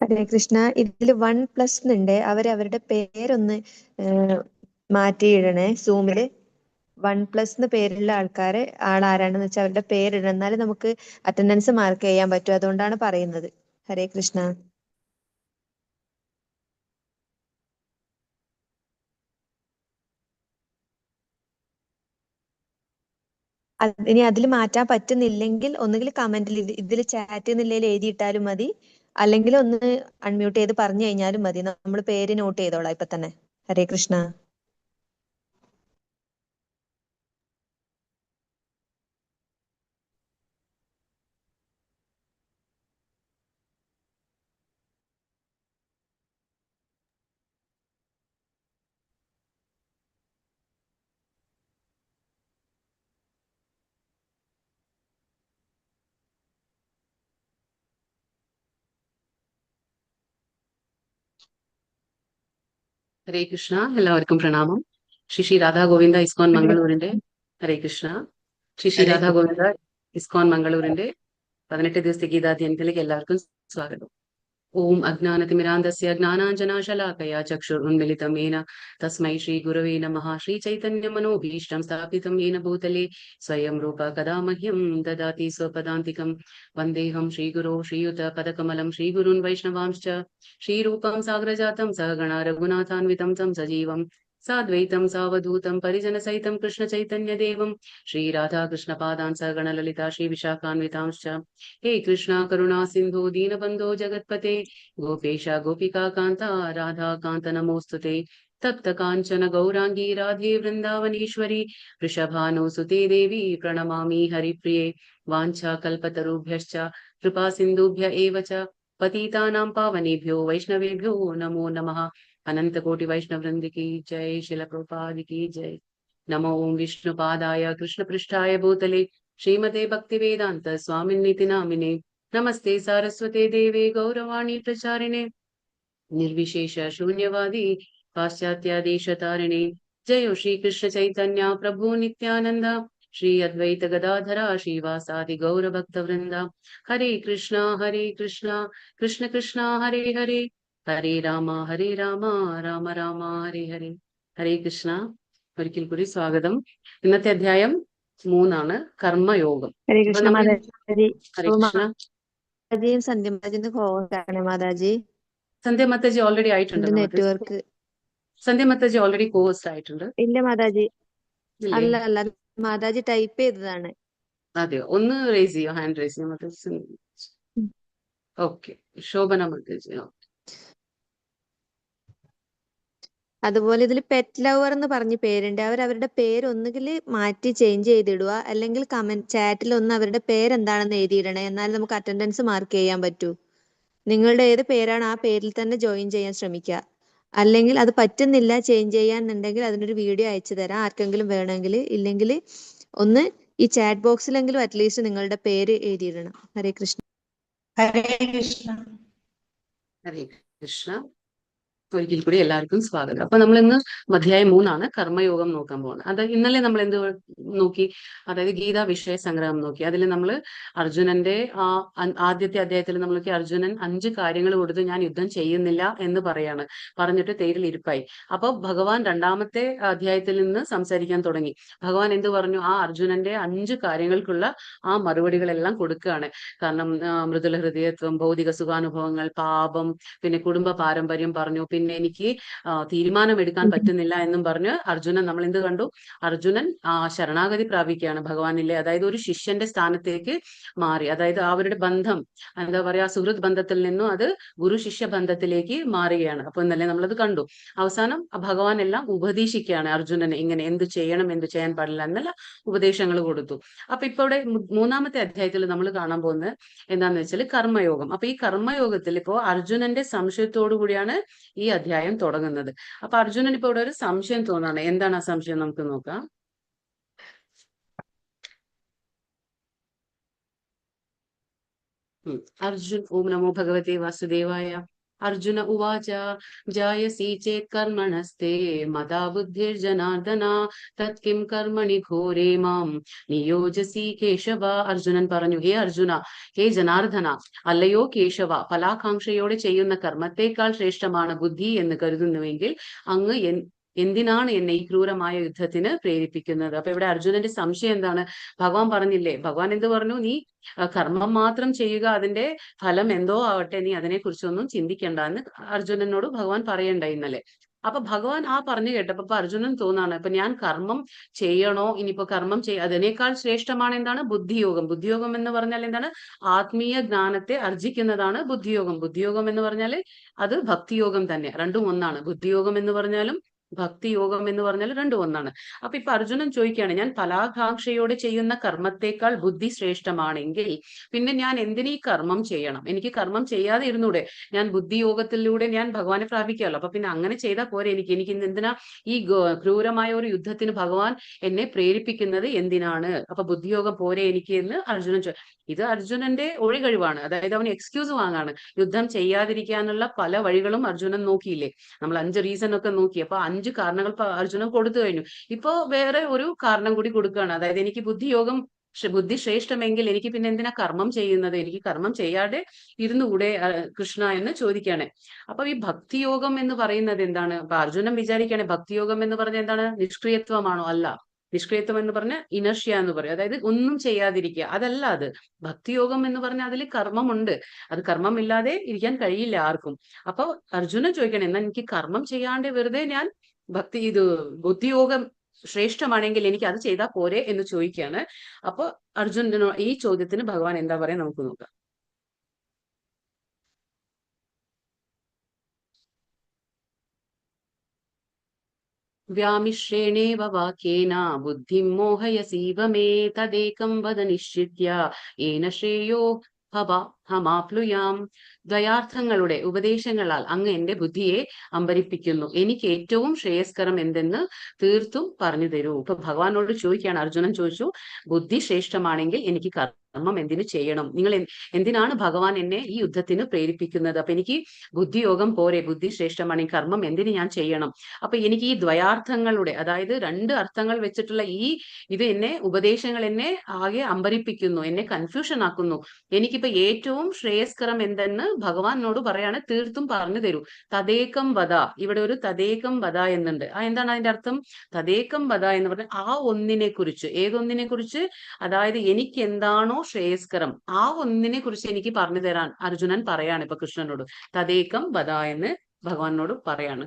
ഹരേ കൃഷ്ണ. ഇതില് 1+ എന്നുണ്ട്. അവരുടെ പേരൊന്ന് മാറ്റിയിടണേ. സൂമില് 1+ പേരുള്ള ആളാരാണെന്ന് വെച്ചാൽ അവരുടെ പേരിടണം. എന്നാലും നമുക്ക് അറ്റൻഡൻസ് മാർക്ക് ചെയ്യാൻ പറ്റും. അതുകൊണ്ടാണ് പറയുന്നത്. ഹരേ കൃഷ്ണ. ഇനി അതിൽ മാറ്റാൻ പറ്റുന്നില്ലെങ്കിൽ ഒന്നുകിൽ കമന്റിൽ ഇതിൽ ചാറ്റ് എന്നുള്ളതിൽ എഴുതിയിട്ടാലും മതി, അല്ലെങ്കിൽ ഒന്ന് അൺമ്യൂട്ട് ചെയ്ത് പറഞ്ഞു കഴിഞ്ഞാലും മതി. നമ്മൾ പേര് നോട്ട് ചെയ്തോളാം ഇപ്പൊ തന്നെ. ഹരേ കൃഷ്ണ. ഹരേ കൃഷ്ണ. എല്ലാവർക്കും പ്രണാമം. ശ്രീ രാധാ ഗോവിന്ദ ഇസ്കോൺ മംഗളൂരിന്റെ ഹരേ കൃഷ്ണ. ശ്രീ രാധാ ഗോവിന്ദ ഇസ്കോൺ മംഗളൂരിന്റെ 18 ദിവസത്തെ ഗീതാധ്യാനത്തിലേക്ക് എല്ലാവർക്കും സ്വാഗതം. ഓം അജ്ഞാനതിമിരാന്തസ്യ ജ്ഞാനാഞ്ജനാശലാകയാ ചക്ഷുരുന്മിലിതം യേന തസ്മൈ ശ്രീ ഗുരവേ നമഃ. ശ്രീ ചൈതന്യ മനോഭീഷ്ടം സ്ഥാപിതം യേന ഭൂതലേ സ്വയം രൂപ കഥാ മഹ്യം ദദാതി സ്വപദാന്തികം. വന്ദേഹം ശ്രീഗുരോ ശ്രീയുത പദകമലം ശ്രീഗുരുൻ വൈഷ്ണവാംശ്ച ശ്രീരൂപം സാഗ്രജാതം സഹഗണ രഘുനാഥാന്വിതം तं സജീവം സാദ്വൈതം സാവധൂതം പരിജനസഹിതം കൃഷ്ണ ചൈതന്യദേവം ശ്രീ രാധാകൃഷ്ണപാദാൻ സഹഗണ ലളിതാ ശ്രീ വിശാഖാന്വിതാംശ്ച. ഹേ കൃഷ്ണ കരുണാ സിന്ധു ദീനബന്ധോ ജഗത്പത്തെ ഗോപേശ ഗോപികാ കാന്ത രാധാകാന്ത നമോസ്തുതേ. തപ്ത കാഞ്ചന ഗൗരാംഗീ രാധേ വൃന്ദാവനീശ്വരി വൃഷഭാനുസുതേ ദേവി പ്രണമാമി ഹരിപ്രിയേ. വാഞ്ചാ കൽപതരുഭ്യശ്ച കൃപാ സിന്ധുഭ്യ ഏവ ച പതിതാനാം പാവനേഭ്യോ വൈഷ്ണവേഭ്യോ നമോ നമഃ. अनंत कोटि वैष्णव वृंद की जय. शिल प्रभुपाद की जय. नमो ओम विष्णुपादाय कृष्ण पृष्ठाय भूतले श्रीमते भक्ति वेदांत स्वामिन्निति नामिने. नमस्ते सारस्वते देवे गौरवाणी प्रचारिणे निर्विशेष शून्यवादी पाश्चात्य देश तारिणे. जयो श्री कृष्ण चैतन्य प्रभु नित्यानंद श्री अद्वैत गदाधरा श्रीवासादि गौर भक्त वृंदा. हरे कृष्णा कृष्ण कृष्ण हरे हरे ഹരേ രാമ രാമ രാമ ഹരേ ഹരേ. ഹരേ കൃഷ്ണ. ഒരിക്കൽ കൂടി സ്വാഗതം. ഇന്നത്തെ അധ്യായം 3 കർമ്മയോഗം. ഹരേ കൃഷ്ണ മാതാജി. ഹരേ കൃഷ്ണ. സന്ധ്യ മാതാജി. സന്ധ്യ മാതാജി ഓൾറെഡി ആയിട്ടുണ്ട്. നെറ്റ്വർക്ക് സന്ധ്യ മാതാജി ഓൾറെഡി കോഴ്സ് ആയിട്ടുണ്ട്. ഇല്ല മാതാജി. അല്ല മാതാജി ടൈപ്പ് ചെയ്തതാണ്. അതെയോ? ഒന്ന് റേസ് ചെയ്യോ, ഹാൻഡ് റേസ് ചെയ്യോ മാതാജി. ഓക്കെ. ശോഭന മാതാജി. അതുപോലെ ഇതിൽ പെറ്റ് ലവർ എന്ന് പറഞ്ഞ പേരുണ്ട്. അവരുടെ പേര് ഒന്നുകിൽ മാറ്റി ചേഞ്ച് ചെയ്തിടുക, അല്ലെങ്കിൽ കമന്റ് ചാറ്റിൽ ഒന്ന് അവരുടെ പേരെന്താണെന്ന് എഴുതിയിടണേ. എന്നാൽ നമുക്ക് അറ്റൻഡൻസ് മാർക്ക് ചെയ്യാൻ പറ്റൂ. നിങ്ങളുടെ ഏത് പേരാണ് ആ പേരിൽ തന്നെ ജോയിൻ ചെയ്യാൻ ശ്രമിക്കുക. അല്ലെങ്കിൽ അത് പറ്റുന്നില്ല ചേഞ്ച് ചെയ്യാന്നുണ്ടെങ്കിൽ അതിനൊരു വീഡിയോ അയച്ചു തരാം, ആർക്കെങ്കിലും വേണമെങ്കിൽ. ഇല്ലെങ്കിൽ ഒന്ന് ഈ ചാറ്റ് ബോക്സിലെങ്കിലും അറ്റ്ലീസ്റ്റ് നിങ്ങളുടെ പേര് എഴുതിയിടണം. ഹരേ കൃഷ്ണ. ഹരേ കൃഷ്ണ. ഹരേ കൃഷ്ണ. ഒരിക്കൽ കൂടി എല്ലാവർക്കും സ്വാഗതം. അപ്പൊ നമ്മൾ ഇന്ന് അധ്യായം 3 കർമ്മയോഗം നോക്കാൻ പോകുന്നത്. അത് ഇന്നലെ നമ്മൾ എന്ത് നോക്കി? അതായത് ഗീതാ വിഷയ സംഗ്രഹം നോക്കി. അതിൽ നമ്മൾ അർജുനന്റെ ആദ്യത്തെ അധ്യായത്തിൽ നമ്മൾ നോക്കി. അർജുനൻ 5 കാര്യങ്ങൾ കൊടുത്ത് ഞാൻ യുദ്ധം ചെയ്യുന്നില്ല എന്ന് പറഞ്ഞിട്ട് തേരിൽ ഇരിപ്പായി. അപ്പൊ ഭഗവാൻ 2ാമത്തെ അധ്യായത്തിൽ നിന്ന് സംസാരിക്കാൻ തുടങ്ങി. ഭഗവാൻ എന്ത് പറഞ്ഞു? ആ അർജുനന്റെ 5 കാര്യങ്ങൾക്കുള്ള ആ മറുപടികളെല്ലാം കൊടുക്കുകയാണ്. കാരണം മൃദുല ഹൃദയത്വം, ഭൗതിക സുഖാനുഭവങ്ങൾ, പാപം, പിന്നെ കുടുംബ പാരമ്പര്യം പറഞ്ഞു. പിന്നെ പിന്നെ എനിക്ക് തീരുമാനമെടുക്കാൻ പറ്റുന്നില്ല എന്നും പറഞ്ഞ് അർജുനൻ നമ്മൾ എന്ത് കണ്ടു? അർജുനൻ ശരണാഗതി പ്രാപിക്കുകയാണ് ഭഗവാനിലെ. അതായത് ഒരു ശിഷ്യന്റെ സ്ഥാനത്തേക്ക് മാറി. അതായത് അവരുടെ ബന്ധം എന്താ പറയാ, സുഹൃത്ത് ബന്ധത്തിൽ നിന്നും അത് ഗുരു ശിഷ്യ ബന്ധത്തിലേക്ക് മാറുകയാണ്. അപ്പൊ ഇന്നലെ നമ്മളത് കണ്ടു. അവസാനം ഭഗവാൻ എല്ലാം ഉപദേശിക്കുകയാണ് അർജുനനെ, ഇങ്ങനെ എന്ത് ചെയ്യണം, എന്ത് ചെയ്യാൻ പാടില്ല എന്നുള്ള ഉപദേശങ്ങൾ കൊടുത്തു. അപ്പൊ ഇപ്പൊ ഇവിടെ മൂന്നാമത്തെ അധ്യായത്തിൽ നമ്മൾ കാണാൻ പോകുന്നത് എന്താന്ന് വെച്ചാൽ കർമ്മയോഗം. അപ്പൊ ഈ കർമ്മയോഗത്തിൽ ഇപ്പോ അർജുനന്റെ സംശയത്തോടു കൂടിയാണ് ഈ അധ്യായം തുടങ്ങുന്നത്. അപ്പൊ അർജുനൻ ഇപ്പൊ ഇവിടെ ഒരു സംശയം തോന്നാണ്. എന്താണ് ആ സംശയം? നമുക്ക് നോക്കാം. अर्जुन ओम नमो भगवते वासुदेवाय। अर्जुन उवाच जायसी चेत् कर्मणस्ते मदा बुद्धिर्जनार्दन तत्किं कर्मणि घोरे मां നിയോജസി കേശവ. അർജുനൻ പറഞ്ഞു, ഹേ അർജുന, ഹേ ജനാർദ്ദന, അല്ലയോ കേശവ, ഫലാകാംക്ഷയോടെ ചെയ്യുന്ന കർമ്മത്തെക്കാൾ ശ്രേഷ്ഠമാണ് ബുദ്ധി എന്ന് കരുതുന്നുവെങ്കിൽ അങ്ങ് എന്തിനാണ് എന്നെ ഈ ക്രൂരമായ യുദ്ധത്തിന് പ്രേരിപ്പിക്കുന്നത്? അപ്പൊ ഇവിടെ അർജുനന്റെ സംശയം എന്താണ്? ഭഗവാൻ പറഞ്ഞില്ലേ, ഭഗവാൻ എന്ത് പറഞ്ഞു? നീ കർമ്മം മാത്രം ചെയ്യുക, അതിന്റെ ഫലം എന്തോ ആവട്ടെ, നീ അതിനെക്കുറിച്ചൊന്നും ചിന്തിക്കണ്ട എന്ന് അർജുനനോട് ഭഗവാൻ പറയണ്ട ഇന്നലെ. അപ്പൊ ഭഗവാൻ പറഞ്ഞു കേട്ടപ്പോ അർജുനൻ തോന്നാണ്, ഇപ്പൊ ഞാൻ കർമ്മം ചെയ്യണോ? ഇനിയിപ്പോ കർമ്മം അതിനേക്കാൾ ശ്രേഷ്ഠമാണ് എന്താണ്? ബുദ്ധിയോഗം. ബുദ്ധിയോഗം എന്ന് പറഞ്ഞാൽ എന്താണ്? ആത്മീയ ജ്ഞാനത്തെ അർജിക്കുന്നതാണ് ബുദ്ധിയോഗം. ബുദ്ധിയോഗം എന്ന് പറഞ്ഞാല് അത് ഭക്തിയോഗം തന്നെ. രണ്ടും ഒന്നാണ്. ബുദ്ധിയോഗം എന്ന് പറഞ്ഞാലും ഭക്തി യോഗം എന്ന് പറഞ്ഞാൽ രണ്ടും ഒന്നാണ്. അപ്പൊ ഇപ്പൊ അർജുനൻ ചോദിക്കുകയാണ്, ഞാൻ ഫലാകാംക്ഷയോടെ ചെയ്യുന്ന കർമ്മത്തെക്കാൾ ബുദ്ധി ശ്രേഷ്ഠമാണെങ്കിൽ പിന്നെ ഞാൻ എന്തിനീ കർമ്മം ചെയ്യണം? എനിക്ക് കർമ്മം ചെയ്യാതെ ഇരുന്നൂടെ? ഞാൻ ബുദ്ധിയോഗത്തിലൂടെ ഞാൻ ഭഗവാനെ പ്രാപിക്കാമല്ലോ. അപ്പൊ പിന്നെ അങ്ങനെ ചെയ്താൽ പോരെ? എനിക്ക് ഇന്ന് എന്തിനാ ഈ ക്രൂരമായ ഒരു യുദ്ധത്തിന് ഭഗവാൻ എന്നെ പ്രേരിപ്പിക്കുന്നത് എന്തിനാണ്? അപ്പൊ ബുദ്ധിയോഗം പോരെ എനിക്ക് എന്ന് അർജുനൻ ഇത് അർജുനന്റെ ഒഴികഴിവാണ്. അതായത് അവൻ എക്സ്ക്യൂസ് വാങ്ങാണ്. യുദ്ധം ചെയ്യാതിരിക്കാനുള്ള പല വഴികളും അർജുനൻ നോക്കിയില്ലേ? നമ്മൾ 5 റീസൺ ഒക്കെ നോക്കി. അപ്പൊ 5 കാരണങ്ങൾ അർജുനൻ കൊടുത്തു കഴിഞ്ഞു. ഇപ്പോ വേറെ ഒരു കാരണം കൂടി കൊടുക്കുകയാണ്. അതായത് എനിക്ക് ബുദ്ധി ശ്രേഷ്ഠമെങ്കിൽ എനിക്ക് പിന്നെ എന്തിനാ കർമ്മം ചെയ്യുന്നത്? എനിക്ക് കർമ്മം ചെയ്യാതെ ഇരുന്നുകൂടെ കൃഷ്ണ എന്ന് ചോദിക്കുകയാണ്. അപ്പൊ ഈ ഭക്തിയോഗം എന്ന് പറയുന്നത് എന്താണ്? അപ്പൊ അർജുനൻ വിചാരിക്കുകയാണ്, ഭക്തിയോഗം എന്ന് പറഞ്ഞാൽ എന്താണ്? നിഷ്ക്രിയത്വമാണോ? അല്ല. നിഷ്ക്രിയത്വം എന്ന് പറഞ്ഞാൽ ഇനർഷ്യ എന്ന് പറയും. അതായത് ഒന്നും ചെയ്യാതിരിക്കുക, അതല്ല അത്. ഭക്തിയോഗം എന്ന് പറഞ്ഞാൽ അതിൽ കർമ്മമുണ്ട്. അത് കർമ്മമില്ലാതെ ഇരിക്കാൻ കഴിയില്ല ആർക്കും. അപ്പൊ അർജുനൻ ചോദിക്കണം, എന്നാ എനിക്ക് കർമ്മം ചെയ്യാണ്ട് വെറുതെ ഞാൻ ബുദ്ധിയോഗം ശ്രേഷ്ഠമാണെങ്കിൽ എനിക്ക് അത് ചെയ്താൽ പോരെ എന്ന് ചോദിക്കുകയാണ്. അപ്പൊ അർജുനനോ ഈ ചോദ്യത്തിന് ഭഗവാൻ എന്താ പറയാ നമുക്ക് നോക്കാം. വ്യാമിശ്രേണേവ വാക്യേന ബുദ്ധിം മോഹയസീവ മേ തദേകം വദ നിശ്ചിത്യ ഏന ശ്രേയോ ഹമാപ്ലുയാം. ദ്വയാർത്ഥങ്ങളുടെ ഉപദേശങ്ങളാൽ അങ്ങ് എന്റെ ബുദ്ധിയെ അമ്പരിപ്പിക്കുന്നു. എനിക്ക് ഏറ്റവും ശ്രേയസ്കരം എന്തെന്ന് തീർത്തും പറഞ്ഞു തരൂ. ഇപ്പൊ ഭഗവാനോട് ചോദിക്കുകയാണ്. അർജുനൻ ചോദിച്ചു, ബുദ്ധി ശ്രേഷ്ഠമാണെങ്കിൽ എനിക്ക് കർമ്മം എന്തിനു ചെയ്യണം? നിങ്ങൾ എന്തിനാണ് ഭഗവാൻ എന്നെ ഈ യുദ്ധത്തിന് പ്രേരിപ്പിക്കുന്നത്? അപ്പൊ എനിക്ക് ബുദ്ധിയോഗം പോരെ? ബുദ്ധി ശ്രേഷ്ഠമാണെങ്കിൽ കർമ്മം എന്തിനു ഞാൻ ചെയ്യണം? അപ്പൊ എനിക്ക് ഈ ദ്വയാർത്ഥങ്ങളുടെ, അതായത് 2 അർത്ഥങ്ങൾ വെച്ചിട്ടുള്ള ഇത് ഉപദേശങ്ങൾ എന്നെ ആകെ അമ്പരിപ്പിക്കുന്നു, എന്നെ കൺഫ്യൂഷൻ ആക്കുന്നു. എനിക്കിപ്പോ ഏറ്റവും ശ്രേയസ്കരം എന്തെന്ന് ഭഗവാനോട് പറയാണ്, തീർത്തും പറഞ്ഞു തരൂ. തദേകം വധ. ഇവിടെ ഒരു തദേകം വധ എന്നുണ്ട്. എന്താണ് അതിന്റെ അർത്ഥം? തദേകം വധ എന്ന് പറഞ്ഞാൽ ആ ഒന്നിനെ കുറിച്ച്. ഏതൊന്നിനെ കുറിച്ച്? അതായത് എനിക്ക് എന്താണോ ശ്രേയസ്കരം ആ ഒന്നിനെ കുറിച്ച് എനിക്ക് പറഞ്ഞു തരാൻ അർജുനൻ പറയാണ് ഇപ്പൊ കൃഷ്ണനോട്. തദേകം വധ എന്ന് ഭഗവാനോട് പറയാണ്.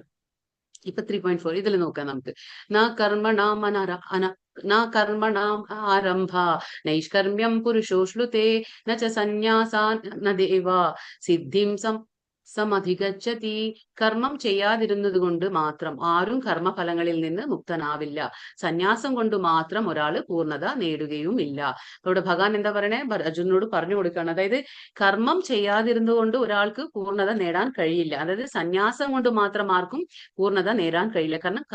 ഇപ്പൊ 3.4 ഇതിൽ നോക്കാം നമുക്ക്. കർമ്മണാം ആരംഭ നൈഷ്കർമ്മ്യം പുരുഷോശ്ലുതേ ന ച സന്യാസാ ന ദേവ സിദ്ധിം സമധിഗച്ഛതി. കർമ്മം ചെയ്യാതിരുന്നത് കൊണ്ട് മാത്രം ആരും കർമ്മഫലങ്ങളിൽ നിന്ന് മുക്തനാവില്ല. സന്യാസം കൊണ്ട് മാത്രം ഒരാള് പൂർണ്ണത നേടുകയുമില്ല. ഇവിടെ ഭഗവാൻ എന്താ പറയണേ? അർജുനനോട് പറഞ്ഞു കൊടുക്കുകയാണ്. അതായത് കർമ്മം ചെയ്യാതിരുന്നുകൊണ്ട് ഒരാൾക്ക് പൂർണ്ണത നേടാൻ കഴിയില്ല. അതായത് സന്യാസം കൊണ്ട് മാത്രം ആർക്കും പൂർണ്ണത നേടാൻ കഴിയില്ല. കാരണം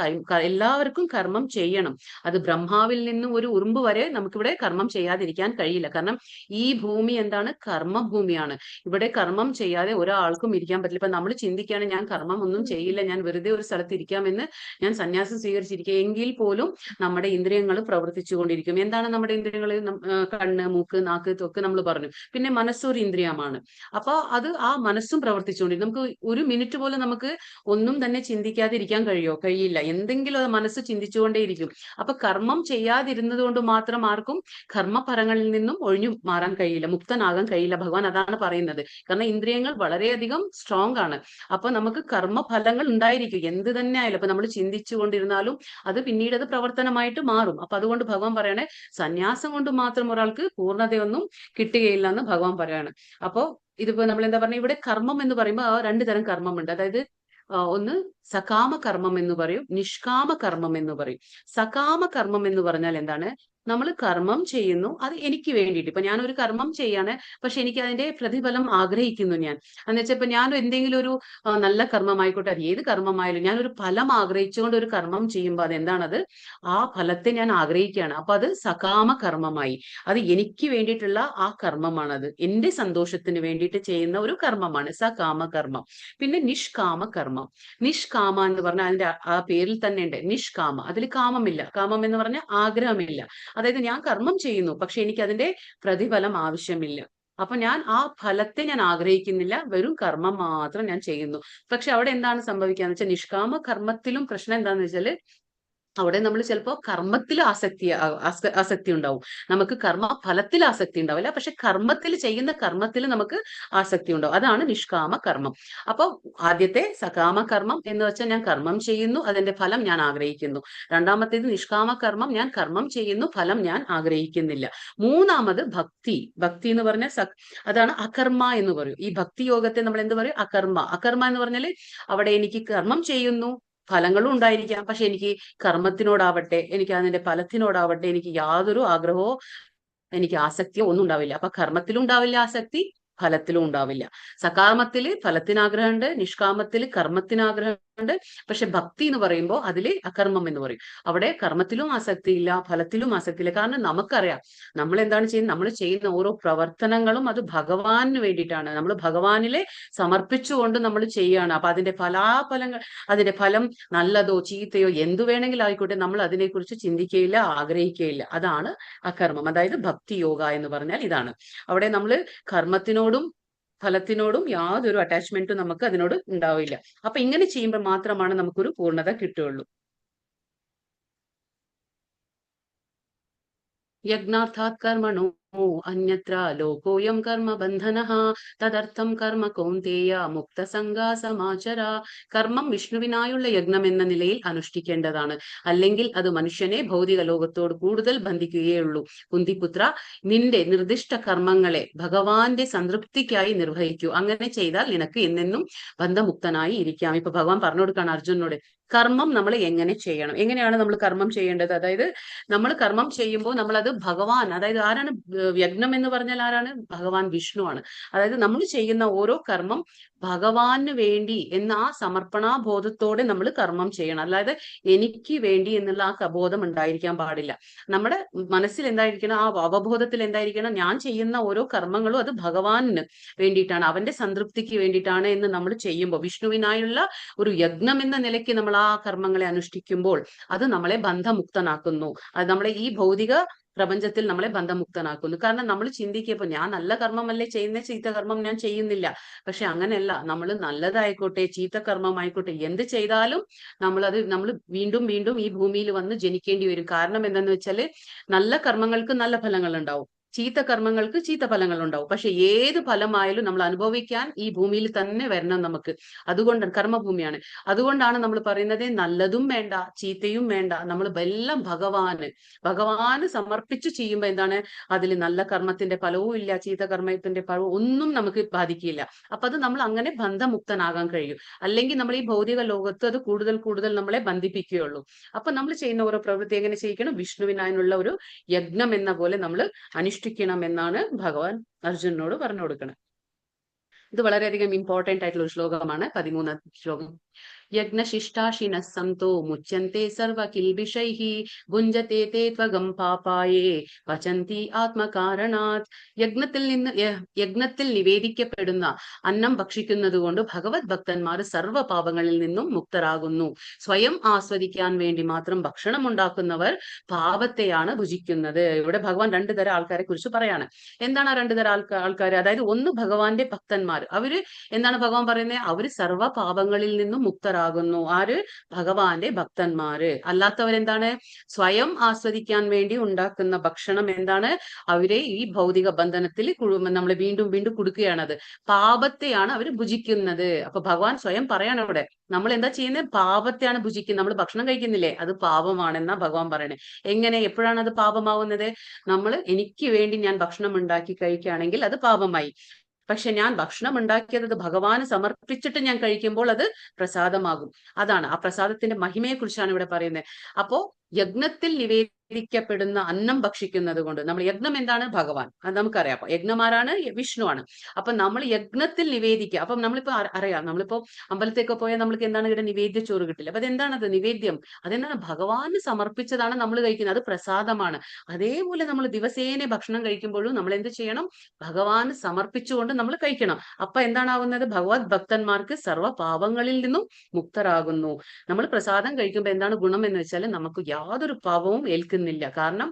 എല്ലാവർക്കും കർമ്മം ചെയ്യണം. അത് ബ്രഹ്മാവിൽ നിന്നും ഒരു ഉറുമ്പ് വരെ നമുക്കിവിടെ കർമ്മം ചെയ്യാതിരിക്കാൻ കഴിയില്ല. കാരണം ഈ ഭൂമി എന്താണ്? കർമ്മഭൂമിയാണ്. ഇവിടെ കർമ്മം ചെയ്യാതെ ഒരാൾക്കും ഇരിക്കാൻ പറ്റില്ല. ഇപ്പൊ നമ്മൾ ചിന്തിക്കുകയാണ്, ഞാൻ കർമ്മം ഒന്നും ചെയ്യില്ല, ഞാൻ വെറുതെ ഒരു സ്ഥലത്ത് ഇരിക്കാമെന്ന്, ഞാൻ സന്യാസം സ്വീകരിച്ചിരിക്കുക, എങ്കിൽ പോലും നമ്മുടെ ഇന്ദ്രിയങ്ങൾ പ്രവർത്തിച്ചുകൊണ്ടിരിക്കും. എന്താണ് നമ്മുടെ ഇന്ദ്രിയങ്ങൾ? കണ്ണ്, മൂക്ക്, നാക്ക്, ത്വക്ക് നമ്മൾ പറഞ്ഞു. പിന്നെ മനസ്സൊരു ഇന്ദ്രിയമാണ്. അപ്പൊ ആ മനസ്സും പ്രവർത്തിച്ചുകൊണ്ടിരിക്കും. നമുക്ക് ഒരു മിനിറ്റ് പോലും നമുക്ക് ഒന്നും തന്നെ ചിന്തിക്കാതെ ഇരിക്കാൻ കഴിയില്ല. എന്തെങ്കിലും അത് മനസ്സ് ചിന്തിച്ചുകൊണ്ടേയിരിക്കും. അപ്പൊ കർമ്മം ചെയ്യാതിരുന്നത് കൊണ്ട് മാത്രം ആർക്കും കർമ്മഫലങ്ങളിൽ നിന്നും ഒഴിഞ്ഞു മാറാൻ കഴിയില്ല, മുക്തനാകാൻ കഴിയില്ല. ഭഗവാൻ അതാണ് പറയുന്നത്. കാരണം ഇന്ദ്രിയങ്ങൾ വളരെയധികം സ്ട്രോങ് ആണ്. അപ്പൊ നമുക്ക് കർമ്മഫലങ്ങൾ ഉണ്ടായിരിക്കും, എന്ത് തന്നെ ആയാലും. അപ്പൊ നമ്മൾ ചിന്തിച്ചു കൊണ്ടിരുന്നാലും അത് പിന്നീട് അത് പ്രവർത്തനമായിട്ട് മാറും. അപ്പൊ അതുകൊണ്ട് ഭഗവാൻ പറയണേ, സന്യാസം കൊണ്ട് മാത്രം ഒരാൾക്ക് പൂർണ്ണതയൊന്നും കിട്ടുകയില്ല എന്ന് ഭഗവാൻ പറയാണ്. അപ്പോ ഇതിപ്പോ നമ്മൾ എന്താ പറഞ്ഞ, ഇവിടെ കർമ്മം എന്ന് പറയുമ്പോൾ രണ്ടു തരം കർമ്മമുണ്ട്. അതായത് ഒന്ന് സകാമ കർമ്മം എന്ന് പറയും, നിഷ്കാമ കർമ്മം എന്ന് പറയും. സകാമ കർമ്മം എന്ന് പറഞ്ഞാൽ എന്താണ്? നമ്മൾ കർമ്മം ചെയ്യുന്നു, അത് എനിക്ക് വേണ്ടിയിട്ട്. ഇപ്പൊ ഞാൻ ഒരു കർമ്മം ചെയ്യാണ്, പക്ഷെ എനിക്ക് അതിന്റെ പ്രതിഫലം ആഗ്രഹിക്കുന്നു. ഞാൻ എന്ന് വെച്ചാൽ ഇപ്പൊ ഞാൻ എന്തെങ്കിലും ഒരു നല്ല കർമ്മമായിക്കോട്ടെ, അത് ഏത് കർമ്മമായാലും ഞാൻ ഒരു ഫലം ആഗ്രഹിച്ചുകൊണ്ട് ഒരു കർമ്മം ചെയ്യുമ്പോൾ അതെന്താണത്? ആ ഫലത്തെ ഞാൻ ആഗ്രഹിക്കുകയാണ്. അപ്പൊ അത് സകാമ കർമ്മമായി. അത് എനിക്ക് വേണ്ടിയിട്ടുള്ള ആ കർമ്മമാണത്, എന്റെ സന്തോഷത്തിന് വേണ്ടിയിട്ട് ചെയ്യുന്ന ഒരു കർമ്മമാണ് സകാമ കർമ്മം. പിന്നെ നിഷ്കാമ കർമ്മം. നിഷ്കാമ എന്ന് പറഞ്ഞാൽ അതിന്റെ ആ പേരിൽ തന്നെ ഉണ്ട് നിഷ്കാമ. അതിൽ കാമമില്ല. കാമം എന്ന് പറഞ്ഞാൽ ആഗ്രഹമില്ല. അതായത് ഞാൻ കർമ്മം ചെയ്യുന്നു, പക്ഷെ എനിക്ക് അതിന്റെ പ്രതിഫലം ആവശ്യമില്ല. അപ്പൊ ഞാൻ ആ ഫലത്തെ ഞാൻ ആഗ്രഹിക്കുന്നില്ല, വെറും കർമ്മം മാത്രം ഞാൻ ചെയ്യുന്നു. പക്ഷെ അവിടെ എന്താണ് സംഭവിക്കാന്ന് വെച്ചാൽ, നിഷ്കാമ കർമ്മത്തിലും പ്രശ്നം എന്താന്ന് വെച്ചാല്, അവിടെ നമ്മൾ ചിലപ്പോൾ കർമ്മത്തിൽ ആസക്തി ഉണ്ടാവും. നമുക്ക് കർമ്മ ഫലത്തിൽ ആസക്തി ഉണ്ടാവില്ല, പക്ഷെ ചെയ്യുന്ന കർമ്മത്തിൽ നമുക്ക് ആസക്തി ഉണ്ടാവും. അതാണ് നിഷ്കാമ കർമ്മം. അപ്പൊ ആദ്യത്തെ സകാമ കർമ്മം എന്ന് വെച്ചാൽ ഞാൻ കർമ്മം ചെയ്യുന്നു, അതിന്റെ ഫലം ഞാൻ ആഗ്രഹിക്കുന്നു. രണ്ടാമത്തേത് നിഷ്കാമ കർമ്മം, ഞാൻ കർമ്മം ചെയ്യുന്നു, ഫലം ഞാൻ ആഗ്രഹിക്കുന്നില്ല. മൂന്നാമത് ഭക്തി. ഭക്തി എന്ന് പറഞ്ഞാൽ അതാണ് അകർമ്മ എന്ന് പറയും. ഈ ഭക്തി യോഗത്തെ നമ്മൾ എന്ത് പറയും? അകർമ്മ. അകർമ്മ എന്ന് പറഞ്ഞാല് അവിടെ എനിക്ക് കർമ്മം ചെയ്യുന്നു, ഫലങ്ങളും ഉണ്ടായിരിക്കാം, പക്ഷെ എനിക്ക് കർമ്മത്തിനോടാവട്ടെ, എനിക്ക് അതിന്റെ ഫലത്തിനോടാവട്ടെ എനിക്ക് യാതൊരു ആഗ്രഹമോ എനിക്ക് ആസക്തിയോ ഒന്നും ഉണ്ടാവില്ല. അപ്പൊ കർമ്മത്തിലും ഉണ്ടാവില്ല ആസക്തി, ഫലത്തിലും ഉണ്ടാവില്ല. സകാമത്തില് ഫലത്തിനാഗ്രഹമുണ്ട്, നിഷ്കാമത്തില് കർമ്മത്തിനാഗ്രഹമുണ്ട്. പക്ഷെ ഭക്തി എന്ന് പറയുമ്പോൾ അതില് അകർമ്മം എന്ന് പറയും. അവിടെ കർമ്മത്തിലും ആസക്തിയില്ല, ഫലത്തിലും ആസക്തിയില്ല. കാരണം നമുക്കറിയാം നമ്മൾ എന്താണ് ചെയ്യുന്നത്, നമ്മൾ ചെയ്യുന്ന ഓരോ പ്രവർത്തനങ്ങളും അത് ഭഗവാന് വേണ്ടിയിട്ടാണ്. നമ്മൾ ഭഗവാനിലെ സമർപ്പിച്ചുകൊണ്ട് നമ്മൾ ചെയ്യുകയാണ്. അപ്പൊ അതിന്റെ അതിന്റെ ഫലം നല്ലതോ ചീത്തയോ എന്തു വേണമെങ്കിലും ആയിക്കോട്ടെ, നമ്മൾ അതിനെക്കുറിച്ച് ചിന്തിക്കുകയില്ല, ആഗ്രഹിക്കുകയില്ല. അതാണ് അകർമ്മം. അതായത് ഭക്തി യോഗ എന്ന് പറഞ്ഞാൽ ഇതാണ്. അവിടെ നമ്മൾ കർമ്മത്തിനോടും ഫലത്തിനോടും യാതൊരു അറ്റാച്ച്മെന്റും നമുക്ക് അതിനോട് ഉണ്ടാവില്ല. അപ്പൊ ഇങ്ങനെ ചെയ്യുമ്പോൾ മാത്രമാണ് നമുക്കൊരു പൂർണ്ണത കിട്ടുകയുള്ളൂ. യജ്ഞാർത്ഥാത് കർമ്മണോ അന്യത്ര ലോകോയം കർമ്മ ബന്ധനഃ തദർത്ഥം കർമ്മ കൗന്തേയ മുക്തസംഗാ സമാചര. കർമ്മം വിഷ്ണുവിനായുള്ള യജ്ഞം എന്ന നിലയിൽ അനുഷ്ഠിക്കേണ്ടതാണ്, അല്ലെങ്കിൽ അത് മനുഷ്യനെ ഭൗതിക ലോകത്തോട് കൂടുതൽ ബന്ധിക്കുകയുള്ളൂ. കുന്തിപുത്ര, നിന്റെ നിർദ്ദിഷ്ട കർമ്മങ്ങളെ ഭഗവാന്റെ സംതൃപ്തിക്കായി നിർവഹിക്കൂ. അങ്ങനെ ചെയ്താൽ നിനക്ക് എന്നെന്നും ബന്ധമുക്തനായി ഇരിക്കാം. ഇപ്പൊ ഭഗവാൻ പറഞ്ഞു കൊടുക്കുകയാണ് അർജുനനോട്, കർമ്മം നമ്മൾ എങ്ങനെ ചെയ്യണം, എങ്ങനെയാണ് നമ്മൾ കർമ്മം ചെയ്യേണ്ടത്. അതായത് നമ്മൾ കർമ്മം ചെയ്യുമ്പോൾ നമ്മളത് ഭഗവാൻ, അതായത് ആരാണ് യജ്ഞം എന്ന് പറഞ്ഞാൽ ആരാണ്? ഭഗവാൻ വിഷ്ണുവാണ്. അതായത് നമ്മൾ ചെയ്യുന്ന ഓരോ കർമ്മം ഭഗവാന് വേണ്ടി എന്ന ആ സമർപ്പണാബോധത്തോടെ നമ്മൾ കർമ്മം ചെയ്യണം. അല്ലാതെ എനിക്ക് വേണ്ടി എന്നുള്ള ആ ബോധം ഉണ്ടായിരിക്കാൻ പാടില്ല. നമ്മുടെ മനസ്സിൽ എന്തായിരിക്കണം? ആ അവബോധത്തിൽ എന്തായിരിക്കണം? ഞാൻ ചെയ്യുന്ന ഓരോ കർമ്മങ്ങളും അത് ഭഗവാന് വേണ്ടിയിട്ടാണ്, അവന്റെ സംതൃപ്തിക്ക് വേണ്ടിയിട്ടാണ് എന്ന് നമ്മൾ ചെയ്യുമ്പോൾ, വിഷ്ണുവിനായുള്ള ഒരു യജ്ഞം എന്ന നിലയ്ക്ക് നമ്മൾ ആ കർമ്മങ്ങളെ അനുഷ്ഠിക്കുമ്പോൾ അത് നമ്മളെ ബന്ധമുക്തനാക്കുന്നു. അത് നമ്മളെ ഈ ഭൗതിക പ്രപഞ്ചത്തിൽ നമ്മളെ ബന്ധമുക്തനാക്കുന്നു. കാരണം നമ്മൾ ചിന്തിക്കുമ്പോൾ ഞാൻ നല്ല കർമ്മമല്ലേ ചെയ്യുന്ന, ചീത്ത കർമ്മം ഞാൻ ചെയ്യുന്നില്ല. പക്ഷെ അങ്ങനെയല്ല, നമ്മൾ നല്ലതായിക്കോട്ടെ ചീത്ത കർമ്മമായിക്കോട്ടെ എന്ത് ചെയ്താലും നമ്മൾ വീണ്ടും വീണ്ടും ഈ ഭൂമിയിൽ വന്ന് ജനിക്കേണ്ടി വരും. കാരണം എന്താന്ന് വെച്ചാല് നല്ല കർമ്മങ്ങൾക്ക് നല്ല ഫലങ്ങൾ ഉണ്ടാവും, ചീത്ത കർമ്മങ്ങൾക്ക് ചീത്ത ഫലങ്ങൾ ഉണ്ടാവും. പക്ഷെ ഏത് ഫലമായാലും നമ്മൾ അനുഭവിക്കാൻ ഈ ഭൂമിയിൽ തന്നെ വരണം നമുക്ക്. അതുകൊണ്ട് കർമ്മഭൂമിയാണ്. അതുകൊണ്ടാണ് നമ്മൾ പറയുന്നത് നല്ലതും വേണ്ട ചീത്തയും വേണ്ട, നമ്മൾ എല്ലാം ഭഗവാന് സമർപ്പിച്ചു ചെയ്യുമ്പോൾ എന്താണ്, അതിൽ നല്ല കർമ്മത്തിന്റെ ഫലവും ഇല്ല, ചീത്ത കർമ്മത്തിന്റെ ഫലവും ഒന്നും നമുക്ക് ബാധിക്കില്ല. അപ്പൊ അത് നമ്മൾ അങ്ങനെ ബന്ധമുക്തനാകാൻ കഴിയും. അല്ലെങ്കിൽ നമ്മൾ ഈ ഭൗതിക ലോകത്ത് അത് കൂടുതൽ കൂടുതൽ നമ്മളെ ബന്ധിപ്പിക്കുകയുള്ളൂ. അപ്പൊ നമ്മൾ ചെയ്യുന്ന ഓരോ പ്രവൃത്തി എങ്ങനെ ചെയ്യിക്കണം? വിഷ്ണുവിനായുള്ള ഒരു യജ്ഞം എന്ന പോലെ നമ്മൾ അനുഷ്ഠിക്കണം എന്നാണ് ഭഗവാൻ അർജുനനോട് പറഞ്ഞു കൊടുക്കുന്നത്. ഇത് വളരെയധികം ഇമ്പോർട്ടന്റ് ആയിട്ടുള്ള ഒരു ശ്ലോകമാണ്. 13ാം ശ്ലോകം. യജ്ഞശിഷ്ടാശിനഃ സന്തോ മുച്യന്തെ സർവകിൽബിഷൈഃ ഭുഞ്ജത്തെ തേ ത്വഗം പാപായേ പചന്തി ആത്മകാരണാത്. യജ്ഞത്തിൽ നിവേദിക്കപ്പെടുന്ന അന്നം ഭക്ഷിക്കുന്നത് കൊണ്ട് ഭഗവത് ഭക്തന്മാർ സർവ്വ പാപങ്ങളിൽ നിന്നും മുക്തരാകുന്നു. സ്വയം ആസ്വദിക്കാൻ വേണ്ടി മാത്രം ഭക്ഷണം ഉണ്ടാക്കുന്നവർ പാപത്തെയാണ് ഭുജിക്കുന്നത്. ഇവിടെ ഭഗവാൻ രണ്ടു തരം ആൾക്കാരെ കുറിച്ച് പറയാണ്. എന്താണ് ആ രണ്ടു തരം ആൾക്കാർ? അതായത് ഒന്ന് ഭഗവാന്റെ ഭക്തന്മാർ. അവര് എന്താണ് ഭഗവാൻ പറയുന്നത്? അവര് സർവ്വ പാപങ്ങളിൽ നിന്നും മുക്തരാകുന്നു. ആര്? ഭഗവാന്റെ ഭക്തന്മാര്. അല്ലാത്തവരെന്താണ്? സ്വയം ആസ്വദിക്കാൻ വേണ്ടി ഉണ്ടാക്കുന്ന ഭക്ഷണം എന്താണ്? അവരെ ഈ ഭൗതിക ബന്ധനത്തിൽ നമ്മൾ വീണ്ടും വീണ്ടും കൊടുക്കുകയാണത്. പാപത്തെയാണ് അവർ ഭുജിക്കുന്നത്. അപ്പൊ ഭഗവാൻ സ്വയം പറയാണ് അവിടെ, നമ്മൾ എന്താ ചെയ്യുന്നത്? പാപത്തെയാണ് ഭുജിക്കുന്നത്. നമ്മൾ ഭക്ഷണം കഴിക്കുന്നില്ലേ, അത് പാപമാണെന്നാ ഭഗവാൻ പറയണേ. എങ്ങനെ, എപ്പോഴാണ് അത് പാപമാവുന്നത്? നമ്മൾ എനിക്ക് വേണ്ടി ഞാൻ ഭക്ഷണം ഉണ്ടാക്കി കഴിക്കുകയാണെങ്കിൽ അത് പാപമായി. പക്ഷെ ഞാൻ ഭക്ഷണം ഉണ്ടാക്കിയത് ഭഗവാന് സമർപ്പിച്ചിട്ട് ഞാൻ കഴിക്കുമ്പോൾ അത് പ്രസാദമാകും. അതാണ് ആ പ്രസാദത്തിന്റെ മഹിമയെ കുറിച്ചാണ് ഇവിടെ പറയുന്നത്. അപ്പോ യജ്ഞത്തിൽ നിവേദിക്കപ്പെടുന്ന അന്നം ഭക്ഷിക്കുന്നത് കൊണ്ട്, നമ്മൾ യജ്ഞം എന്താണ്? ഭഗവാൻ, അത് നമുക്കറിയാം. അപ്പൊ യജ്ഞമാരാണ്? വിഷ്ണുവാണ്. അപ്പൊ നമ്മൾ യജ്ഞത്തിൽ നിവേദിക്കുക. അപ്പം നമ്മളിപ്പോ അറിയാം, നമ്മളിപ്പോ അമ്പലത്തേക്ക് പോയാൽ നമ്മൾക്ക് എന്താണ് ഇവിടെ നിവേദ്യ ചോറ് കിട്ടില്ല. അപ്പൊ അതെന്താണത്? നിവേദ്യം. അതെന്താണ്? ഭഗവാന് സമർപ്പിച്ചതാണ് നമ്മൾ കഴിക്കുന്നത്, അത് പ്രസാദമാണ്. അതേപോലെ നമ്മൾ ദിവസേന ഭക്ഷണം കഴിക്കുമ്പോഴും നമ്മൾ എന്ത് ചെയ്യണം? ഭഗവാന് സമർപ്പിച്ചുകൊണ്ട് നമ്മൾ കഴിക്കണം. അപ്പൊ എന്താണാവുന്നത്? ഭഗവത് ഭക്തന്മാർക്ക് സർവ്വ പാപങ്ങളിൽ നിന്നും മുക്തരാകുന്നു. നമ്മൾ പ്രസാദം കഴിക്കുമ്പോൾ എന്താണ് ഗുണം എന്ന് വെച്ചാൽ നമുക്ക് യാതൊരു പാപവും ഏൽക്കുന്നില്ല. കാരണം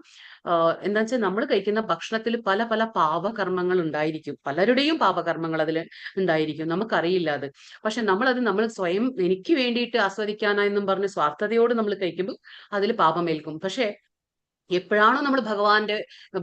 എന്താ വെച്ചാൽ നമ്മൾ കഴിക്കുന്ന ഭക്ഷണത്തിൽ പല പല പാപകർമ്മങ്ങൾ ഉണ്ടായിരിക്കും. പലരുടെയും പാപകർമ്മങ്ങൾ അതിൽ ഉണ്ടായിരിക്കും, നമുക്കറിയില്ല അത്. പക്ഷെ നമ്മൾ സ്വയം എനിക്ക് വേണ്ടിയിട്ട് ആസ്വദിക്കാനായെന്നും പറഞ്ഞ് സ്വാർത്ഥതയോട് നമ്മൾ കഴിക്കുമ്പോൾ അതിൽ പാപമേൽക്കും. പക്ഷെ എപ്പോഴാണോ നമ്മൾ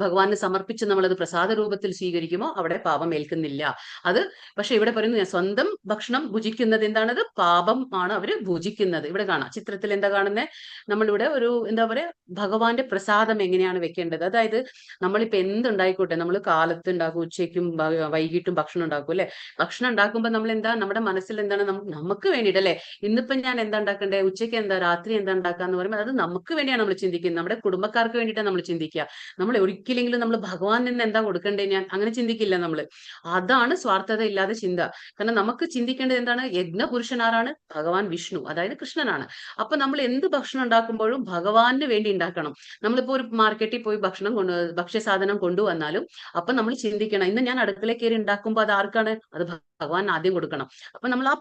ഭഗവാന് സമർപ്പിച്ച് നമ്മളത് പ്രസാദ രൂപത്തിൽ സ്വീകരിക്കുമോ അവിടെ പാപം ഏൽക്കുന്നില്ല. അത് പക്ഷെ ഇവിടെ പറയുന്നു, ഞാൻ സ്വന്തം ഭക്ഷണം ഭുജിക്കുന്നത് എന്താണത്? പാപം ആണ് അവര് ഭുജിക്കുന്നത്. ഇവിടെ കാണാം ചിത്രത്തിൽ എന്താ കാണുന്നത്? നമ്മളിവിടെ ഒരു എന്താ പറയാ, ഭഗവാന്റെ പ്രസാദം എങ്ങനെയാണ് വെക്കേണ്ടത്. അതായത് നമ്മളിപ്പോ എന്തുണ്ടായിക്കോട്ടെ, നമ്മൾ കാലത്ത് ഉണ്ടാക്കും, ഉച്ചയ്ക്കും വൈകിട്ടും ഭക്ഷണം ഉണ്ടാക്കും അല്ലെ. ഭക്ഷണം ഉണ്ടാക്കുമ്പോൾ നമ്മൾ എന്താ, നമ്മുടെ മനസ്സിൽ എന്താണ്, നമുക്ക് വേണ്ടിയിട്ട് അല്ലെ. ഇന്നിപ്പം ഞാൻ എന്താ ഉണ്ടാക്കണ്ടേ, ഉച്ചയ്ക്ക് എന്താ, രാത്രി എന്താ ഉണ്ടാക്കാന്ന് പറയുമ്പോൾ അത് നമുക്ക് വേണ്ടിയാണ് നമ്മൾ ചിന്തിക്കുന്നത്, നമ്മുടെ കുടുംബക്കാർക്ക് വേണ്ടിയിട്ടാണ് നമ്മൾ ചിന്തിക്കുക. നമ്മൾ ഒരിക്കലെങ്കിലും നമ്മൾ ഭഗവാൻ നിന്ന് എന്താ കൊടുക്കണ്ടേ ഞാൻ, അങ്ങനെ ചിന്തിക്കില്ല നമ്മൾ. അതാണ് സ്വാർത്ഥത ഇല്ലാതെ ചിന്ത. കാരണം നമുക്ക് ചിന്തിക്കേണ്ടത് എന്താണ്? യജ്ഞപുരുഷനാരാണ്? ഭഗവാൻ വിഷ്ണു, അതായത് കൃഷ്ണനാണ്. അപ്പൊ നമ്മൾ എന്ത് ഭക്ഷണം ഉണ്ടാക്കുമ്പോഴും ഭഗവാന് വേണ്ടി ഉണ്ടാക്കണം. നമ്മളിപ്പോ ഒരു മാർക്കറ്റിൽ പോയി ഭക്ഷ്യസാധനം കൊണ്ടുവന്നാലും അപ്പൊ നമ്മൾ ചിന്തിക്കണം, ഇന്ന് ഞാൻ അടുക്കളയിൽ കയറി ഉണ്ടാക്കുമ്പോൾ അത് ആർക്കാണ്? അത് ഭഗവാൻ ആദ്യം കൊടുക്കണം. അപ്പൊ നമ്മൾ ആ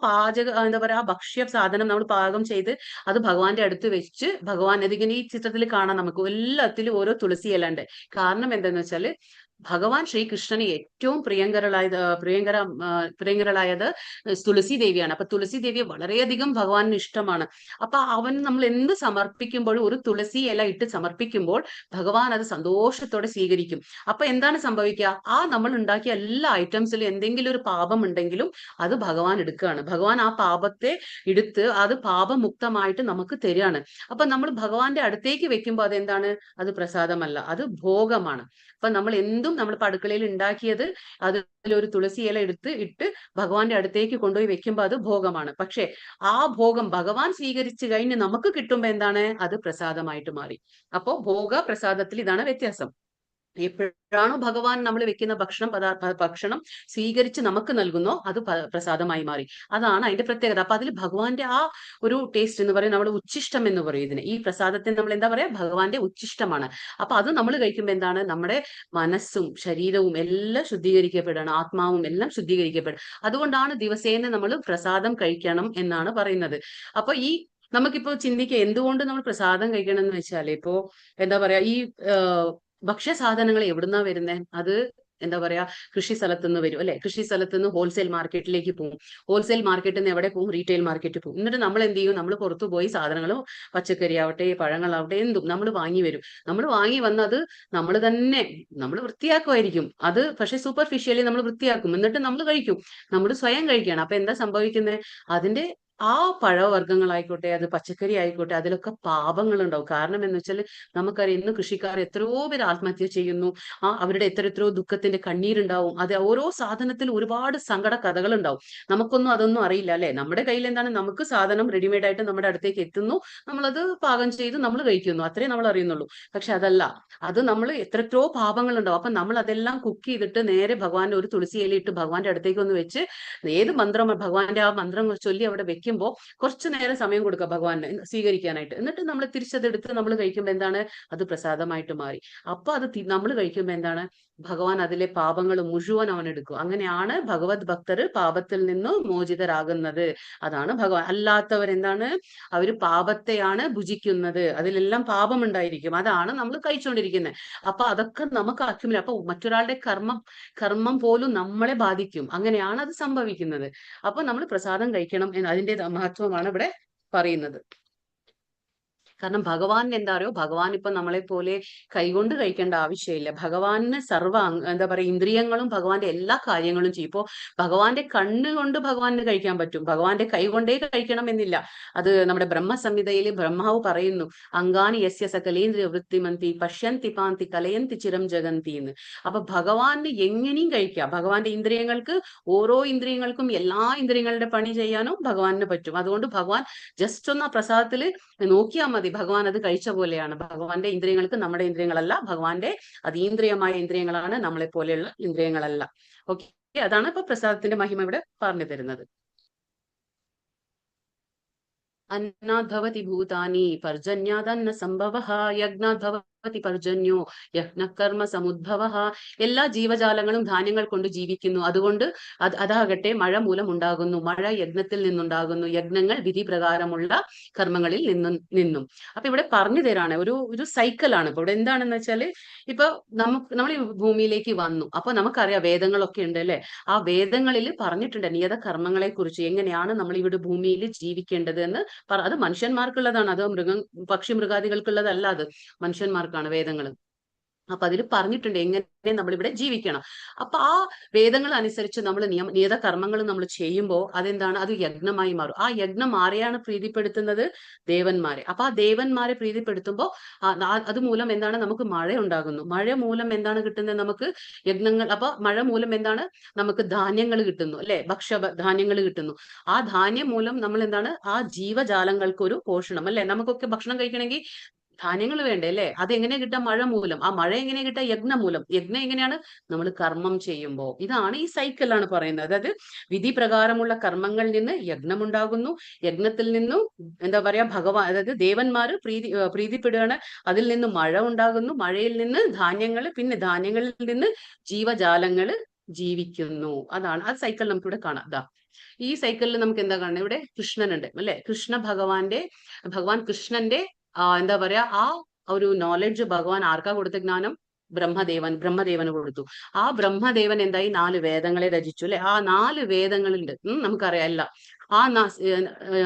എന്താ പറയാ, ആ ഭക്ഷ്യ സാധനം നമ്മൾ പാകം ചെയ്ത് അത് ഭഗവാന്റെ അടുത്ത് വെച്ച്, ഭഗവാൻ അതിങ്ങനെ ഈ ചിത്രത്തിൽ കാണാം, നമുക്ക് എല്ലാത്തിലും ഓരോ തുളസി ഇല ഉണ്ട്. കാരണം എന്താന്ന് വെച്ചാല് ഭഗവാൻ ശ്രീകൃഷ്ണന് ഏറ്റവും പ്രിയങ്കരളായത് തുളസി ദേവിയാണ്. അപ്പൊ തുളസി ദേവിയെ വളരെയധികം ഭഗവാന് ഇഷ്ടമാണ്. അപ്പൊ നമ്മൾ എന്ത് സമർപ്പിക്കുമ്പോഴും ഒരു തുളസി ഇല ഇട്ട് സമർപ്പിക്കുമ്പോൾ ഭഗവാൻ അത് സന്തോഷത്തോടെ സ്വീകരിക്കും. അപ്പൊ എന്താണ് സംഭവിക്കുക? നമ്മൾ ഉണ്ടാക്കിയ എല്ലാ ഐറ്റംസിലും എന്തെങ്കിലും ഒരു പാപം ഉണ്ടെങ്കിലും അത് ഭഗവാൻ എടുക്കുകയാണ്. ഭഗവാൻ ആ പാപത്തെ എടുത്ത് അത് പാപമുക്തമായിട്ട് നമുക്ക് തരികയാണ്. അപ്പൊ നമ്മൾ ഭഗവാന്റെ അടുത്തേക്ക് വെക്കുമ്പോൾ അതെന്താണ്? അത് പ്രസാദമല്ല, അത് ഭോഗമാണ്. അപ്പൊ നമ്മൾ അടുക്കളയിൽ ഉണ്ടാക്കിയത് അതിലൊരു തുളസി ഇല ഇട്ട് ഭഗവാന്റെ അടുത്തേക്ക് കൊണ്ടുപോയി വെക്കുമ്പോൾ അത് ഭോഗമാണ്. പക്ഷെ ആ ഭോഗം ഭഗവാൻ സ്വീകരിച്ചു കഴിഞ്ഞ് നമുക്ക് കിട്ടുമ്പോ എന്താണ്? അത് പ്രസാദമായിട്ട് മാറി. അപ്പോ ഭോഗ പ്രസാദത്തിൽ ഇതാണ് വ്യത്യാസം. എപ്പോഴാണോ ഭഗവാൻ നമ്മൾ വെക്കുന്ന ഭക്ഷണം സ്വീകരിച്ച് നമുക്ക് നൽകുന്നോ അത് പ്രസാദമായി മാറി. അതാണ് അതിന്റെ പ്രത്യേകത. അപ്പൊ അതിൽ ഭഗവാന്റെ ആ ഒരു ടേസ്റ്റ് എന്ന് പറയുന്നത്, നമ്മൾ ഉച്ഛിഷ്ടം എന്ന് പറയും ഇതിന്. ഈ പ്രസാദത്തിന് നമ്മൾ എന്താ പറയാ? ഭഗവാന്റെ ഉച്ഛിഷ്ടമാണ്. അപ്പൊ അത് നമ്മൾ കഴിക്കുമ്പോൾ എന്താണ്? നമ്മുടെ മനസ്സും ശരീരവും എല്ലാം ശുദ്ധീകരിക്കപ്പെടണം, ആത്മാവും എല്ലാം ശുദ്ധീകരിക്കപ്പെടും. അതുകൊണ്ടാണ് ദിവസേന നമ്മൾ പ്രസാദം കഴിക്കണം എന്നാണ് പറയുന്നത്. അപ്പൊ നമുക്കിപ്പോ ചിന്തിക്കുക, എന്തുകൊണ്ട് നമ്മൾ പ്രസാദം കഴിക്കണം എന്ന് വെച്ചാൽ, ഇപ്പോ എന്താ പറയാ, ഈ ഭക്ഷ്യ സാധനങ്ങൾ എവിടുന്നാ വരുന്നത്? അത് എന്താ പറയാ, കൃഷി സ്ഥലത്തുനിന്ന് വരും അല്ലെ. കൃഷി സ്ഥലത്തുനിന്ന് ഹോൾസെയിൽ മാർക്കറ്റിലേക്ക് പോകും. ഹോൾസെയിൽ മാർക്കറ്റിൽ നിന്ന് എവിടെ പോകും? റീറ്റെയിൽ മാർക്കറ്റിൽ പോകും. എന്നിട്ട് നമ്മൾ എന്ത് ചെയ്യും? നമ്മൾ പുറത്തു പോയി സാധനങ്ങളും, പച്ചക്കറി ആവട്ടെ പഴങ്ങളാവട്ടെ എന്തും നമ്മൾ വാങ്ങി വരും. നമ്മൾ വാങ്ങി വന്നത് നമ്മൾ വൃത്തിയാക്കുമായിരിക്കും. അത് പക്ഷെ സൂപ്പർഫിഷ്യലി നമ്മൾ വൃത്തിയാക്കും, എന്നിട്ട് നമ്മൾ കഴിക്കും. നമ്മൾ സ്വയം കഴിക്കുകയാണ്. അപ്പൊ എന്താ സംഭവിക്കുന്നത്? അതിന്റെ ആ പഴവർഗ്ഗങ്ങളായിക്കോട്ടെ, അത് പച്ചക്കറി ആയിക്കോട്ടെ, അതിലൊക്കെ പാപങ്ങൾ ഉണ്ടാവും. കാരണം എന്ന് വെച്ചാൽ നമുക്കറിയാം, ഇന്ന് കൃഷിക്കാർ എത്രയോ പേര് ആത്മഹത്യ ചെയ്യുന്നു. അവരുടെ എത്രയോ ദുഃഖത്തിന്റെ കണ്ണീരുണ്ടാവും. അത് ഓരോ സാധനത്തിൽ ഒരുപാട് സങ്കട കഥകൾ ഉണ്ടാവും. അതൊന്നും അറിയില്ല അല്ലെ. നമ്മുടെ കയ്യിൽ എന്താണ്? നമുക്ക് സാധനം റെഡിമെയ്ഡ് ആയിട്ട് നമ്മുടെ അടുത്തേക്ക് എത്തുന്നു, നമ്മളത് പാകം ചെയ്ത് നമ്മൾ കഴിക്കുന്നു, അത്രേ നമ്മൾ അറിയുന്നുള്ളൂ. പക്ഷെ അതല്ല, അത് നമ്മൾ എത്രയോ പാപങ്ങൾ ഉണ്ടാവും. അപ്പൊ നമ്മൾ അതെല്ലാം കുക്ക് ചെയ്തിട്ട് നേരെ ഭഗവാന്റെ ഒരു തുളസി ഇല ഇട്ട് ഭഗവാന്റെ അടുത്തേക്ക് ഒന്ന് വെച്ച്, ഏത് മന്ത്രം ഭഗവാന്റെ ആ മന്ത്രം ചൊല്ലി അവിടെ വെക്കുമ്പോൾ കുറച്ചു നേരം സമയം കൊടുക്കുക ഭഗവാനെ സ്വീകരിക്കാനായിട്ട്. എന്നിട്ട് നമ്മൾ തിരിച്ചതെടുത്ത് നമ്മൾ കഴിക്കുമ്പോൾ എന്താണ്? അത് പ്രസാദമായിട്ട് മാറി. അപ്പൊ അത് നമ്മൾ കഴിക്കുമ്പോൾ എന്താണ്? ഭഗവാൻ അതിലെ പാപങ്ങൾ മുഴുവൻ അവൻ എടുക്കും. അങ്ങനെയാണ് ഭഗവത് ഭക്തർ പാപത്തിൽ നിന്ന് മോചിതരാകുന്നത്. അതാണ് ഭഗവാൻ. അല്ലാത്തവരെന്താണ്? അവര് പാപത്തെയാണ് ഭുജിക്കുന്നത്, അതിലെല്ലാം പാപം ഉണ്ടായിരിക്കും, അതാണ് നമ്മൾ കഴിച്ചുകൊണ്ടിരിക്കുന്നത്. അപ്പൊ അതൊക്കെ നമുക്ക് അക്യുമുലേറ്റ്, അപ്പൊ മറ്റൊരാളുടെ കർമ്മം പോലും നമ്മളെ ബാധിക്കും. അങ്ങനെയാണ് അത് സംഭവിക്കുന്നത്. അപ്പൊ നമ്മൾ പ്രസാദം കഴിക്കണം, അതിൻ്റെതായ മഹത്വമാണ് ഇവിടെ പറയുന്നത്. കാരണം ഭഗവാൻ എന്താ അറിയോ, ഭഗവാൻ ഇപ്പൊ നമ്മളെ പോലെ കൈകൊണ്ട് കഴിക്കേണ്ട ആവശ്യമില്ല. ഭഗവാന് എന്താ പറയുക, ഇന്ദ്രിയങ്ങളും ഭഗവാന്റെ എല്ലാ കാര്യങ്ങളും ചെയ്യും. ഇപ്പോ ഭഗവാന്റെ കണ്ണ് കൊണ്ട് ഭഗവാന് കഴിക്കാൻ പറ്റും, ഭഗവാന്റെ കൈ കൊണ്ടേ കഴിക്കണം എന്നില്ല. അത് നമ്മുടെ ബ്രഹ്മസംഹിതയിൽ ബ്രഹ്മാവ് പറയുന്നു, അങ്കാനി യസ്യ സകലേന്ദ്രിയ വൃത്തിമന്തി പശ്യന്തി പാന്തി കലയന്തി ചിരം ജഗന്തി എന്ന്. അപ്പൊ ഭഗവാന് എങ്ങനെയും കഴിക്കാം. ഭഗവാന്റെ ഇന്ദ്രിയങ്ങൾക്ക്, ഓരോ ഇന്ദ്രിയങ്ങൾക്കും എല്ലാ ഇന്ദ്രിയങ്ങളുടെ പണി ചെയ്യാനും ഭഗവാന് പറ്റും. അതുകൊണ്ട് ഭഗവാൻ ജസ്റ്റ് ഒന്ന് ആ പ്രസാദത്തിൽ നോക്കിയാൽ മതി, ഭഗവാൻ അത് കഴിച്ച പോലെയാണ്. ഭഗവാന്റെ ഇന്ദ്രിയങ്ങൾക്ക് നമ്മുടെ ഇന്ദ്രിയങ്ങളല്ല, ഭഗവാന്റെ അതീന്ദ്രിയമായ ഇന്ദ്രിയങ്ങളാണ്, നമ്മളെ പോലെയുള്ള ഇന്ദ്രിയങ്ങളല്ല. ഓക്കെ, അതാണ് ഇപ്പൊ പ്രസാദത്തിന്റെ മഹിമ ഇവിടെ പറഞ്ഞു തരുന്നത്. അന്നാദ് ഭവതി ഭൂതാനി പർജന്യാദന്ന സംഭവഃ യജ്ഞാദ് ഭവതി പർജന്യോ യജ്ഞകർമ്മ സമുദ്ഭവഃ. എല്ലാ ജീവജാലങ്ങളും ധാന്യങ്ങൾ കൊണ്ട് ജീവിക്കുന്നു, അതുകൊണ്ട് അതാകട്ടെ മഴ മൂലം ഉണ്ടാകുന്നു. മഴ യജ്ഞത്തിൽ നിന്നുണ്ടാകുന്നു, യജ്ഞങ്ങൾ വിധി പ്രകാരമുള്ള കർമ്മങ്ങളിൽ നിന്നും. അപ്പൊ ഇവിടെ പറഞ്ഞു തരാണ്, ഒരു സൈക്കിളാണ്. ഇപ്പൊ ഇവിടെ എന്താണെന്ന് വെച്ചാല്, ഇപ്പൊ നമ്മൾ ഈ ഭൂമിയിലേക്ക് വന്നു, അപ്പൊ നമുക്കറിയാം വേദങ്ങളൊക്കെ ഉണ്ട് അല്ലെ. ആ വേദങ്ങളിൽ പറഞ്ഞിട്ടുണ്ട് നിയത കർമ്മങ്ങളെ കുറിച്ച്, എങ്ങനെയാണ് നമ്മൾ ഇവിടെ ഭൂമിയിൽ ജീവിക്കേണ്ടത് എന്ന്. അത് മനുഷ്യന്മാർക്കുള്ളതാണ്, അത് പക്ഷി മൃഗാദികൾക്കുള്ളതല്ല, അത് മനുഷ്യന്മാർക്കാണ് വേദങ്ങൾ. അപ്പൊ അതിൽ പറഞ്ഞിട്ടുണ്ട് എങ്ങനെ നമ്മൾ ഇവിടെ ജീവിക്കണം. അപ്പൊ ആ വേദങ്ങൾ അനുസരിച്ച് നമ്മൾ നിയത കർമ്മങ്ങൾ നമ്മൾ ചെയ്യുമ്പോൾ അതെന്താണ്, അത് യജ്ഞമായി മാറും. ആ യജ്ഞം ആരെയാണ് പ്രീതിപ്പെടുത്തുന്നത്? ദേവന്മാരെ. അപ്പൊ ആ ദേവന്മാരെ പ്രീതിപ്പെടുത്തുമ്പോൾ അതുമൂലം എന്താണ്, നമുക്ക് മഴ ഉണ്ടാകുന്നു. മഴ മൂലം എന്താണ് കിട്ടുന്നത് നമുക്ക്? യജ്ഞങ്ങൾ. അപ്പൊ മഴ മൂലം എന്താണ്, നമുക്ക് ധാന്യങ്ങൾ കിട്ടുന്നു അല്ലെ, ധാന്യങ്ങൾ കിട്ടുന്നു. ആ ധാന്യം മൂലം നമ്മൾ എന്താണ്, ആ ജീവജാലങ്ങൾക്ക് ഒരു പോഷണം അല്ലെ. നമുക്കൊക്കെ ഭക്ഷണം കഴിക്കണമെങ്കിൽ ധാന്യങ്ങൾ വേണ്ടേ അല്ലെ. അതെങ്ങനെ കിട്ടാം? മഴ മൂലം. ആ മഴ എങ്ങനെ കിട്ടാം? യജ്ഞം മൂലം. യജ്ഞം എങ്ങനെയാണ്? നമ്മൾ കർമ്മം ചെയ്യുമ്പോൾ. ഇതാണ് ഈ സൈക്കിളാണ് പറയുന്നത്. അതായത് വിധി പ്രകാരമുള്ള കർമ്മങ്ങളിൽ നിന്ന് യജ്ഞം ഉണ്ടാകുന്നു, യജ്ഞത്തിൽ നിന്നും എന്താ പറയാ ഭഗവാൻ, അതായത് ദേവന്മാര് പ്രീതിപ്പെടുകയാണ്, അതിൽ നിന്ന് മഴ ഉണ്ടാകുന്നു, മഴയിൽ നിന്ന് ധാന്യങ്ങൾ, പിന്നെ ധാന്യങ്ങളിൽ നിന്ന് ജീവജാലങ്ങൾ ജീവിക്കുന്നു. അതാണ് ആ സൈക്കിൾ നമുക്കിവിടെ കാണാം. ഈ സൈക്കിളിൽ നമുക്ക് എന്താ കാണുന്നത്? ഇവിടെ കൃഷ്ണനുണ്ട് അല്ലെ. ഭഗവാൻ കൃഷ്ണന്റെ എന്താ പറയാ, ആ ഒരു നോളജ് ഭഗവാൻ ആർക്കാ കൊടുത്ത? ജ്ഞാനം ബ്രഹ്മദേവന് കൊടുത്തു. ആ ബ്രഹ്മദേവൻ എന്തായി? 4 വേദങ്ങളെ രചിച്ചു അല്ലെ. ആ 4 വേദങ്ങളുണ്ട്, നമുക്കറിയാം എല്ലാം. ആ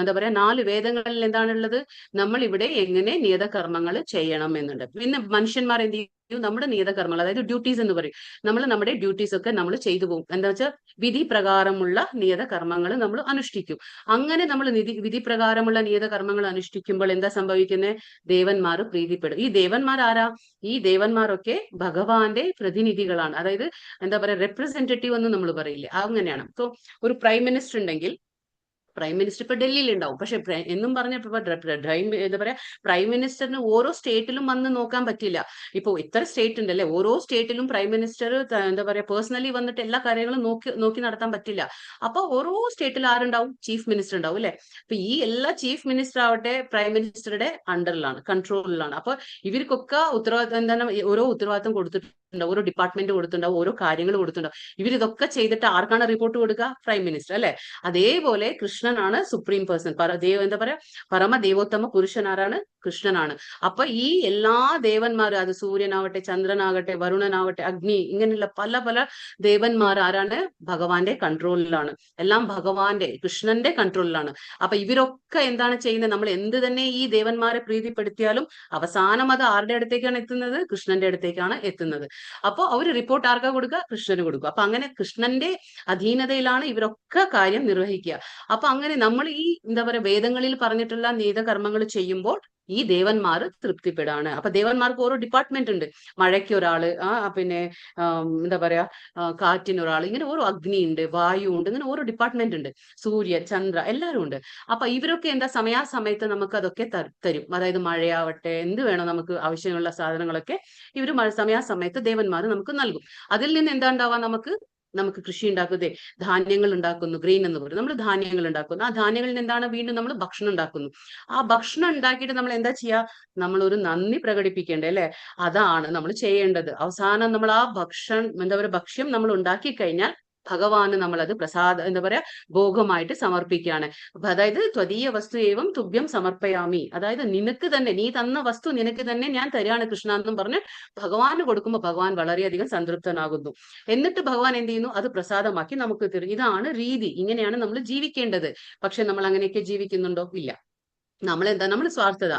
എന്താ പറയാ 4 വേദങ്ങളിൽ എന്താണുള്ളത്? നമ്മൾ ഇവിടെ എങ്ങനെ നിയതകർമ്മങ്ങൾ ചെയ്യണം എന്നുണ്ട്. പിന്നെ മനുഷ്യന്മാർ എന്ത് ചെയ്യും? നമ്മുടെ നിയതകർമ്മങ്ങൾ, അതായത് ഡ്യൂട്ടീസ് എന്ന് പറയും. നമ്മൾ നമ്മുടെ ഡ്യൂട്ടീസ് ഒക്കെ നമ്മൾ ചെയ്തു പോകും. എന്താ വെച്ചാൽ വിധി പ്രകാരമുള്ള നിയതകർമ്മങ്ങൾ നമ്മൾ അനുഷ്ഠിക്കും. അങ്ങനെ നമ്മൾ വിധി പ്രകാരമുള്ള നിയതകർമ്മങ്ങൾ അനുഷ്ഠിക്കുമ്പോൾ എന്താ സംഭവിക്കുന്നത്? ദേവന്മാർ പ്രീതിപ്പെടും. ഈ ദേവന്മാർ ആരാ? ഈ ദേവന്മാരൊക്കെ ഭഗവാന്റെ പ്രതിനിധികളാണ്. അതായത് എന്താ പറയാ, റെപ്രസെന്റേറ്റീവ് എന്ന് നമ്മൾ പറയില്ലേ, അങ്ങനെയാണ്. സോ ഒരു പ്രൈം മിനിസ്റ്റർ ഉണ്ടെങ്കിൽ, പ്രൈം മിനിസ്റ്റർ ഇപ്പൊ ഡൽഹിയിൽ ഉണ്ടാവും, പക്ഷെ എന്നും പറഞ്ഞ എന്താ പറയാ, പ്രൈം മിനിസ്റ്ററിന് ഓരോ സ്റ്റേറ്റിലും വന്ന് നോക്കാൻ പറ്റില്ല. ഇപ്പൊ ഇത്ര സ്റ്റേറ്റ് ഉണ്ടല്ലേ, ഓരോ സ്റ്റേറ്റിലും പ്രൈം മിനിസ്റ്റർ എന്താ പറയാ പേഴ്സണലി വന്നിട്ട് എല്ലാ കാര്യങ്ങളും നോക്കി നടത്താൻ പറ്റില്ല. അപ്പൊ ഓരോ സ്റ്റേറ്റിൽ ആരുണ്ടാവും? ചീഫ് മിനിസ്റ്റർ ഉണ്ടാവും അല്ലെ. അപ്പൊ ഈ എല്ലാ ചീഫ് മിനിസ്റ്റർ ആവട്ടെ പ്രൈം മിനിസ്റ്ററുടെ അണ്ടറിലാണ്, കൺട്രോളിലാണ്. അപ്പൊ ഇവർക്കൊക്കെ ഉത്തരവാദിത്തം എന്താണ്, ഓരോ ഉത്തരവാദിത്തം കൊടുത്തിട്ടുണ്ട്, ഓരോ ഡിപ്പാർട്ട്മെന്റ് കൊടുത്തിട്ടുണ്ടാവും, ഓരോ കാര്യങ്ങൾ കൊടുത്തിട്ടുണ്ടാവും. ഇവരിതൊക്കെ ചെയ്തിട്ട് ആർക്കാണ് റിപ്പോർട്ട് കൊടുക്കുക? പ്രൈം മിനിസ്റ്റർ അല്ലെ. അതേപോലെ കൃഷ്ണനാണ് സുപ്രീം പേഴ്സൺ, എന്താ പറയാ പരമദേവോത്തമ പുരുഷൻ ആരാണ്? കൃഷ്ണനാണ്. അപ്പൊ ഈ എല്ലാ ദേവന്മാരും, അത് സൂര്യനാവട്ടെ, ചന്ദ്രനാകട്ടെ, വരുണനാവട്ടെ, അഗ്നി, ഇങ്ങനെയുള്ള പല പല ദേവന്മാർ ആരാണ്? ഭഗവാന്റെ കൺട്രോളിലാണ്. എല്ലാം ഭഗവാന്റെ, കൃഷ്ണന്റെ കൺട്രോളിലാണ്. അപ്പൊ ഇവരൊക്കെ എന്താണ് ചെയ്യുന്നത്? നമ്മൾ എന്ത് തന്നെ ഈ ദേവന്മാരെ പ്രീതിപ്പെടുത്തിയാലും അവസാനം അത് ആരുടെ അടുത്തേക്കാണ് എത്തുന്നത്? കൃഷ്ണന്റെ അടുത്തേക്കാണ് എത്തുന്നത്. അപ്പൊ അവര് റിപ്പോർട്ട് ആർക്കാ കൊടുക്കുക? കൃഷ്ണന് കൊടുക്കുക. അപ്പൊ അങ്ങനെ കൃഷ്ണന്റെ അധീനതയിലാണ് ഇവരൊക്കെ കാര്യം നിർവഹിക്കുക. അപ്പൊ അങ്ങനെ നമ്മൾ ഈ എന്താ പറയാ വേദങ്ങളിൽ പറഞ്ഞിട്ടുള്ള നീതകർമ്മങ്ങൾ ചെയ്യുമ്പോൾ ഈ ദേവന്മാർ തൃപ്തിപ്പെടാണ്. അപ്പൊ ദേവന്മാർക്ക് ഓരോ ഡിപ്പാർട്ട്മെന്റ് ഉണ്ട്. മഴയ്ക്ക് ഒരാള്, പിന്നെ എന്താ പറയാ കാറ്റിനൊരാൾ, ഇങ്ങനെ ഓരോ അഗ്നി ഉണ്ട്, വായു ഉണ്ട്, ഇങ്ങനെ ഓരോ ഡിപ്പാർട്ട്മെന്റ് ഉണ്ട്. സൂര്യ, ചന്ദ്ര, എല്ലാവരും ഉണ്ട്. അപ്പൊ ഇവരൊക്കെ എന്താ സമയാസമയത്ത് നമുക്ക് അതൊക്കെ തരും. അതായത് മഴയാവട്ടെ, എന്ത് വേണോ നമുക്ക് ആവശ്യമുള്ള സാധനങ്ങളൊക്കെ ഇവര് സമയാസമയത്ത് ദേവന്മാർ നമുക്ക് നൽകും. അതിൽ നിന്ന് എന്താ ഉണ്ടാവാ? നമുക്ക് കൃഷി ഉണ്ടാക്കുന്നതേ ധാന്യങ്ങൾ ഉണ്ടാക്കുന്നു, ഗ്രെയിൻ എന്ന് പറയും. നമ്മൾ ധാന്യങ്ങൾ ഉണ്ടാക്കുന്നു. ആ ധാന്യങ്ങളിൽ എന്താണ്? വീണ്ടും നമ്മൾ ഭക്ഷണം ഉണ്ടാക്കുന്നു. ആ ഭക്ഷണം ഉണ്ടാക്കിയിട്ട് നമ്മൾ എന്താ ചെയ്യുക? നമ്മൾ ഒരു നന്ദി പ്രകടിപ്പിക്കേണ്ടേ അല്ലെ. അതാണ് നമ്മൾ ചെയ്യേണ്ടത്. അവസാനം നമ്മൾ ആ എന്താ പറയുക ഭക്ഷ്യം നമ്മൾ ഉണ്ടാക്കി കഴിഞ്ഞാൽ ഭഗവാന് നമ്മളത് എന്താ പറയാ, ഭോഗമായിട്ട് സമർപ്പിക്കുകയാണ്. അതായത് ത്വദീയ വസ്തു ഏവം തുഭ്യം സമർപ്പയാമി, അതായത് നിനക്ക് തന്നെ, നീ തന്ന വസ്തു നിനക്ക് തന്നെ ഞാൻ തരികയാണ് കൃഷ്ണ എന്നും പറഞ്ഞ് ഭഗവാന് കൊടുക്കുമ്പോൾ ഭഗവാൻ വളരെയധികം സംതൃപ്തനാകുന്നു. എന്നിട്ട് ഭഗവാൻ എന്ത് ചെയ്യുന്നു, അത് പ്രസാദമാക്കി നമുക്ക് തരും. ഇതാണ് രീതി, ഇങ്ങനെയാണ് നമ്മൾ ജീവിക്കേണ്ടത്. പക്ഷെ നമ്മൾ അങ്ങനെയൊക്കെ ജീവിക്കുന്നുണ്ടോ? ഇല്ല. നമ്മൾ സ്വാർത്ഥത.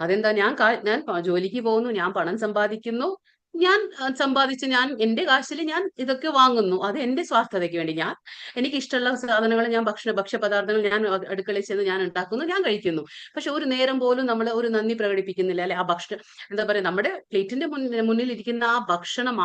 അതെന്താ, ഞാൻ ജോലിക്ക് പോകുന്നു, ഞാൻ പണം സമ്പാദിക്കുന്നു, ഞാൻ സമ്പാദിച്ച് ഞാൻ എന്റെ കാശിൽ ഞാൻ ഇതൊക്കെ വാങ്ങുന്നു, അത് എന്റെ സ്വാർത്ഥതയ്ക്ക് വേണ്ടി. എനിക്ക് ഇഷ്ടമുള്ള സാധനങ്ങൾ, ഞാൻ ഭക്ഷ്യപദാർത്ഥങ്ങൾ ഞാൻ അടുക്കളയിൽ ചെന്ന് ഞാൻ ഉണ്ടാക്കുന്നു, ഞാൻ കഴിക്കുന്നു. പക്ഷെ ഒരു നേരം പോലും നമ്മൾ ഒരു നന്ദി പ്രകടിപ്പിക്കുന്നില്ല, അല്ലെ? ആ എന്താ പറയാ, നമ്മുടെ പ്ലേറ്റിന്റെ മുന്നിൽ ഇരിക്കുന്ന ആ ഭക്ഷണം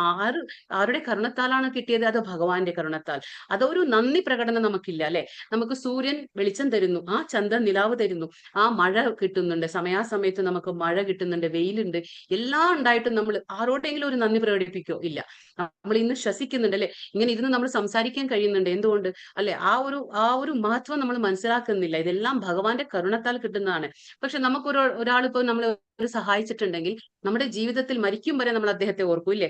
ആരുടെ കരുണത്താലാണ് കിട്ടിയത്? അത് ഭഗവാന്റെ കരുണത്താൽ. അതൊരു നന്ദി പ്രകടനം നമുക്കില്ല, അല്ലെ? നമുക്ക് സൂര്യൻ വെളിച്ചം തരുന്നു, ആ ചന്ദ്രൻ നിലാവ് തരുന്നു, ആ മഴ കിട്ടുന്നുണ്ട്, സമയാസമയത്ത് നമുക്ക് മഴ കിട്ടുന്നുണ്ട്, വെയിലുണ്ട്, എല്ലാം ഉണ്ടായിട്ടും നമ്മൾ ആരോടെങ്കിലും ഒരു നന്ദി പ്രകടിപ്പിക്കോ? ഇല്ല. നമ്മൾ ഇന്ന് ശ്വസിക്കുന്നുണ്ട്, അല്ലെ? ഇങ്ങനെ ഇരുന്ന് നമ്മൾ സംസാരിക്കാൻ കഴിയുന്നുണ്ട്, എന്തുകൊണ്ട്? അല്ലെ? ആ ഒരു മഹത്വം നമ്മൾ മനസ്സിലാക്കുന്നില്ല. ഇതെല്ലാം ഭഗവാന്റെ കരുണത്താൽ കിട്ടുന്നതാണ്. പക്ഷെ ഒരാളിപ്പോ നമ്മൾ സഹായിച്ചിട്ടുണ്ടെങ്കിൽ നമ്മുടെ ജീവിതത്തിൽ മരിക്കും വരെ നമ്മൾ അദ്ദേഹത്തെ ഓർക്കും, ഇല്ലേ?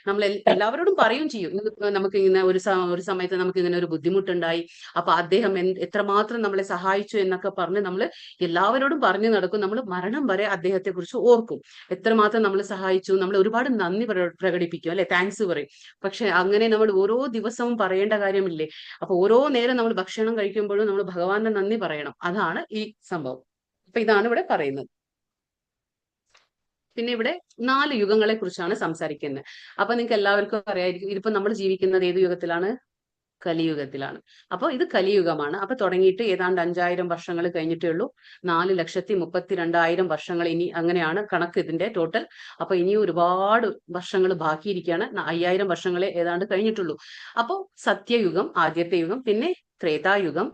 നമ്മൾ എല്ലാവരോടും പറയും ചെയ്യും, നമുക്ക് ഇങ്ങനെ ഒരു സമയത്ത് നമുക്ക് ഇങ്ങനെ ഒരു ബുദ്ധിമുട്ടുണ്ടായി, അപ്പൊ അദ്ദേഹം എത്രമാത്രം നമ്മളെ സഹായിച്ചു എന്നൊക്കെ പറഞ്ഞ് നമ്മൾ എല്ലാവരോടും പറഞ്ഞു നടക്കും. നമ്മൾ മരണം വരെ അദ്ദേഹത്തെ കുറിച്ച് ഓർക്കും, എത്രമാത്രം നമ്മൾ സഹായിച്ചു, നമ്മൾ ഒരുപാട് നന്ദി പ്രകടിപ്പിക്കും, അല്ലെ? താങ്ക്സ് പറയും. പക്ഷെ അങ്ങനെ നമ്മൾ ഓരോ ദിവസവും പറയേണ്ട കാര്യമില്ലേ? അപ്പൊ ഓരോ നേരം നമ്മൾ ഭക്ഷണം കഴിക്കുമ്പോഴും നമ്മൾ ഭഗവാന്റെ നന്ദി പറയണം. അതാണ് ഈ സംഭവം. അപ്പൊ ഇതാണ് ഇവിടെ പറയുന്നത്. പിന്നെ ഇവിടെ 4 യുഗങ്ങളെ കുറിച്ചാണ് സംസാരിക്കുന്നത്. അപ്പൊ നിങ്ങൾക്ക് എല്ലാവർക്കും അറിയായിരിക്കും, ഇതിപ്പോ നമ്മൾ ജീവിക്കുന്നത് ഏത് യുഗത്തിലാണ്? കലിയുഗത്തിലാണ്. അപ്പൊ ഇത് കലിയുഗമാണ്. അപ്പൊ തുടങ്ങിയിട്ട് ഏതാണ്ട് 5000 വർഷങ്ങൾ കഴിഞ്ഞിട്ടേ ഉള്ളൂ. 4,32,000 വർഷങ്ങൾ ഇനി, അങ്ങനെയാണ് കണക്ക് ഇതിന്റെ ടോട്ടൽ. അപ്പൊ ഇനി ഒരുപാട് വർഷങ്ങൾ ബാക്കിയിരിക്കുകയാണ്. 5000 വർഷങ്ങളെ ഏതാണ്ട് കഴിഞ്ഞിട്ടുള്ളൂ. അപ്പോ സത്യയുഗം ആദ്യത്തെ യുഗം, പിന്നെ ത്രേതായുഗം,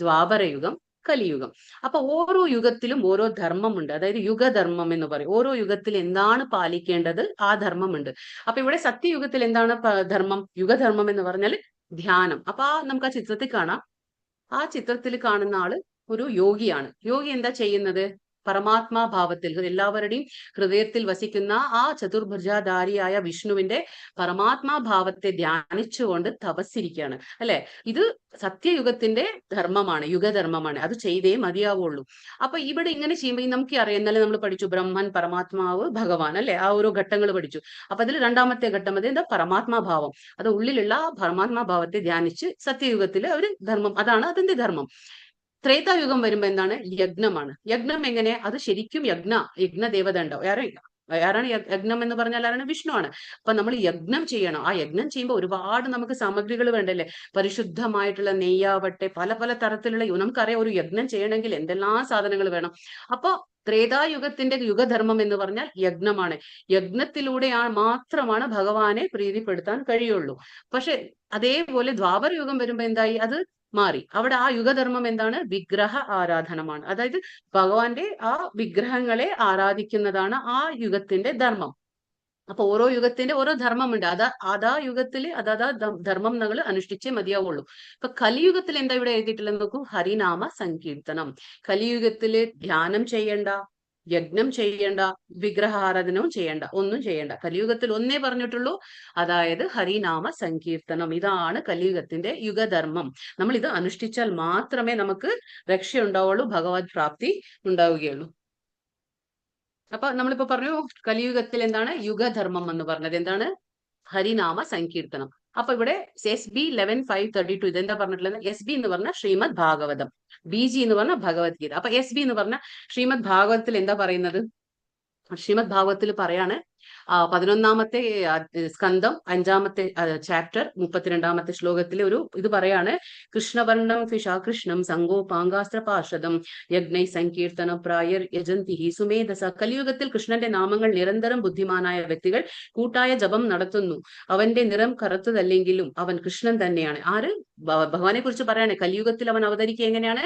ദ്വാപരയുഗം, കലിയുഗം. അപ്പൊ ഓരോ യുഗത്തിലും ഓരോ ധർമ്മമുണ്ട്, അതായത് യുഗധർമ്മം എന്ന് പറയും. ഓരോ യുഗത്തിൽ എന്താണ് പാലിക്കേണ്ടത്, ആ ധർമ്മമുണ്ട്. അപ്പൊ ഇവിടെ സത്യയുഗത്തിൽ എന്താണ് ധർമ്മം? യുഗധർമ്മം എന്ന് പറഞ്ഞാൽ ധ്യാനം. അപ്പൊ നമുക്ക് ആ ചിത്രത്തിൽ കാണാം. ആ ചിത്രത്തിൽ കാണുന്ന ആള് ഒരു യോഗിയാണ്. യോഗി എന്താ ചെയ്യുന്നത്? പരമാത്മാ ഭാവത്തിൽ, എല്ലാവരുടെയും ഹൃദയത്തിൽ വസിക്കുന്ന ആ ചതുർഭുജാധാരിയായ വിഷ്ണുവിന്റെ പരമാത്മാ ഭാവത്തെ ധ്യാനിച്ചുകൊണ്ട് തപസ്സിരിക്കുകയാണ്, അല്ലെ? ഇത് സത്യയുഗത്തിന്റെ ധർമ്മമാണ്, യുഗധർമ്മമാണ്. അത് ചെയ്തേ മതിയാവുള്ളൂ. അപ്പൊ ഇവിടെ ഇങ്ങനെ ചെയ്യുമ്പോൾ നമുക്ക് അറിയാം, ഇന്നലെ നമ്മൾ പഠിച്ചു ബ്രഹ്മൻ, പരമാത്മാവ്, ഭഗവാൻ, അല്ലെ? ആ ഓരോ ഘട്ടങ്ങൾ പഠിച്ചു. അപ്പൊ അതിൽ രണ്ടാമത്തെ ഘട്ടം എന്താ? പരമാത്മാ ഭാവം. അത് ഉള്ളിലുള്ള പരമാത്മാ ഭാവത്തെ ധ്യാനിച്ച് സത്യയുഗത്തിലെ ഒരു ധർമ്മം, അതാണ് അതിന്റെ ധർമ്മം. ത്രേതായുഗം വരുമ്പോ എന്താണ്? യജ്ഞമാണ്. യജ്ഞം എങ്ങനെ? അത് ശരിക്കും യജ്ഞദേവത ഉണ്ടോ? ആരാണ് യജ്ഞം എന്ന് പറഞ്ഞാൽ ആരാണ്? വിഷ്ണുവാണ്. അപ്പൊ നമ്മൾ യജ്ഞം ചെയ്യണം. ആ യജ്ഞം ചെയ്യുമ്പോൾ ഒരുപാട് നമുക്ക് സാമഗ്രികൾ വേണ്ടല്ലേ? പരിശുദ്ധമായിട്ടുള്ള നെയ്യാവട്ടെ, പല പല തരത്തിലുള്ള, നമുക്കറിയാം ഒരു യജ്ഞം ചെയ്യണമെങ്കിൽ എന്തെല്ലാം സാധനങ്ങൾ വേണം. അപ്പൊ ത്രേതായുഗത്തിന്റെ യുഗധർമ്മം എന്ന് പറഞ്ഞാൽ യജ്ഞമാണ്. യജ്ഞത്തിലൂടെ മാത്രമാണ് ഭഗവാനെ പ്രീതിപ്പെടുത്താൻ കഴിയുള്ളൂ. പക്ഷെ അതേപോലെ ദ്വാപര യുഗം വരുമ്പോ എന്തായി? അത് മാറി. അവിടെ ആ യുഗധർമ്മം എന്താണ്? വിഗ്രഹ ആരാധനമാണ്. അതായത് ഭഗവാന്റെ ആ വിഗ്രഹങ്ങളെ ആരാധിക്കുന്നതാണ് ആ യുഗത്തിന്റെ ധർമ്മം. അപ്പൊ ഓരോ യുഗത്തിന്റെ ഓരോ ധർമ്മമുണ്ട്. അതാ യുഗത്തില് അതാ ധർമ്മം നമ്മൾ അനുഷ്ഠിച്ചേ മതിയാവുള്ളൂ. ഇപ്പൊ കലിയുഗത്തിൽ എന്താ ഇവിടെ എഴുതിയിട്ടുള്ളത് നോക്കൂ? ഹരിനാമ സങ്കീർത്തനം. കലിയുഗത്തില് ധ്യാനം ചെയ്യണ്ട, യജ്ഞം ചെയ്യണ്ട, വിഗ്രഹാരാധനവും ചെയ്യണ്ട, ഒന്നും ചെയ്യണ്ട. കലിയുഗത്തിൽ ഒന്നേ പറഞ്ഞിട്ടുള്ളൂ, അതായത് ഹരിനാമ സങ്കീർത്തനം. ഇതാണ് കലിയുഗത്തിന്റെ യുഗധർമ്മം. നമ്മൾ ഇത് അനുഷ്ഠിച്ചാൽ മാത്രമേ നമുക്ക് രക്ഷയുണ്ടാവുള്ളൂ, ഭഗവത് പ്രാപ്തി ഉണ്ടാവുകയുള്ളൂ. അപ്പൊ നമ്മളിപ്പോ പറഞ്ഞു കലിയുഗത്തിൽ എന്താണ് യുഗധർമ്മം എന്ന് പറഞ്ഞത്? എന്താണ്? ഹരിനാമ സങ്കീർത്തനം. അപ്പൊ ഇവിടെ SB 11:532 ഇതെന്താ പറഞ്ഞിട്ടുള്ളത്? SB എന്ന് പറഞ്ഞ ശ്രീമദ് ഭാഗവതം, BG എന്ന് പറഞ്ഞ ഭഗവത്ഗീത. അപ്പൊ SB എന്ന് പറഞ്ഞ ശ്രീമദ് ഭാഗവതത്തിൽ എന്താ പറയുന്നത്? ശ്രീമദ് ഭാഗവത്തിൽ പറയാണ്, 11ാമത്തെ സ്കന്ധം 5ാമത്തെ ചാപ്റ്റർ 32ാമത്തെ ശ്ലോകത്തിലെ ഇത് പറയാണ്, കൃഷ്ണവർണം കൃഷ്ണം സങ്കോപാങ്കാസ്ത്ര പാർഷദം യജ്ഞൈ സങ്കീർത്തന പ്രായർ യജന്തി സുമേധസ. കലിയുഗത്തിൽ കൃഷ്ണന്റെ നാമങ്ങൾ നിരന്തരം ബുദ്ധിമാനായ വ്യക്തികൾ കൂട്ടായ ജപം നടത്തുന്നു. അവന്റെ നിറം കറുത്തതല്ലെങ്കിലും അവൻ കൃഷ്ണൻ തന്നെയാണ്. ആര്? ഭഗവാനെ കുറിച്ച് പറയാണ്. കലിയുഗത്തിൽ അവൻ അവതരിക്കുക എങ്ങനെയാണ്?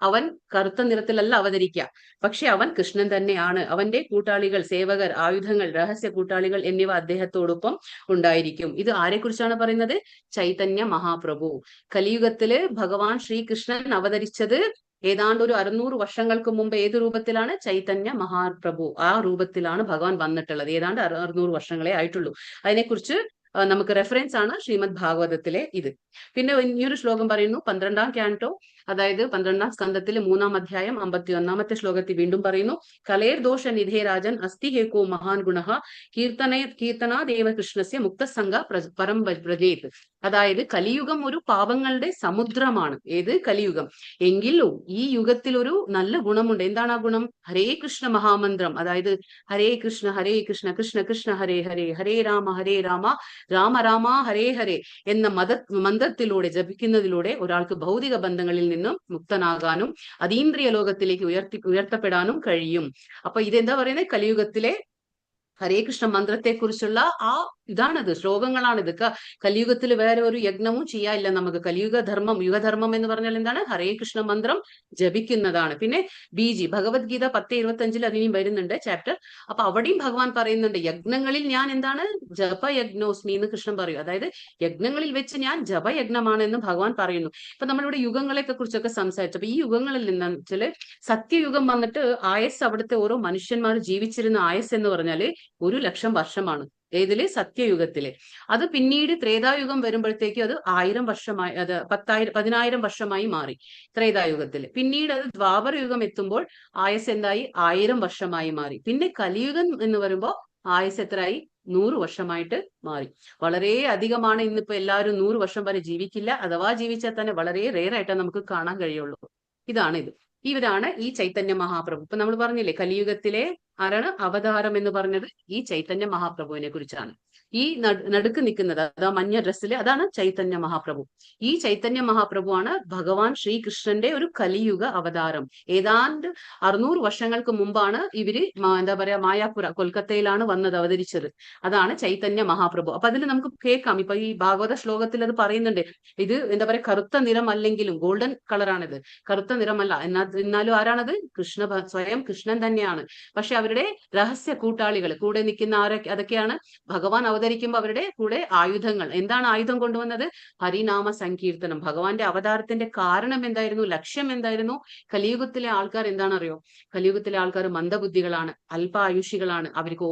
അവൻ കറുത്ത നിറത്തിലല്ല അവതരിക്കുക, പക്ഷെ അവൻ കൃഷ്ണൻ തന്നെയാണ്. അവന്റെ കൂട്ടാളികൾ, സേവകർ, ആയുധങ്ങൾ, രഹസ്യ കൂട്ടാളികൾ എന്നിവ അദ്ദേഹത്തോടൊപ്പം ഉണ്ടായിരിക്കും. ഇത് ആരെക്കുറിച്ചാണ് പറയുന്നത്? ചൈതന്യ മഹാപ്രഭു. കലിയുഗത്തില് ഭഗവാൻ ശ്രീകൃഷ്ണൻ അവതരിച്ചത് ഏതാണ്ട് ഒരു 600 വർഷങ്ങൾക്ക് മുമ്പ് ഏത് രൂപത്തിലാണ്? ചൈതന്യ മഹാപ്രഭു. ആ രൂപത്തിലാണ് ഭഗവാൻ വന്നിട്ടുള്ളത്. ഏതാണ്ട് 600 വർഷങ്ങളെ ആയിട്ടുള്ളൂ. അതിനെക്കുറിച്ച് നമുക്ക് റെഫറൻസ് ആണ് ശ്രീമദ് ഭാഗവതത്തിലെ ഇത്. പിന്നെ ഇനിയൊരു ശ്ലോകം പറയുന്നു 12ാം ക്യാൻറ്റോ, അതായത് 12ാം സ്കന്ധത്തിലെ 3ാം അധ്യായം 51ാമത്തെ ശ്ലോകത്തിൽ വീണ്ടും പറയുന്നു, കലേർ ദോഷ നിധേ രാജൻ അസ്തി ഹേകോ മഹാൻ ഗുണ കീർത്തനാദേവ കൃഷ്ണസ്യ മുക്തസംഗ പരം വ്രജേത്. അതായത് കലിയുഗം ഒരു പാപങ്ങളുടെ സമുദ്രമാണ്. ഏത് കലിയുഗം എങ്കിൽ ഈ യുഗത്തിൽ ഒരു നല്ല ഗുണമുണ്ട്. എന്താണ് ആ ഗുണം? ഹരേ കൃഷ്ണ മഹാമന്ത്രം. അതായത് ഹരേ കൃഷ്ണ കൃഷ്ണ കൃഷ്ണ ഹരേ ഹരേ, ഹരേ രാമ രാമ രാമ ഹരേ ഹരേ എന്ന മന്ത്രത്തിലൂടെ ജപിക്കുന്നതിലൂടെ ഒരാൾക്ക് ഭൗതിക ബന്ധങ്ങളിൽ നിന്നും മുക്തനാകാനും അതീന്ദ്രിയ ലോകത്തിലേക്ക് ഉയർത്തപ്പെടാനും കഴിയും. അപ്പൊ ഇതെന്താ പറയുന്നത്? കലിയുഗത്തിലെ ഹരേ കൃഷ്ണ മന്ത്രത്തെ കുറിച്ചുള്ള ഇതാണിത്, ശ്ലോകങ്ങളാണിത്. കലിയുഗത്തിൽ വേറെ ഒരു യജ്ഞവും ചെയ്യാനില്ല നമുക്ക്. യുഗധർമ്മം എന്ന് പറഞ്ഞാൽ എന്താണ്? ഹരേ കൃഷ്ണ മന്ത്രം ജപിക്കുന്നതാണ്. പിന്നെ ബീജി ഭഗവത്ഗീത 10:25 അതിനും വരുന്നുണ്ട് ചാപ്റ്റർ. അപ്പൊ അവിടെയും ഭഗവാൻ പറയുന്നുണ്ട്, യജ്ഞങ്ങളിൽ ഞാൻ എന്താണ്? ജപയജ്ഞോസ്മി എന്ന് കൃഷ്ണൻ പറയും. അതായത് യജ്ഞങ്ങളിൽ വെച്ച് ഞാൻ ജപയജ്ഞമാണ് എന്ന് ഭഗവാൻ പറയുന്നു. ഇപ്പൊ നമ്മളിവിടെ യുഗങ്ങളെ കുറിച്ചൊക്കെ സംസാരിച്ചപ്പോ ഈ യുഗങ്ങളിൽ നിന്നെന്ന് വെച്ചാല് സത്യയുഗം വന്നിട്ട് ആയസ്, അവിടുത്തെ ഓരോ മനുഷ്യന്മാർ ജീവിച്ചിരുന്ന ആയസ് എന്ന് പറഞ്ഞാല് 1,00,000 വർഷമാണ്. ഏതില്? സത്യയുഗത്തില്. അത് പിന്നീട് ത്രേതായുഗം വരുമ്പോഴത്തേക്ക് അത് 1000 വർഷമായി, അത് 10,000 വർഷമായി മാറി ത്രേതായുഗത്തില്. പിന്നീട് അത് ദ്വാപര യുഗം എത്തുമ്പോൾ ആയസ് എന്തായി? 1000 വർഷമായി മാറി. പിന്നെ കലിയുഗം എന്ന് വരുമ്പോ ആയസ് എത്രയായി? 100 വർഷമായിട്ട് മാറി. വളരെ അധികമാണ്. ഇന്നിപ്പോ എല്ലാവരും 100 വർഷം വരെ ജീവിക്കില്ല. അഥവാ ജീവിച്ചാൽ തന്നെ വളരെ റെയർ ആയിട്ടേ നമുക്ക് കാണാൻ കഴിയുള്ളൂ. ഇതാണ്. ഇവരാണ് ഈ ചൈതന്യ മഹാപ്രഭു. ഇപ്പൊ നമ്മൾ പറഞ്ഞില്ലേ കലിയുഗത്തിലെ ആരാണ് അവതാരം എന്ന് പറഞ്ഞത്? ഈ ചൈതന്യ മഹാപ്രഭുവിനെ കുറിച്ചാണ്. ഈ നടുക്ക് നിൽക്കുന്നത്, അതാ മഞ്ഞ ഡ്രസ്സില്, അതാണ് ചൈതന്യ മഹാപ്രഭു. ഈ ചൈതന്യ മഹാപ്രഭുവാണ് ഭഗവാൻ ശ്രീകൃഷ്ണന്റെ ഒരു കലിയുഗ അവതാരം. ഏതാണ്ട് 600 വർഷങ്ങൾക്ക് മുമ്പാണ് ഇവര് എന്താ പറയാ മായാപുര, കൊൽക്കത്തയിലാണ് വന്നത്, അവതരിച്ചത്. അതാണ് ചൈതന്യ മഹാപ്രഭു. അപ്പൊ അതിൽ നമുക്ക് കേൾക്കാം. ഇപ്പൊ ഈ ഭാഗവത ശ്ലോകത്തിൽ അത് പറയുന്നുണ്ട്. ഇത് എന്താ പറയാ കറുത്ത നിറം അല്ലെങ്കിലും ഗോൾഡൻ കളറാണിത്, കറുത്ത നിറമല്ല. എന്നാലും ആരാണത്? സ്വയം കൃഷ്ണൻ തന്നെയാണ്. പക്ഷെ അവരുടെ രഹസ്യ കൂട്ടാളികൾ കൂടെ നിൽക്കുന്ന അതൊക്കെയാണ് ഭഗവാൻ അവതരിക്കുമ്പോൾ അവരുടെ കൂടെ ആയുധങ്ങൾ. എന്താണ് ആയുധം കൊണ്ടുവന്നത്? ഹരിനാമ സങ്കീർത്തനം. ഭഗവാന്റെ അവതാരത്തിന്റെ കാരണം എന്തായിരുന്നു? ലക്ഷ്യം എന്തായിരുന്നു? കലിയുഗത്തിലെ ആൾക്കാർ എന്താണെന്നറിയോ? കലിയുഗത്തിലെ ആൾക്കാർ മന്ദബുദ്ധികളാണ്, അല്പായുഷികളാണ്. അവർക്ക്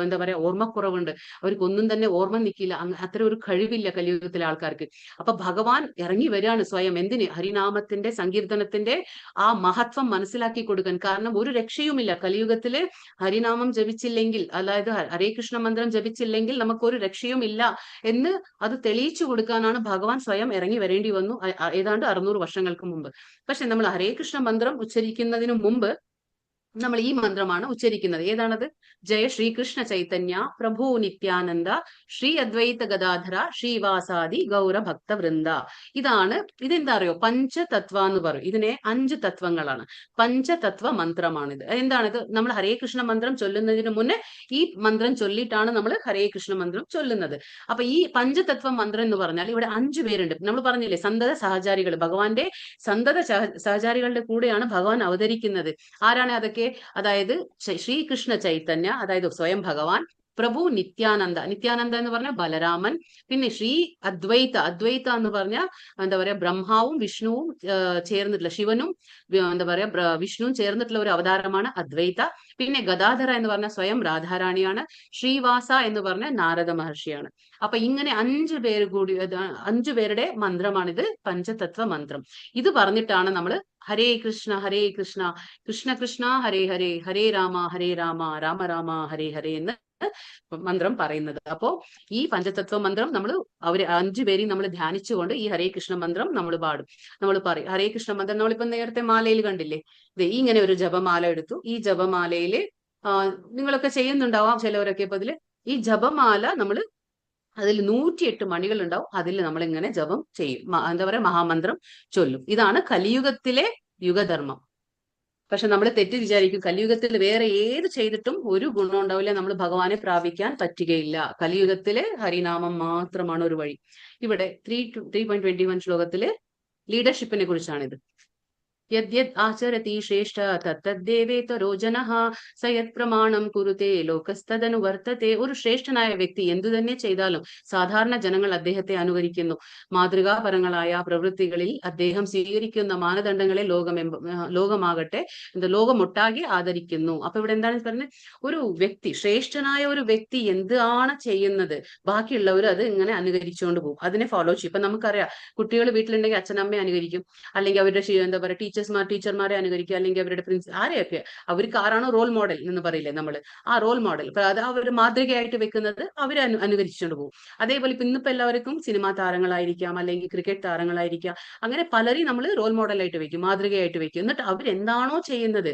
എന്താ പറയാ ഓർമ്മക്കുറവുണ്ട്. അവർക്ക് ഒന്നും തന്നെ ഓർമ്മ നിൽക്കില്ല. അത്ര ഒരു കഴിവില്ല കലിയുഗത്തിലെ ആൾക്കാർക്ക്. അപ്പൊ ഭഗവാൻ ഇറങ്ങി വരികയാണ് സ്വയം. എന്തിന്? ഹരിനാമത്തിന്റെ സങ്കീർത്തനത്തിന്റെ ആ മഹത്വം മനസ്സിലാക്കി കൊടുക്കാൻ. കാരണം ഒരു രക്ഷയുമില്ല കലിയുഗത്തില്. ഹരിനാമം ജപിച്ചില്ലെങ്കിൽ, അതായത് ഹരേ കൃഷ്ണ മന്ത്രം ജപിച്ചില്ലെങ്കിൽ നമുക്കൊരു രക്ഷയും ഇല്ല എന്ന് അത് തെളിയിച്ചു കൊടുക്കാനാണ് ഭഗവാൻ സ്വയം ഇറങ്ങി വരേണ്ടി വന്നു ഏതാണ്ട് 600 വർഷങ്ങൾക്ക് മുമ്പ്. പക്ഷെ നമ്മൾ ഹരേ കൃഷ്ണ മന്ത്രം ഉച്ചരിക്കുന്നതിന് മുമ്പ് നമ്മൾ ഈ മന്ത്രമാണ് ഉച്ചരിക്കുന്നത്. ഏതാണത്? ജയ ശ്രീകൃഷ്ണ ചൈതന്യ പ്രഭു നിത്യാനന്ദ ശ്രീ അദ്വൈത ഗദാധര ശ്രീവാസാദി ഗൗര ഭക്ത വൃന്ദ. ഇതെന്താ അറിയോ? പഞ്ചതത്വ എന്ന് പറയും. ഇതിനെ 5 തത്വങ്ങളാണ്. പഞ്ചതത്വ മന്ത്രമാണിത്. എന്താണിത്? നമ്മൾ ഹരേ കൃഷ്ണ മന്ത്രം ചൊല്ലുന്നതിന് മുന്നേ ഈ മന്ത്രം ചൊല്ലിയിട്ടാണ് നമ്മൾ ഹരേ കൃഷ്ണ മന്ത്രം ചൊല്ലുന്നത്. അപ്പൊ ഈ പഞ്ചതത്വ മന്ത്രം എന്ന് പറഞ്ഞാൽ ഇവിടെ 5 പേരുണ്ട്. നമ്മൾ പറഞ്ഞില്ലേ സന്തത സഹചാരികൾ. ഭഗവാന്റെ സന്തത സഹചാരികളുടെ കൂടെയാണ് ഭഗവാൻ അവതരിക്കുന്നത്. ആരാണ് അതൊക്കെ? അതായത് ശ്രീകൃഷ്ണ ചൈതന്യ, അതായത് സ്വയം ഭഗവാൻ, പ്രഭു നിത്യാനന്ദ എന്ന് പറഞ്ഞാൽ ബലരാമൻ, പിന്നെ ശ്രീ അദ്വൈത എന്ന് പറഞ്ഞാൽ എന്താ പറയാ ബ്രഹ്മാവും വിഷ്ണുവും ചേർന്നിട്ടുള്ള, ശിവനും എന്താ പറയാ വിഷ്ണുവും ചേർന്നിട്ടുള്ള ഒരു അവതാരമാണ് അദ്വൈത. പിന്നെ ഗദാധര എന്ന് പറഞ്ഞാൽ സ്വയം രാധാറാണിയാണ്. ശ്രീവാസ എന്ന് പറഞ്ഞാൽ നാരദ മഹർഷിയാണ്. അപ്പൊ ഇങ്ങനെ 5 പേര് കൂടി 5 പേരുടെ മന്ത്രമാണിത്, പഞ്ചതത്വ മന്ത്രം. ഇത് പറഞ്ഞിട്ടാണ് നമ്മൾ ഹരേ കൃഷ്ണ കൃഷ്ണ കൃഷ്ണ ഹരേ ഹരേ, ഹരേ രാമ രാമ രാമ ഹരേ ഹരേ എന്ന് മന്ത്രം പറയുന്നത്. അപ്പോ ഈ പഞ്ചതത്വ മന്ത്രം അവര് 5 പേരെയും നമ്മൾ ധ്യാനിച്ചുകൊണ്ട് ഈ ഹരേ കൃഷ്ണ മന്ത്രം നമ്മൾ പാടും. നമ്മൾ പറയും ഹരേ കൃഷ്ണ മന്ത്രം. നമ്മളിപ്പോ നേരത്തെ മാലയിൽ കണ്ടില്ലേ, ഇങ്ങനെ ഒരു ജപമാല എടുത്തു. ഈ ജപമാലയില് നിങ്ങളൊക്കെ ചെയ്യുന്നുണ്ടാവാം ചിലവരൊക്കെ. ഇപ്പൊ അതില് ഈ ജപമാല അതിൽ 108 മണികൾ ഉണ്ടാവും. അതിൽ നമ്മൾ ഇങ്ങനെ ജപം ചെയ്യും, എന്താ പറയാ മഹാമന്ത്രം ചൊല്ലും. ഇതാണ് കലിയുഗത്തിലെ യുഗധർമ്മം. പക്ഷെ നമ്മൾ തെറ്റ് വിചാരിക്കും, കലിയുഗത്തിൽ വേറെ ഏത് ചെയ്തിട്ടും ഒരു ഗുണം ഉണ്ടാവില്ല, നമ്മൾ ഭഗവാനെ പ്രാപിക്കാൻ പറ്റുകയില്ല. കലിയുഗത്തില് ഹരിനാമം മാത്രമാണ് ഒരു വഴി. ഇവിടെ 3.21 ശ്ലോകത്തില് ലീഡർഷിപ്പിനെ കുറിച്ചാണിത്. യദ്യത് ആചരതി ശ്രേഷ്ഠ തത്തദ്ദേവേതരോ ജനഃ സയത് പ്രമാണം കുരുതേ ലോകസ്തദനു വർത്തത്തെ. ഒരു ശ്രേഷ്ഠനായ വ്യക്തി എന്തു തന്നെ ചെയ്താലും സാധാരണ ജനങ്ങൾ അദ്ദേഹത്തെ അനുകരിക്കുന്നു. മാതൃകാപരങ്ങളായ പ്രവൃത്തികളിൽ അദ്ദേഹം സ്വീകരിക്കുന്ന മാനദണ്ഡങ്ങളെ ലോകമാകട്ടെ ലോകമൊട്ടാകെ ആദരിക്കുന്നു. അപ്പൊ ഇവിടെ എന്താണ് പറഞ്ഞത്? ഒരു വ്യക്തി, ശ്രേഷ്ഠനായ ഒരു വ്യക്തി എന്താണ് ചെയ്യുന്നത് ബാക്കിയുള്ളവർ അത് ഇങ്ങനെ അനുകരിച്ചുകൊണ്ട് പോകും, അതിനെ ഫോളോ ചെയ്യും. ഇപ്പൊ നമുക്കറിയാം, കുട്ടികൾ വീട്ടിലുണ്ടെങ്കിൽ അച്ഛനമ്മയെ അനുകരിക്കും, അല്ലെങ്കിൽ അവരുടെ എന്താ പറയുക ടീച്ചർമാരെ അനുകരിക്കുക, അല്ലെങ്കിൽ അവരുടെ ആരെയൊക്കെ അവർക്ക് ആരാണോ റോൾ മോഡൽ എന്ന് പറയില്ലേ നമ്മൾ, ആ റോൾ മോഡൽ അത് അവർ മാതൃകയായിട്ട് വെക്കുന്നത് അവർ അനുകരിച്ചുകൊണ്ട് പോകും. അതേപോലെ ഇപ്പൊ ഇന്നിപ്പോ എല്ലാവർക്കും സിനിമാ താരങ്ങളായിരിക്കാം, അല്ലെങ്കിൽ ക്രിക്കറ്റ് താരങ്ങളായിരിക്കാം, അങ്ങനെ പലരെയും നമ്മൾ റോൾ മോഡലായിട്ട് വെക്കും, മാതൃകയായിട്ട് വെക്കും. എന്നിട്ട് അവരെന്താണോ ചെയ്യുന്നത്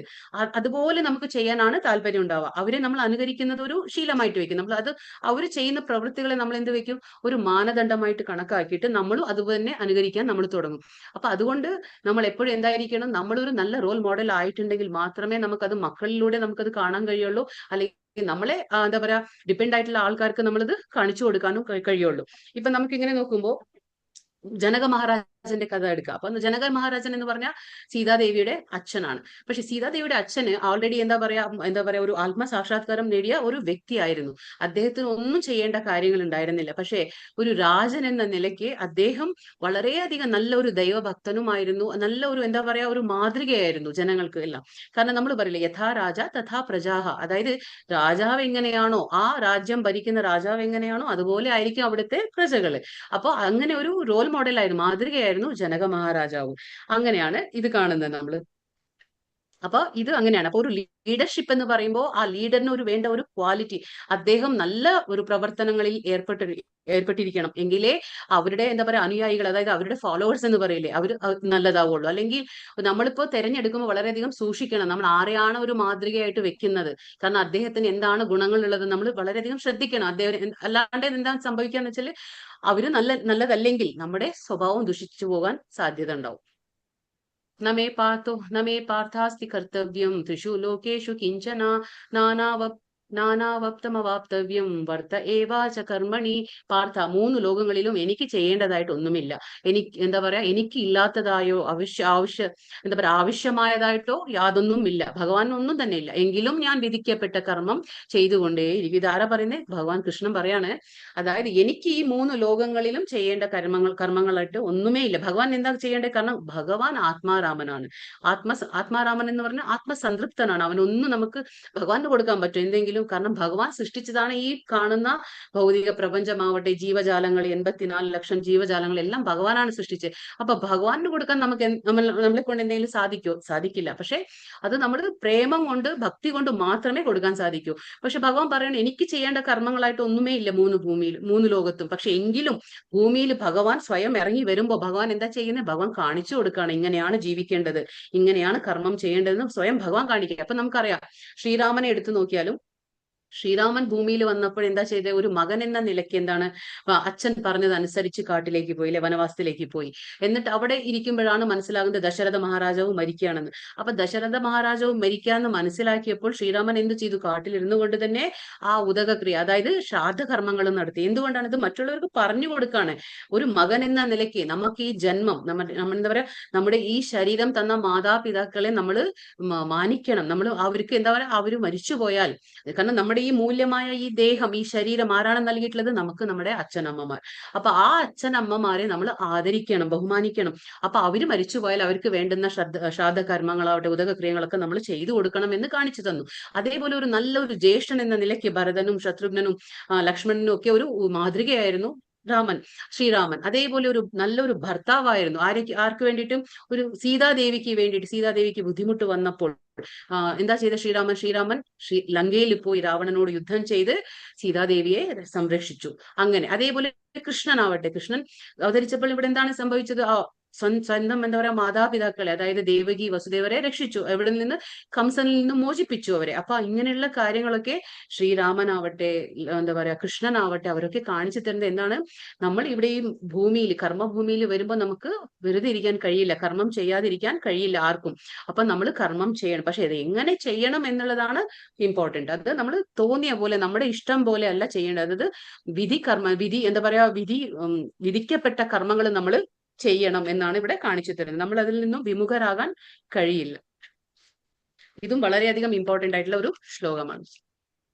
അതുപോലെ നമുക്ക് ചെയ്യാനാണ് താല്പര്യം ഉണ്ടാവുക. അവരെ നമ്മൾ അനുകരിക്കുന്നത് ഒരു ശീലമായിട്ട് വെക്കും. നമ്മൾ അത് അവർ ചെയ്യുന്ന പ്രവൃത്തികളെ നമ്മൾ എന്ത് വെക്കും, ഒരു മാനദണ്ഡമായിട്ട് കണക്കാക്കിയിട്ട് നമ്മളും അതുപോലെ തന്നെ അനുകരിക്കാൻ നമ്മൾ തുടങ്ങും. അപ്പൊ അതുകൊണ്ട് നമ്മൾ എപ്പോഴും എന്തായിരിക്കണം, നമ്മളൊരു നല്ല റോൾ മോഡൽ ആയിട്ടുണ്ടെങ്കിൽ മാത്രമേ നമുക്കത് മക്കളിലൂടെ നമുക്കത് കാണാൻ കഴിയുള്ളൂ, അല്ലെങ്കിൽ നമ്മളെ എന്താ പറയാ ഡിപ്പെൻഡ് ആയിട്ടുള്ള ആൾക്കാർക്ക് നമ്മളത് കാണിച്ചു കൊടുക്കാനും കഴിയുള്ളൂ. ഇപ്പൊ നമുക്ക് ഇങ്ങനെ നോക്കുമ്പോൾ ജനക മഹാരാജന്റെ കഥ എടുക്കുക. അപ്പൊ ജനക മഹാരാജൻ എന്ന് പറഞ്ഞാൽ സീതാദേവിയുടെ അച്ഛനാണ്. പക്ഷെ സീതാദേവിയുടെ അച്ഛന് ഓൾറെഡി എന്താ പറയാ ഒരു ആത്മസാക്ഷാത്കാരം നേടിയ ഒരു വ്യക്തിയായിരുന്നു. അദ്ദേഹത്തിന് ഒന്നും ചെയ്യേണ്ട കാര്യങ്ങൾ ഉണ്ടായിരുന്നില്ല. പക്ഷെ ഒരു രാജൻ എന്ന നിലയ്ക്ക് അദ്ദേഹം വളരെയധികം നല്ല ഒരു ദൈവഭക്തനുമായിരുന്നു, നല്ല ഒരു എന്താ പറയാ ഒരു മാതൃകയായിരുന്നു ജനങ്ങൾക്ക് എല്ലാം. കാരണം നമ്മൾ പറയില്ലേ, യഥാ രാജ തഥാ പ്രജാഹ, അതായത് രാജാവ് എങ്ങനെയാണോ, ആ രാജ്യം ഭരിക്കുന്ന രാജാവ് എങ്ങനെയാണോ അതുപോലെ ആയിരിക്കും അവിടുത്തെ പ്രജകള്. അപ്പൊ അങ്ങനെ ഒരു റോൾ മോഡലായിരുന്നു, മാതൃകയായിരുന്നു ജനക മഹാരാജാവും. അങ്ങനെയാണ് ഇത് കാണുന്നത് നമ്മള്. അപ്പൊ ഇത് അങ്ങനെയാണ്. അപ്പൊ ഒരു ലീഡർഷിപ്പ് എന്ന് പറയുമ്പോൾ ആ ലീഡറിന് ഒരു വേണ്ട ഒരു ക്വാളിറ്റി, അദ്ദേഹം നല്ല ഒരു പ്രവർത്തനങ്ങളിൽ ഏർപ്പെട്ടിരിക്കണം, എങ്കിലേ അവരുടെ എന്താ പറയാ അനുയായികൾ, അതായത് അവരുടെ ഫോളോവേഴ്സ് എന്ന് പറയില്ലേ, അവർ നല്ലതാവുള്ളൂ. അല്ലെങ്കിൽ നമ്മളിപ്പോ തെരഞ്ഞെടുക്കുമ്പോൾ വളരെയധികം സൂക്ഷിക്കണം, നമ്മൾ ആരെയാണ് ഒരു മാതൃകയായിട്ട് വെക്കുന്നത്. കാരണം അദ്ദേഹത്തിന് എന്താണ് ഗുണങ്ങൾ ഉള്ളത് നമ്മൾ വളരെയധികം ശ്രദ്ധിക്കണം. അദ്ദേഹം അല്ലാണ്ട് എന്താണ് സംഭവിക്കാന്ന് വെച്ചാൽ അവര് നല്ലതല്ലെങ്കിൽ നമ്മുടെ സ്വഭാവം ദുഷിച്ചു പോകാൻ സാധ്യത ഉണ്ടാവും. നമേ പാർത്ഥാസ്തി കർത്തവ്യം ത്രിഷു ലോകേഷു കിഞ്ചന നാനാവപ്തമവാപ്തവ്യം വർത്ത ഏവാച കർമ്മണി. പാർത്ഥ, 3 ലോകങ്ങളിലും എനിക്ക് ചെയ്യേണ്ടതായിട്ട് ഒന്നുമില്ല. എന്താ പറയാ എനിക്ക് ഇല്ലാത്തതായോ ആവശ്യമായതായിട്ടോ യാതൊന്നും ഇല്ല. ഭഗവാൻ ഒന്നും തന്നെ ഇല്ല. എങ്കിലും ഞാൻ വിധിക്കപ്പെട്ട കർമ്മം ചെയ്തുകൊണ്ടേയിരിക്കും. ഇതാരാ പറയുന്നത്? ഭഗവാൻ കൃഷ്ണൻ പറയാണ്. അതായത് എനിക്ക് ഈ 3 ലോകങ്ങളിലും ചെയ്യേണ്ട കർമ്മങ്ങളായിട്ട് ഒന്നുമേ ഇല്ല. ഭഗവാൻ എന്താ ചെയ്യേണ്ടത്? കാരണം ഭഗവാൻ ആത്മാരാമനാണ്. ആത്മാരാമൻ എന്ന് പറഞ്ഞാൽ ആത്മസംതൃപ്തനാണ്. അവനൊന്നും നമുക്ക് ഭഗവാന് കൊടുക്കാൻ പറ്റും എന്തെങ്കിലും? കാരണം ഭഗവാൻ സൃഷ്ടിച്ചതാണ് ഈ കാണുന്ന ഭൗതിക പ്രപഞ്ചമാവട്ടെ, ജീവജാലങ്ങൾ 84 ലക്ഷം ജീവജാലങ്ങൾ എല്ലാം ഭഗവാനാണ് സൃഷ്ടിച്ചത്. അപ്പൊ ഭഗവാന് കൊടുക്കാൻ നമ്മളെ കൊണ്ട് എന്തെങ്കിലും സാധിക്കില്ല. പക്ഷെ അത് നമ്മൾ പ്രേമം കൊണ്ട്, ഭക്തി കൊണ്ട് മാത്രമേ കൊടുക്കാൻ സാധിക്കൂ. പക്ഷെ ഭഗവാൻ പറയണ എനിക്ക് ചെയ്യേണ്ട കർമ്മങ്ങളായിട്ട് ഒന്നുമേ ഇല്ല 3 ലോകത്തും. പക്ഷെ എങ്കിലും ഭൂമിയിൽ ഭഗവാൻ സ്വയം ഇറങ്ങി വരുമ്പോൾ ഭഗവാൻ എന്താ ചെയ്യുന്നത്? ഭഗവാൻ കാണിച്ചു കൊടുക്കുകയാണ്, ഇങ്ങനെയാണ് ജീവിക്കേണ്ടത്, ഇങ്ങനെയാണ് കർമ്മം ചെയ്യേണ്ടതെന്ന് സ്വയം ഭഗവാൻ കാണിക്കുക. അപ്പൊ നമുക്കറിയാം, ശ്രീരാമനെ എടുത്തു നോക്കിയാലും ശ്രീരാമൻ ഭൂമിയിൽ വന്നപ്പോൾ എന്താ ചെയ്തത്? ഒരു മകൻ എന്ന നിലയ്ക്ക് എന്താണ്, അച്ഛൻ പറഞ്ഞതനുസരിച്ച് കാട്ടിലേക്ക് പോയി, വനവാസത്തിലേക്ക് പോയി. എന്നിട്ട് അവിടെ ഇരിക്കുമ്പോഴാണ് മനസ്സിലാകുന്നത് ദശരഥ മഹാരാജാവ് മരിക്കുകയാണെന്ന്. അപ്പൊ ദശരഥ മഹാരാജാവ് മരിക്കാന്ന് മനസ്സിലാക്കിയപ്പോൾ ശ്രീരാമൻ എന്ത് ചെയ്തു? കാട്ടിലിരുന്നു കൊണ്ട് തന്നെ ആ ഉദകക്രിയ, അതായത് ശ്രാദ്ധകർമ്മങ്ങളും നടത്തി. എന്തുകൊണ്ടാണ്? ഇത് മറ്റുള്ളവർക്ക് പറഞ്ഞു കൊടുക്കാണ്. ഒരു മകൻ എന്ന നിലയ്ക്ക് നമുക്ക് ഈ ജന്മം, നമ്മൾ എന്താ പറയാ നമ്മുടെ ഈ ശരീരം തന്ന മാതാപിതാക്കളെ നമ്മൾ മാനിക്കണം. നമ്മൾ അവർക്ക് എന്താ പറയാ അവര് മരിച്ചുപോയാൽ, കാരണം നമ്മുടെ ഈ മൂല്യമായ ഈ ദേഹം, ഈ ശരീരം ആരാണ് നൽകിയിട്ടുള്ളത്? നമുക്ക് നമ്മുടെ അച്ഛനമ്മമാർ. അപ്പൊ ആ അച്ഛനമ്മമാരെ നമ്മൾ ആദരിക്കണം, ബഹുമാനിക്കണം. അപ്പൊ അവര് മരിച്ചുപോയാൽ അവർക്ക് വേണ്ടുന്ന ശ്രാദ്ധകർമ്മങ്ങളാവട്ടെ, ഉദകക്രിയകളൊക്കെ നമ്മൾ ചെയ്തു കൊടുക്കണം എന്ന് കാണിച്ചു തന്നു. അതേപോലെ ഒരു നല്ലൊരു ജ്യേഷ്ഠൻ എന്ന നിലയ്ക്ക് ഭരതനും ശത്രുഘ്നനും ലക്ഷ്മണനും ഒക്കെ ഒരു മാതൃകയായിരുന്നു ശ്രീരാമൻ. അതേപോലെ ഒരു നല്ലൊരു ഭർത്താവായിരുന്നു. ആർക്ക് വേണ്ടിയിട്ടും? ഒരു സീതാദേവിക്ക് ബുദ്ധിമുട്ട് വന്നപ്പോൾ എന്താ ചെയ്ത ശ്രീരാമൻ ലങ്കയിൽ പോയി രാവണനോട് യുദ്ധം ചെയ്ത് സീതാദേവിയെ സംരക്ഷിച്ചു. അങ്ങനെ അതേപോലെ കൃഷ്ണൻ അവതരിച്ചപ്പോൾ ഇവിടെ എന്താണ് സംഭവിച്ചത്? സ്വന്തം എന്താ പറയാ മാതാപിതാക്കളെ, അതായത് ദേവകി വസുദേവരെ രക്ഷിച്ചു. എവിടെ നിന്ന്? കംസനിൽ നിന്ന് മോചിപ്പിച്ചു അവരെ. അപ്പൊ ഇങ്ങനെയുള്ള കാര്യങ്ങളൊക്കെ ശ്രീരാമനാവട്ടെ, എന്താ പറയാ കൃഷ്ണനാവട്ടെ, അവരൊക്കെ കാണിച്ചു തരുന്നത് എന്താണ്? നമ്മൾ ഇവിടെ ഈ ഭൂമിയിൽ, കർമ്മഭൂമിയിൽ വരുമ്പോൾ നമുക്ക് വെറുതെ ഇരിക്കാൻ കഴിയില്ല, കർമ്മം ചെയ്യാതിരിക്കാൻ കഴിയില്ല ആർക്കും. അപ്പൊ നമ്മൾ കർമ്മം ചെയ്യണം. പക്ഷെ അത് എങ്ങനെ ചെയ്യണം എന്നുള്ളതാണ് ഇമ്പോർട്ടന്റ്. അത് നമ്മൾ തോന്നിയ പോലെ, നമ്മുടെ ഇഷ്ടം പോലെ അല്ല ചെയ്യേണ്ടത്. അത് വിധിക്കപ്പെട്ട കർമ്മങ്ങൾ നമ്മൾ ചെയ്യണം എന്നാണ് ഇവിടെ കാണിച്ചു തരുന്നത്. നമ്മൾ അതിൽ നിന്നും വിമുഖരാകാൻ കഴിയില്ല. ഇതും വളരെയധികം ഇമ്പോർട്ടന്റ് ആയിട്ടുള്ള ഒരു ശ്ലോകമാണ്.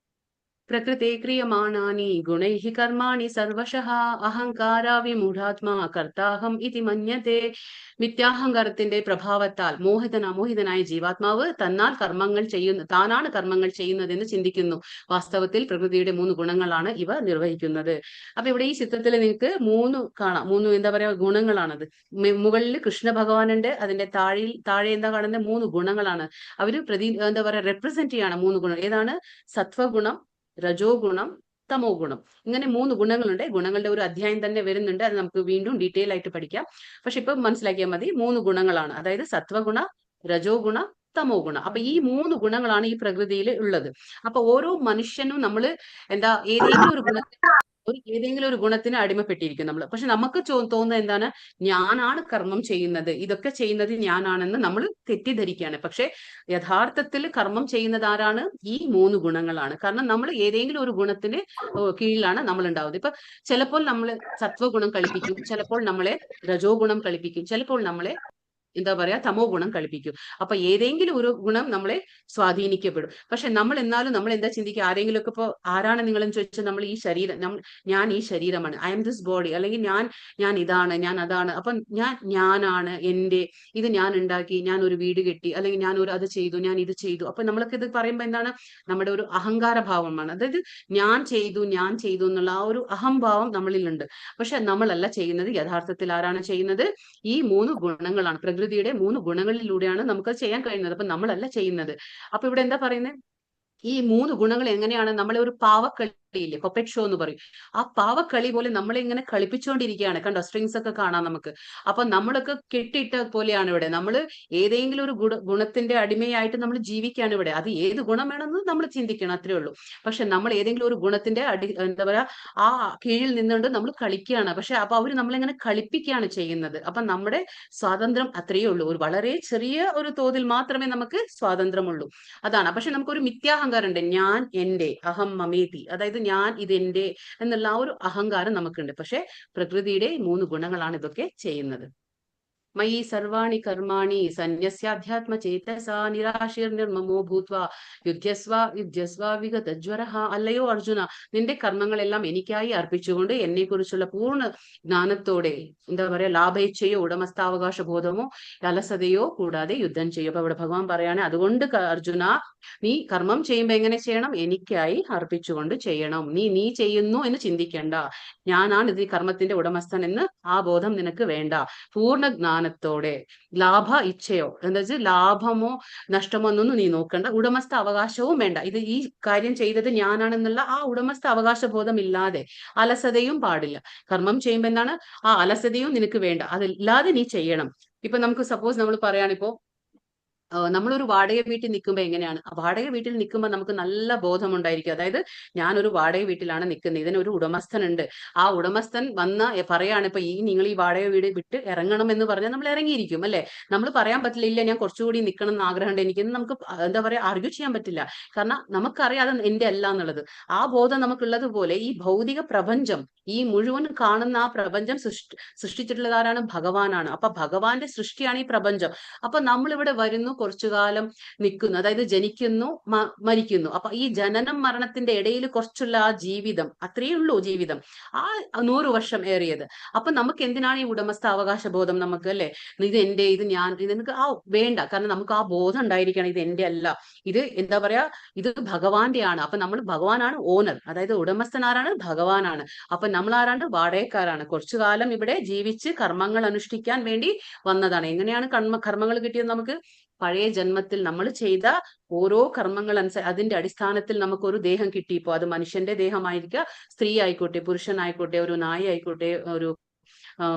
പ്രകൃതേ ക്രിയമാണാനി ഗുണൈഃ കർമാണി സർവശഃ അഹങ്കാരാ വിമൂഢാത്മാ കർത്താഹം ഇതി മന്യത്തെ. മിഥ്യാഹങ്കാരത്തിന്റെ പ്രഭാവത്താൽ മോഹിതനായ ജീവാത്മാവ് താനാണ് കർമ്മങ്ങൾ ചെയ്യുന്നതെന്ന് ചിന്തിക്കുന്നു. വാസ്തവത്തിൽ പ്രകൃതിയുടെ 3 ഗുണങ്ങളാണ് ഇവ നിർവഹിക്കുന്നത്. അപ്പൊ ഇവിടെ ഈ ചിത്രത്തിൽ നിങ്ങൾക്ക് 3 കാണാം. 3 എന്താ പറയാ ഗുണങ്ങളാണത്. മുകളിൽ കൃഷ്ണ ഭഗവാനുണ്ട്, അതിന്റെ താഴെ എന്താ കാണുന്നത് 3 ഗുണങ്ങളാണ്. അവര് എന്താ പറയാ റെപ്രസെന്റ് ചെയ്യാണ് 3 ഗുണം. ഏതാണ്? സത്വഗുണം, രജോ ഗുണം, തമോ ഗുണം. ഇങ്ങനെ 3 ഗുണങ്ങളുണ്ട്. ഗുണങ്ങളുടെ ഒരു അധ്യായം തന്നെ വരുന്നുണ്ട്. അത് നമുക്ക് വീണ്ടും ഡീറ്റെയിൽ ആയിട്ട് പഠിക്കാം. പക്ഷെ ഇപ്പൊ മനസ്സിലാക്കിയാൽ മതി 3 ഗുണങ്ങളാണ്. അതായത് സത്വഗുണ, രജോ ഗുണ, തമോ ഗുണ. അപ്പൊ ഈ 3 ഗുണങ്ങളാണ് ഈ പ്രകൃതിയിൽ ഉള്ളത്. അപ്പൊ ഓരോ മനുഷ്യനും നമ്മള് എന്താ ഏതെങ്കിലും ഒരു ഗുണത്തിന് അടിമപ്പെട്ടിരിക്കും നമ്മൾ. പക്ഷെ നമുക്ക് തോന്നുന്നത് എന്താണ്? ഞാനാണ് കർമ്മം ചെയ്യുന്നത്, ഇതൊക്കെ ചെയ്യുന്നത് ഞാനാണെന്ന് നമ്മൾ തെറ്റിദ്ധരിക്കുകയാണ്. പക്ഷെ യഥാർത്ഥത്തിൽ കർമ്മം ചെയ്യുന്നത് ആരാണ്? ഈ 3 ഗുണങ്ങളാണ്. കാരണം നമ്മൾ ഏതെങ്കിലും ഒരു ഗുണത്തിന് കീഴിലാണ് നമ്മൾ ഉണ്ടാവുന്നത്. ഇപ്പൊ ചിലപ്പോൾ നമ്മൾ സത്വഗുണം കളിപ്പിക്കും, ചിലപ്പോൾ നമ്മളെ രജോ ഗുണം കളിപ്പിക്കും, ചിലപ്പോൾ നമ്മളെ എന്താ പറയാ തമോ ഗുണം കളിപ്പിക്കും. അപ്പൊ ഏതെങ്കിലും ഒരു ഗുണം നമ്മളെ സ്വാധീനിക്കപ്പെടും. പക്ഷെ നമ്മൾ എന്നാലും നമ്മൾ എന്താ ചിന്തിക്കുക? ആരെങ്കിലും ഒക്കെ ഇപ്പൊ ആരാണ് നിങ്ങളെന്ന് ചോദിച്ചാൽ നമ്മൾ ഈ ശരീരം, ഞാൻ ഈ ശരീരമാണ്, ഐ എം ദിസ് ബോഡി, അല്ലെങ്കിൽ ഞാൻ ഇതാണ്, ഞാൻ അതാണ്. അപ്പൊ ഞാനാണ് എന്റെ, ഇത് ഞാൻ ഉണ്ടാക്കി, ഞാൻ ഒരു വീട് കെട്ടി, അല്ലെങ്കിൽ ഞാൻ അത് ചെയ്തു, ഞാൻ ഇത് ചെയ്തു. അപ്പൊ നമ്മളൊക്കെ ഇത് പറയുമ്പോൾ എന്താണ്? നമ്മുടെ ഒരു അഹങ്കാര ഭാവമാണ്. അതായത് ഞാൻ ചെയ്തു എന്നുള്ള ആ ഒരു അഹംഭാവം നമ്മളിലുണ്ട്. പക്ഷെ നമ്മളല്ല ചെയ്യുന്നത്. യഥാർത്ഥത്തിൽ ആരാണ് ചെയ്യുന്നത്? ഈ 3 ഗുണങ്ങളാണ്. പ്രകൃതിയുടെ 3 ഗുണങ്ങളിലൂടെയാണ് നമുക്ക് ചെയ്യാൻ കഴിയുന്നത്. അപ്പൊ നമ്മളല്ല ചെയ്യുന്നത്. അപ്പൊ ഇവിടെ എന്താ പറയുന്നത്? ഈ 3 ഗുണങ്ങൾ എങ്ങനെയാണ് നമ്മളെ ഒരു പാവക്കളിയില്ലേ, പപ്പറ്റ് ഷോ എന്ന് പറയും, ആ പാവക്കളി പോലെ നമ്മളെ ഇങ്ങനെ കളിപ്പിച്ചുകൊണ്ടിരിക്കുകയാണ്. കണ്ടോ? സ്ട്രിങ്സ് ഒക്കെ കാണാം നമുക്ക്. അപ്പൊ നമ്മളൊക്കെ കെട്ടിയിട്ട പോലെയാണ് ഇവിടെ. നമ്മൾ ഏതെങ്കിലും ഒരു ഗുണത്തിന്റെ അടിമയായിട്ട് നമ്മൾ ജീവിക്കുകയാണ് ഇവിടെ. അത് ഏത് ഗുണം വേണമെന്ന് നമ്മൾ ചിന്തിക്കണം, അത്രേ ഉള്ളൂ. പക്ഷെ നമ്മൾ ഏതെങ്കിലും ഒരു ഗുണത്തിന്റെ എന്താ പറയാ ആ കീഴിൽ നിന്നുകൊണ്ട് നമ്മൾ കളിക്കുകയാണ്. പക്ഷെ അപ്പൊ അവര് നമ്മളിങ്ങനെ കളിപ്പിക്കുകയാണ് ചെയ്യുന്നത്. അപ്പൊ നമ്മുടെ സ്വാതന്ത്ര്യം അത്രയേ ഉള്ളൂ. ഒരു വളരെ ചെറിയ ഒരു തോതിൽ മാത്രമേ നമുക്ക് സ്വാതന്ത്ര്യമുള്ളൂ. അതാണ്. പക്ഷെ നമുക്കൊരു മിഥ്യാഹങ്കാരം ഉണ്ട്. ഞാൻ എന്റെ, അഹം മമേതി, അതായത് ഞാൻ ഇതെന്റെ എന്നുള്ള ആ ഒരു അഹങ്കാരം നമുക്കുണ്ട്. പക്ഷെ പ്രകൃതിയുടെ 3 ഗുണങ്ങളാണ് ഇതൊക്കെ ചെയ്യുന്നത്. മയി സർവാണി കർമാണി സന്യസ്യാധ്യാത്മ ചേതസാ നിരാശീർനിർമ്മമോ ഭൂത്വാ യുദ്ധ്യസ്വ വിഗതജ്വരഃ. അല്ലയോ അർജുന, നിന്റെ കർമ്മങ്ങളെല്ലാം എനിക്കായി അർപ്പിച്ചുകൊണ്ട് എന്നെ കുറിച്ചുള്ള പൂർണ്ണ ജ്ഞാനത്തോടെ എന്താ പറയാ ലാഭേച്ഛയോ ഉടമസ്ഥാവകാശ ബോധമോ അലസതയോ കൂടാതെ യുദ്ധം ചെയ്യും. അപ്പൊ ഇവിടെ ഭഗവാൻ പറയാണ്, അതുകൊണ്ട് അർജുന, നീ കർമ്മം ചെയ്യുമ്പോ എങ്ങനെ ചെയ്യണം? എനിക്കായി അർപ്പിച്ചുകൊണ്ട് ചെയ്യണം. നീ ചെയ്യുന്നു എന്ന് ചിന്തിക്കേണ്ട. ഞാനാണ് ഇത് കർമ്മത്തിന്റെ ഉടമസ്ഥൻ എന്ന് ആ ബോധം നിനക്ക് വേണ്ട. പൂർണ്ണ ജ്ഞാനത്തോടെ, ലാഭ ഇച്ഛയോ എന്താ വെച്ചാൽ ലാഭമോ നഷ്ടമോ എന്നൊന്നും നീ നോക്കണ്ട. ഉടമസ്ഥ അവകാശവും വേണ്ട. ഇത് ഈ കാര്യം ചെയ്തത് ഞാനാണെന്നുള്ള ആ ഉടമസ്ഥ അവകാശ ബോധം ഇല്ലാതെ, അലസതയും പാടില്ല. കർമ്മം ചെയ്യുമ്പോ എന്താണ്? ആ അലസതയും നിനക്ക് വേണ്ട. അതില്ലാതെ നീ ചെയ്യണം. ഇപ്പൊ നമുക്ക് സപ്പോസ് നമ്മൾ പറയാണിപ്പോ നമ്മളൊരു വാടക വീട്ടിൽ നിൽക്കുമ്പോൾ എങ്ങനെയാണ്? വാടക വീട്ടിൽ നിൽക്കുമ്പോൾ നമുക്ക് നല്ല ബോധമുണ്ടായിരിക്കും. അതായത് ഞാനൊരു വാടക വീട്ടിലാണ് നിൽക്കുന്നത്, ഇതിനൊരു ഉടമസ്ഥനുണ്ട്. ആ ഉടമസ്ഥൻ പറയാണ് ഇപ്പൊ നിങ്ങൾ ഈ വാടക വീട് വിട്ട് ഇറങ്ങണം എന്ന് പറഞ്ഞാൽ നമ്മൾ ഇറങ്ങിയിരിക്കും, അല്ലെ? നമ്മൾ പറയാൻ പറ്റില്ല, ഇല്ല ഞാൻ കുറച്ചുകൂടി നിൽക്കണം എന്ന് ആഗ്രഹമുണ്ട് എനിക്ക്, നമുക്ക് എന്താ പറയാ ആർഗ്യൂ ചെയ്യാൻ പറ്റില്ല. കാരണം നമുക്കറിയാം അത് എന്റെ അല്ല എന്നുള്ളത്. ആ ബോധം നമുക്കുള്ളത് പോലെ ഈ ഭൗതിക പ്രപഞ്ചം, ഈ മുഴുവൻ കാണുന്ന ആ പ്രപഞ്ചം സൃഷ്ടിച്ചിട്ടുള്ളത് ആരാണ്? ഭഗവാനാണ്. അപ്പൊ ഭഗവാന്റെ സൃഷ്ടിയാണ് ഈ പ്രപഞ്ചം. അപ്പൊ നമ്മളിവിടെ വരുന്നു, കുറച്ചു കാലം നിൽക്കുന്നു, അതായത് ജനിക്കുന്നു, മരിക്കുന്നു. അപ്പൊ ഈ ജനനം മരണത്തിന്റെ ഇടയിൽ കുറച്ചുള്ള ആ ജീവിതം, അത്രയേ ഉള്ളൂ ജീവിതം, ആ 100 വർഷം ഏറിയത്. അപ്പൊ നമുക്ക് എന്തിനാണ് ഈ ഉടമസ്ഥ അവകാശ ബോധം? നമുക്ക് അല്ലെ ഇത് എന്റെ, ഇത് ഞാൻ, ഇത് നമുക്ക് വേണ്ട. കാരണം നമുക്ക് ആ ബോധം ഉണ്ടായിരിക്കണം, ഇത് എന്റെ അല്ല, ഇത് എന്താ പറയാ ഇത് ഭഗവാന്റെ ആണ്. അപ്പൊ നമ്മൾ ഭഗവാനാണ് ഓണർ, അതായത് ഉടമസ്ഥൻ ആരാണ്? ഭഗവാനാണ്. അപ്പൊ നമ്മൾ ആരാണ്? വാടകക്കാരാണ്. കുറച്ചു കാലം ഇവിടെ ജീവിച്ച് കർമ്മങ്ങൾ അനുഷ്ഠിക്കാൻ വേണ്ടി വന്നതാണ്. എങ്ങനെയാണ് കർമ്മങ്ങൾ കിട്ടിയത് നമുക്ക്? പഴയ ജന്മത്തിൽ നമ്മൾ ചെയ്ത ഓരോ കർമ്മങ്ങൾ അതിന്റെ അടിസ്ഥാനത്തിൽ നമുക്കൊരു ദേഹം കിട്ടി. ഇപ്പോ അത് മനുഷ്യന്റെ ദേഹമായിരിക്കുക, സ്ത്രീ ആയിക്കോട്ടെ, പുരുഷനായിക്കോട്ടെ, ഒരു നായ ആയിക്കോട്ടെ, ഒരു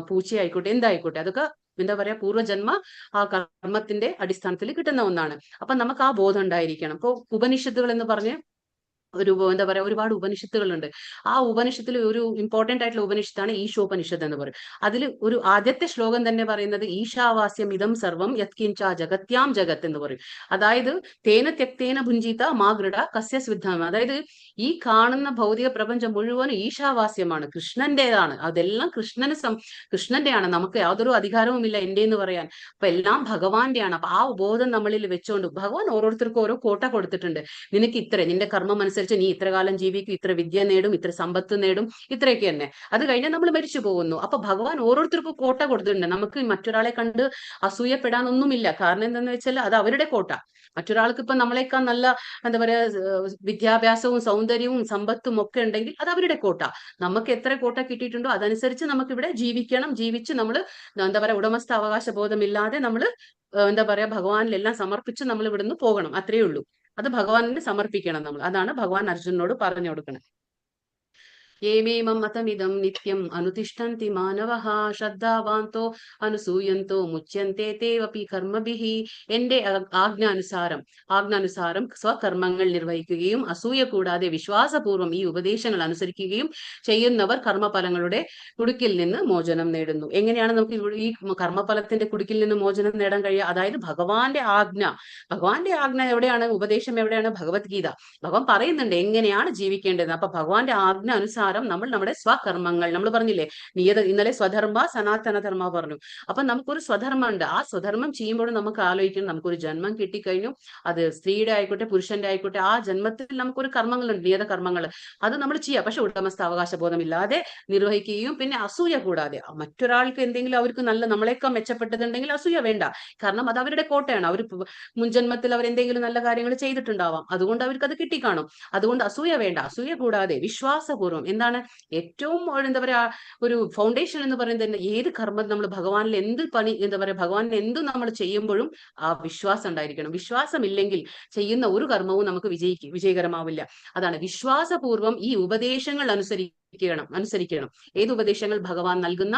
പൂച്ചയായിക്കോട്ടെ, എന്തായിക്കോട്ടെ, അതൊക്കെ എന്താ പറയാ പൂർവ്വജന്മ ആ കർമ്മത്തിന്റെ അടിസ്ഥാനത്തിൽ കിട്ടുന്ന ഒന്നാണ്. അപ്പൊ നമുക്ക് ആ ബോധം ഉണ്ടായിരിക്കണം. ഇപ്പൊ ഉപനിഷത്തുകൾ എന്ന് പറഞ്ഞ് ഒരു എന്താ പറയാ ഒരുപാട് ഉപനിഷത്തുകളുണ്ട്. ആ ഉപനിഷത്തിൽ ഒരു ഇമ്പോർട്ടന്റ് ആയിട്ടുള്ള ഉപനിഷത്താണ് ഈശോപനിഷത്ത് എന്ന് പറയും. അതിൽ ഒരു ആദ്യത്തെ ശ്ലോകം തന്നെ പറയുന്നത് ഈശാവാസ്യം ഇതം സർവം യത്കിഞ്ച ജഗത്യാം ജഗത്ത് എന്ന് പറയും. അതായത് തേന തെക്തേന ഭുഞ്ചിത മാഗൃഢ കസ്യ സ്വിദ്ധം. അതായത് ഈ കാണുന്ന ഭൗതിക പ്രപഞ്ചം മുഴുവൻ ഈശാവാസ്യമാണ്, കൃഷ്ണന്റേതാണ്. അതെല്ലാം കൃഷ്ണന്റെയാണ്. നമുക്ക് യാതൊരു അധികാരവുമില്ല എന്റെ എന്ന് പറയാൻ. അപ്പൊ എല്ലാം ഭഗവാന്റെയാണ്. അപ്പൊ ആ ബോധം നമ്മളിൽ വെച്ചുകൊണ്ട് ഭഗവാൻ ഓരോരുത്തർക്കും ഓരോ കോട്ട കൊടുത്തിട്ടുണ്ട്. നിനക്ക് നിന്റെ കർമ്മം അനുസരിച്ച് നീ ഇത്ര കാലം ജീവിക്കും, ഇത്ര വിദ്യ നേടും, ഇത്ര സമ്പത്ത് നേടും, ഇത്രയൊക്കെ തന്നെ. അത് കഴിഞ്ഞാൽ നമ്മൾ മരിച്ചു പോകുന്നു. അപ്പൊ ഭഗവാൻ ഓരോരുത്തർക്കും കോട്ട കൊടുത്തിട്ടുണ്ട്. നമുക്ക് മറ്റൊരാളെ കണ്ട് അസൂയപ്പെടാനൊന്നുമില്ല. കാരണം എന്താണെന്ന് വെച്ചാൽ അത് അവരുടെ കോട്ട. മറ്റൊരാൾക്ക് ഇപ്പൊ നമ്മളെക്കാൾ നല്ല എന്താ പറയാ വിദ്യാഭ്യാസവും സൗന്ദര്യവും സമ്പത്തും ഒക്കെ ഉണ്ടെങ്കിൽ അത് അവരുടെ കോട്ട. നമുക്ക് എത്ര കോട്ട കിട്ടിയിട്ടുണ്ടോ അതനുസരിച്ച് നമുക്ക് ഇവിടെ ജീവിക്കണം. ജീവിച്ച് നമ്മൾ എന്താ പറയാ ഉടമസ്ഥ അവകാശ ബോധമില്ലാതെ നമ്മൾ എന്താ പറയാ ഭഗവാനിലെല്ലാം സമർപ്പിച്ച് നമ്മൾ ഇവിടുന്ന് പോകണം. അത്രയേ ഉള്ളൂ. അത് ഭഗവാനിന് സമർപ്പിക്കണം നമ്മൾ. അതാണ് ഭഗവാൻ അർജുനനോട് പറഞ്ഞു കൊടുക്കുന്നത്. ഏമേമം മതമിദം നിത്യം അനുതിഷ്ഠന്തി മാനവഃ ശ്രദ്ധാവാന്തോ അനുസൂയന്തോ മുച്യന്തേ തേവപി കർമ്മഭിഹി. എന്റെ ആജ്ഞാനുസാരം സ്വകർമ്മങ്ങൾ നിർവഹിക്കുകയും അസൂയ കൂടാതെ വിശ്വാസപൂർവ്വം ഈ ഉപദേശങ്ങൾ അനുസരിക്കുകയും ചെയ്യുന്നവർ കർമ്മഫലങ്ങളുടെ കുടുക്കിൽ നിന്ന് മോചനം നേടുന്നു. എങ്ങനെയാണ് നമുക്ക് ഈ കർമ്മഫലത്തിന്റെ കുടുക്കിൽ നിന്ന് മോചനം നേടാൻ കഴിയുക? അതായത് ഭഗവാന്റെ ആജ്ഞ എവിടെയാണ്? ഉപദേശം എവിടെയാണ്? ഭഗവത്ഗീത. ഭഗവാൻ പറയുന്നുണ്ട് എങ്ങനെയാണ് ജീവിക്കേണ്ടത്. അപ്പൊ ഭഗവാന്റെ ആജ്ഞ അനുസാരം നമ്മൾ നമ്മുടെ സ്വകർമ്മങ്ങൾ, നമ്മൾ പറഞ്ഞില്ലേ ഇന്നലെ സ്വധർമ്മ സനാതന ധർമ്മ പറഞ്ഞു. അപ്പൊ നമുക്കൊരു സ്വധർമ്മം ഉണ്ട്. ആ സ്വധർമ്മം ചെയ്യുമ്പോഴും നമുക്ക് ആലോചിക്കണം, നമുക്കൊരു ജന്മം കിട്ടിക്കഴിഞ്ഞു, അത് സ്ത്രീയുടെ ആയിക്കോട്ടെ പുരുഷന്റെ ആയിക്കോട്ടെ, ആ ജന്മത്തിൽ നമുക്കൊരു കർമ്മങ്ങളുണ്ട്, നിയത കർമ്മങ്ങൾ. അത് നമ്മൾ ചെയ്യാം. പക്ഷെ ഉടമസ്ഥ അവകാശ ബോധമില്ലാതെ നിർവഹിക്കുകയും പിന്നെ അസൂയ കൂടാതെ. മറ്റൊരാൾക്ക് എന്തെങ്കിലും അവർക്ക് നല്ല നമ്മളെക്കാൾ മെച്ചപ്പെട്ടതുണ്ടെങ്കിൽ അസൂയ വേണ്ട. കാരണം അത് അവരുടെ കോട്ടയാണ്. അവർ മുൻജന്മത്തിൽ അവർ എന്തെങ്കിലും നല്ല കാര്യങ്ങൾ ചെയ്തിട്ടുണ്ടാവാം, അതുകൊണ്ട് അവർക്ക് അത് കിട്ടിക്കാണും. അതുകൊണ്ട് അസൂയ വേണ്ട. അസൂയ കൂടാതെ വിശ്വാസപൂർവ്വം, എന്താണ് ഏറ്റവും എന്താ പറയാ ഒരു ഫൗണ്ടേഷൻ എന്ന് പറയുന്നത് ഏത് കർമ്മം നമ്മൾ ഭഗവാനിൽ എന്ത് പണി എന്താ പറയാ ഭഗവാനിൽ എന്ത് നമ്മൾ ചെയ്യുമ്പോഴും ആ വിശ്വാസം ഉണ്ടായിരിക്കണം. വിശ്വാസമില്ലെങ്കിൽ ചെയ്യുന്ന ഒരു കർമ്മവും നമുക്ക് വിജയകരമാവില്ല. അതാണ് വിശ്വാസപൂർവ്വം ഈ ഉപദേശങ്ങൾ അനുസരിക്കണം. ഏത് ഉപദേശങ്ങൾ ഭഗവാൻ നൽകുന്ന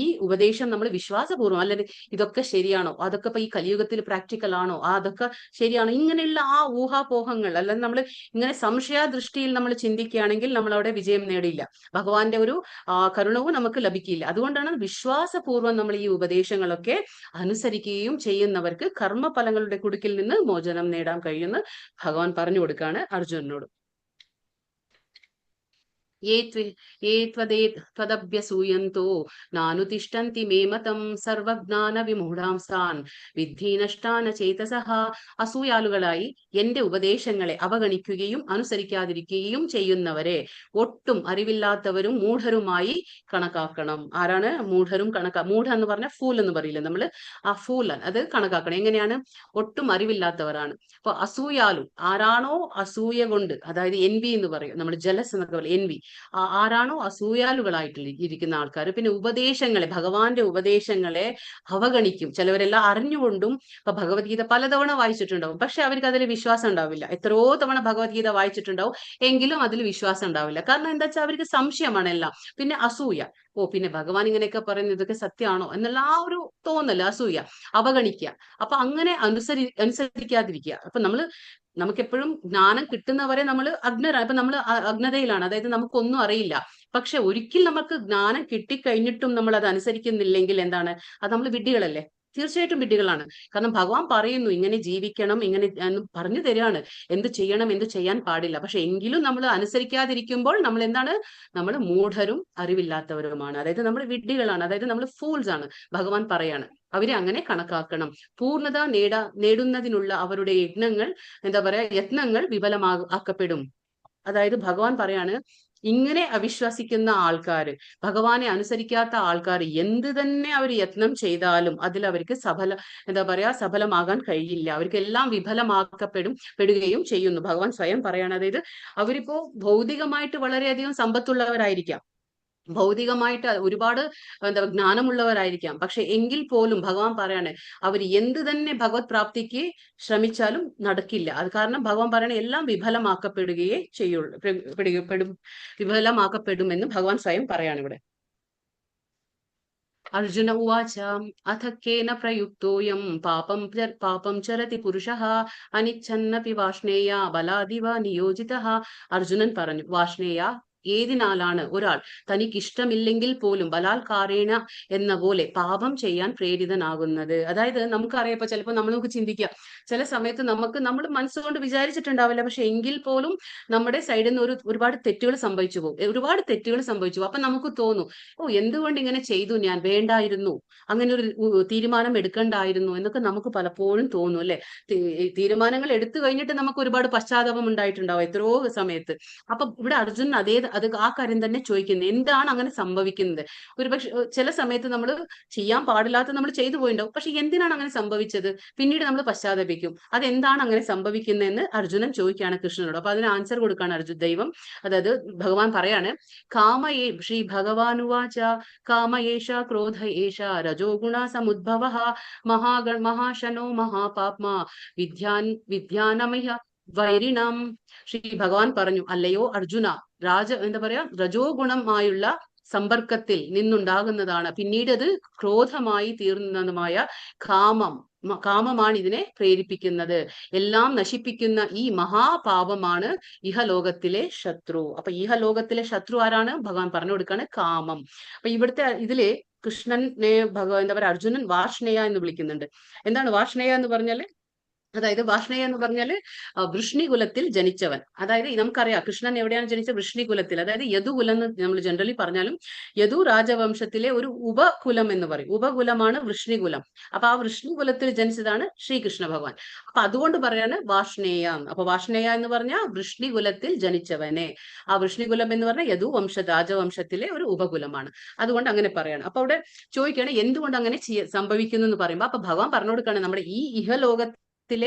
ഈ ഉപദേശം നമ്മൾ വിശ്വാസപൂർവ്വം, അല്ലെങ്കിൽ ഇതൊക്കെ ശരിയാണോ, അതൊക്കെ ഇപ്പൊ ഈ കലിയുഗത്തിൽ പ്രാക്ടിക്കൽ ആണോ, അതൊക്കെ ശരിയാണോ, ഇങ്ങനെയുള്ള ആ ഊഹാപോഹങ്ങൾ, അല്ലെങ്കിൽ നമ്മൾ ഇങ്ങനെ സംശയദൃഷ്ടിയിൽ നമ്മൾ ചിന്തിക്കുകയാണെങ്കിൽ നമ്മൾ അവിടെ വിജയം നേടില്ല. ഭഗവാന്റെ ഒരു കരുണവും നമുക്ക് ലഭിക്കില്ല. അതുകൊണ്ടാണ് വിശ്വാസപൂർവ്വം നമ്മൾ ഈ ഉപദേശങ്ങളൊക്കെ അനുസരിക്കുകയും ചെയ്യുന്നവർക്ക് കർമ്മഫലങ്ങളുടെ കുടുക്കിൽ നിന്ന് മോചനം നേടാൻ കഴിയുമെന്ന് ഭഗവാൻ പറഞ്ഞു കൊടുക്കുകയാണ് അർജുനനോട്. ത്വദഭ്യസൂയന്തോ നാനുതിഷ്ഠന്തി മേ മതം സർവജ്ഞാന വിമൂഢാംസാൻ വിദ്ധി നഷ്ടാന ചേതസഃ. അസൂയാലുകളായി എന്റെ ഉപദേശങ്ങളെ അവഗണിക്കുകയും അനുസരിക്കാതിരിക്കുകയും ചെയ്യുന്നവരെ ഒട്ടും അറിവില്ലാത്തവരും മൂഢരുമായി കണക്കാക്കണം. ആരാണ് മൂഢരും? മൂഢ എന്ന് പറഞ്ഞ ഫൂൽ എന്ന് പറയില്ല നമ്മള്, ആ ഫൂൽ അത് കണക്കാക്കണം. എങ്ങനെയാണ്? ഒട്ടും അറിവില്ലാത്തവരാണ്. അപ്പൊ അസൂയാലു ആരാണോ അസൂയ കൊണ്ട്, അതായത് എൻവി എന്ന് പറയും നമ്മൾ, ജലസ് എന്നൊക്കെ പറയും, എൻവി. ആരാണോ അസൂയാലുകളായിട്ട് ഇരിക്കുന്ന ആൾക്കാർ, പിന്നെ ഭഗവാന്റെ ഉപദേശങ്ങളെ അവഗണിക്കും. ചിലവരെല്ലാം അറിഞ്ഞുകൊണ്ടും ഇപ്പൊ ഭഗവത്ഗീത പലതവണ വായിച്ചിട്ടുണ്ടാവും, പക്ഷെ അവർക്ക് അതിൽ വിശ്വാസം ഉണ്ടാവില്ല. എത്രയോ തവണ ഭഗവത്ഗീത വായിച്ചിട്ടുണ്ടാവും, എങ്കിലും അതിൽ വിശ്വാസം ഉണ്ടാവില്ല. കാരണം എന്താ വെച്ചാൽ അവർക്ക് സംശയമാണ് എല്ലാം. പിന്നെ അസൂയ, പിന്നെ ഭഗവാൻ ഇങ്ങനെയൊക്കെ പറയുന്നത് ഇതൊക്കെ സത്യമാണോ എന്നുള്ള ആ ഒരു തോന്നല്, അസൂയ, അവഗണിക്കുക. അപ്പൊ അങ്ങനെ അനുസരിക്കാതിരിക്കുക. അപ്പൊ നമുക്കെപ്പോഴും ജ്ഞാനം കിട്ടുന്നവരെ നമ്മൾ ഇപ്പൊ നമ്മൾ അജ്ഞതയിലാണ്, അതായത് നമുക്കൊന്നും അറിയില്ല. പക്ഷെ ഒരിക്കൽ നമുക്ക് ജ്ഞാനം കിട്ടിക്കഴിഞ്ഞിട്ടും നമ്മൾ അത് അനുസരിക്കുന്നില്ലെങ്കിൽ എന്താണ്? അത് നമ്മൾ വിഡ്ഢികളല്ലേ? തീർച്ചയായിട്ടും വിഡ്ഢികളാണ്. കാരണം ഭഗവാൻ പറയുന്നു ഇങ്ങനെ ജീവിക്കണം, ഇങ്ങനെ പറഞ്ഞു തരികയാണ് എന്ത് ചെയ്യണം, എന്ത് ചെയ്യാൻ പാടില്ല. പക്ഷെ എങ്കിലും നമ്മൾ അനുസരിക്കാതിരിക്കുമ്പോൾ നമ്മൾ എന്താണ്? നമ്മൾ മൂഢരും അറിവില്ലാത്തവരുമാണ്. അതായത് നമ്മൾ വിഡ്ഢികളാണ്, അതായത് നമ്മൾ ഫൂൾസ് ആണ്. ഭഗവാൻ പറയാണ് അവരെ അങ്ങനെ കണക്കാക്കണം. പൂർണ്ണത നേടുന്നതിനുള്ള അവരുടെ യത്നങ്ങൾ വിഫലമാക്കപ്പെടും. അതായത് ഭഗവാൻ പറയാണ് ഇങ്ങനെ അവിശ്വസിക്കുന്ന ആൾക്കാര്, ഭഗവാനെ അനുസരിക്കാത്ത ആൾക്കാർ എന്ത് തന്നെ അവർ യത്നം ചെയ്താലും അതിൽ അവർക്ക് സഫലമാകാൻ കഴിയില്ല. അവർക്കെല്ലാം വിഫലമാക്കപ്പെടുകയും ചെയ്യുന്നു. ഭഗവാൻ സ്വയം പറയാണ്. അതായത് അവരിപ്പോ ഭൗതികമായിട്ട് വളരെയധികം സമ്പത്തുള്ളവരായിരിക്കാം, ഭൗതികമായിട്ട് ഒരുപാട് ജ്ഞാനമുള്ളവരായിരിക്കാം, പക്ഷെ എങ്കിൽ പോലും ഭഗവാൻ പറയാണ് അവർ എന്ത് തന്നെ ഭഗവത് പ്രാപ്തിക്ക് ശ്രമിച്ചാലും നടക്കില്ല. അത് കാരണം ഭഗവാൻ പറയണ എല്ലാം വിഫലമാക്കപ്പെടുമെന്ന് ഭഗവാൻ സ്വയം പറയാണ് ഇവിടെ. अर्जुन उवाच अथ केन प्रयुक्तोऽयं पापं चरति पुरुषः अनिच्छन्नपि വാഷ്ണേയ ബലാദിവ നിയോഗിതഃ. അർജുനൻ പറഞ്ഞു, വാഷ്ണേയ, ഏതിനാലാണ് ഒരാൾ തനിക്ക് ഇഷ്ടമില്ലെങ്കിൽ പോലും ബലാത്കാരേണ എന്ന പോലെ പാപം ചെയ്യാൻ പ്രേരിതനാകുന്നത്? അതായത് നമുക്കറിയാം, ഇപ്പൊ ചിലപ്പോൾ നമുക്ക് ചിന്തിക്കാം, ചില സമയത്ത് നമ്മൾ മനസ്സുകൊണ്ട് വിചാരിച്ചിട്ടുണ്ടാവില്ല, പക്ഷെ എങ്കിൽ പോലും നമ്മുടെ സൈഡിൽ നിന്ന് ഒരുപാട് തെറ്റുകൾ സംഭവിച്ചു പോകും. ഒരുപാട് തെറ്റുകൾ സംഭവിച്ചു പോകും. അപ്പൊ നമുക്ക് തോന്നും, ഓ, എന്തുകൊണ്ട് ഇങ്ങനെ ചെയ്തു, ഞാൻ വേണ്ടായിരുന്നു, അങ്ങനെ ഒരു തീരുമാനം എടുക്കണ്ടായിരുന്നു എന്നൊക്കെ നമുക്ക് പലപ്പോഴും തോന്നും, അല്ലെ? തീരുമാനങ്ങൾ എടുത്തു കഴിഞ്ഞിട്ട് നമുക്ക് ഒരുപാട് പശ്ചാത്താപം ഉണ്ടായിട്ടുണ്ടാവും എത്രയോ സമയത്ത്. അപ്പൊ ഇവിടെ അർജുനൻ ആ കാര്യം തന്നെ ചോദിക്കുന്നത്, എന്താണ് അങ്ങനെ സംഭവിക്കുന്നത്? ഒരുപക്ഷെ ചില സമയത്ത് നമ്മൾ ചെയ്യാൻ പാടില്ലാത്ത നമ്മൾ ചെയ്തു പോയിണ്ടാവും, പക്ഷെ എന്തിനാണ് അങ്ങനെ സംഭവിച്ചത്? പിന്നീട് നമ്മൾ പശ്ചാത്തപിക്കും. അതെന്താണ് അങ്ങനെ സംഭവിക്കുന്നതെന്ന് അർജുനൻ ചോദിക്കുകയാണ് കൃഷ്ണനോട്. അപ്പൊ അതിന് ആൻസർ കൊടുക്കുകയാണ് ദൈവം, അതായത് ഭഗവാൻ പറയാണ്, ശ്രീ ഭഗവാനുവാച കാമയേഷ ക്രോധ ഏഷ രജോ ഗുണ സമുദ്ഭവഃ മഹാശനോ മഹാപാപ്മ വിദ്യാനമയ വൈരിണം. ശ്രീ ഭഗവാൻ പറഞ്ഞു, അല്ലയോ അർജുന, എന്താ പറയാ, രജോ ഗുണമായുള്ള സമ്പർക്കത്തിൽ നിന്നുണ്ടാകുന്നതാണ്, പിന്നീട് അത് ക്രോധമായി തീർന്നതുമായ കാമമാണ് ഇതിനെ പ്രേരിപ്പിക്കുന്നത്. എല്ലാം നശിപ്പിക്കുന്ന ഈ മഹാപാപമാണ് ഇഹലോകത്തിലെ ശത്രു. അപ്പൊ ഇഹലോകത്തിലെ ശത്രു ആരാണ്? ഭഗവാൻ പറഞ്ഞു കൊടുക്കാണ്, കാമം. അപ്പൊ ഇവിടുത്തെ ഇതിലെ കൃഷ്ണനെ എന്താ പറയാ, അർജുനൻ വാർഷ്ണേയ എന്ന് വിളിക്കുന്നുണ്ട്. എന്താണ് വാർഷ്ണേയ എന്ന് പറഞ്ഞാല്? അതായത് വാർഷ്ണേയ എന്ന് പറഞ്ഞാല് വൃഷ്ണികുലത്തിൽ ജനിച്ചവൻ. അതായത് നമുക്കറിയാം കൃഷ്ണൻ എവിടെയാണ് ജനിച്ചത്? വൃഷ്ണികുലത്തിൽ. അതായത് യദുകുലം എന്ന് നമ്മൾ ജനറലി പറഞ്ഞാലും യദു രാജവംശത്തിലെ ഒരു ഉപകുലം എന്ന് പറയും. ഉപകുലമാണ് വൃഷ്ണികുലം. അപ്പൊ ആ വൃഷ്ണികുലത്തിൽ ജനിച്ചതാണ് ശ്രീകൃഷ്ണ ഭഗവാൻ. അപ്പൊ അതുകൊണ്ട് പറയാണ് വാർഷ്ണേയ. അപ്പൊ വാർഷ്ണേയ എന്ന് പറഞ്ഞാൽ വൃഷ്ണികുലത്തിൽ ജനിച്ചവനെ. ആ വൃഷ്ണികുലം എന്ന് പറഞ്ഞാൽ യദു രാജവംശത്തിലെ ഒരു ഉപകുലമാണ്. അതുകൊണ്ട് അങ്ങനെ പറയാണ്. അപ്പൊ അവിടെ ചോദിക്കുകയാണ്, എന്തുകൊണ്ട് അങ്ങനെ സംഭവിക്കുന്നു എന്ന് പറയുമ്പോ അപ്പൊ ഭഗവാൻ പറഞ്ഞു കൊടുക്കുകയാണ്, നമ്മുടെ ഈ ഇഹലോകത്തിലെ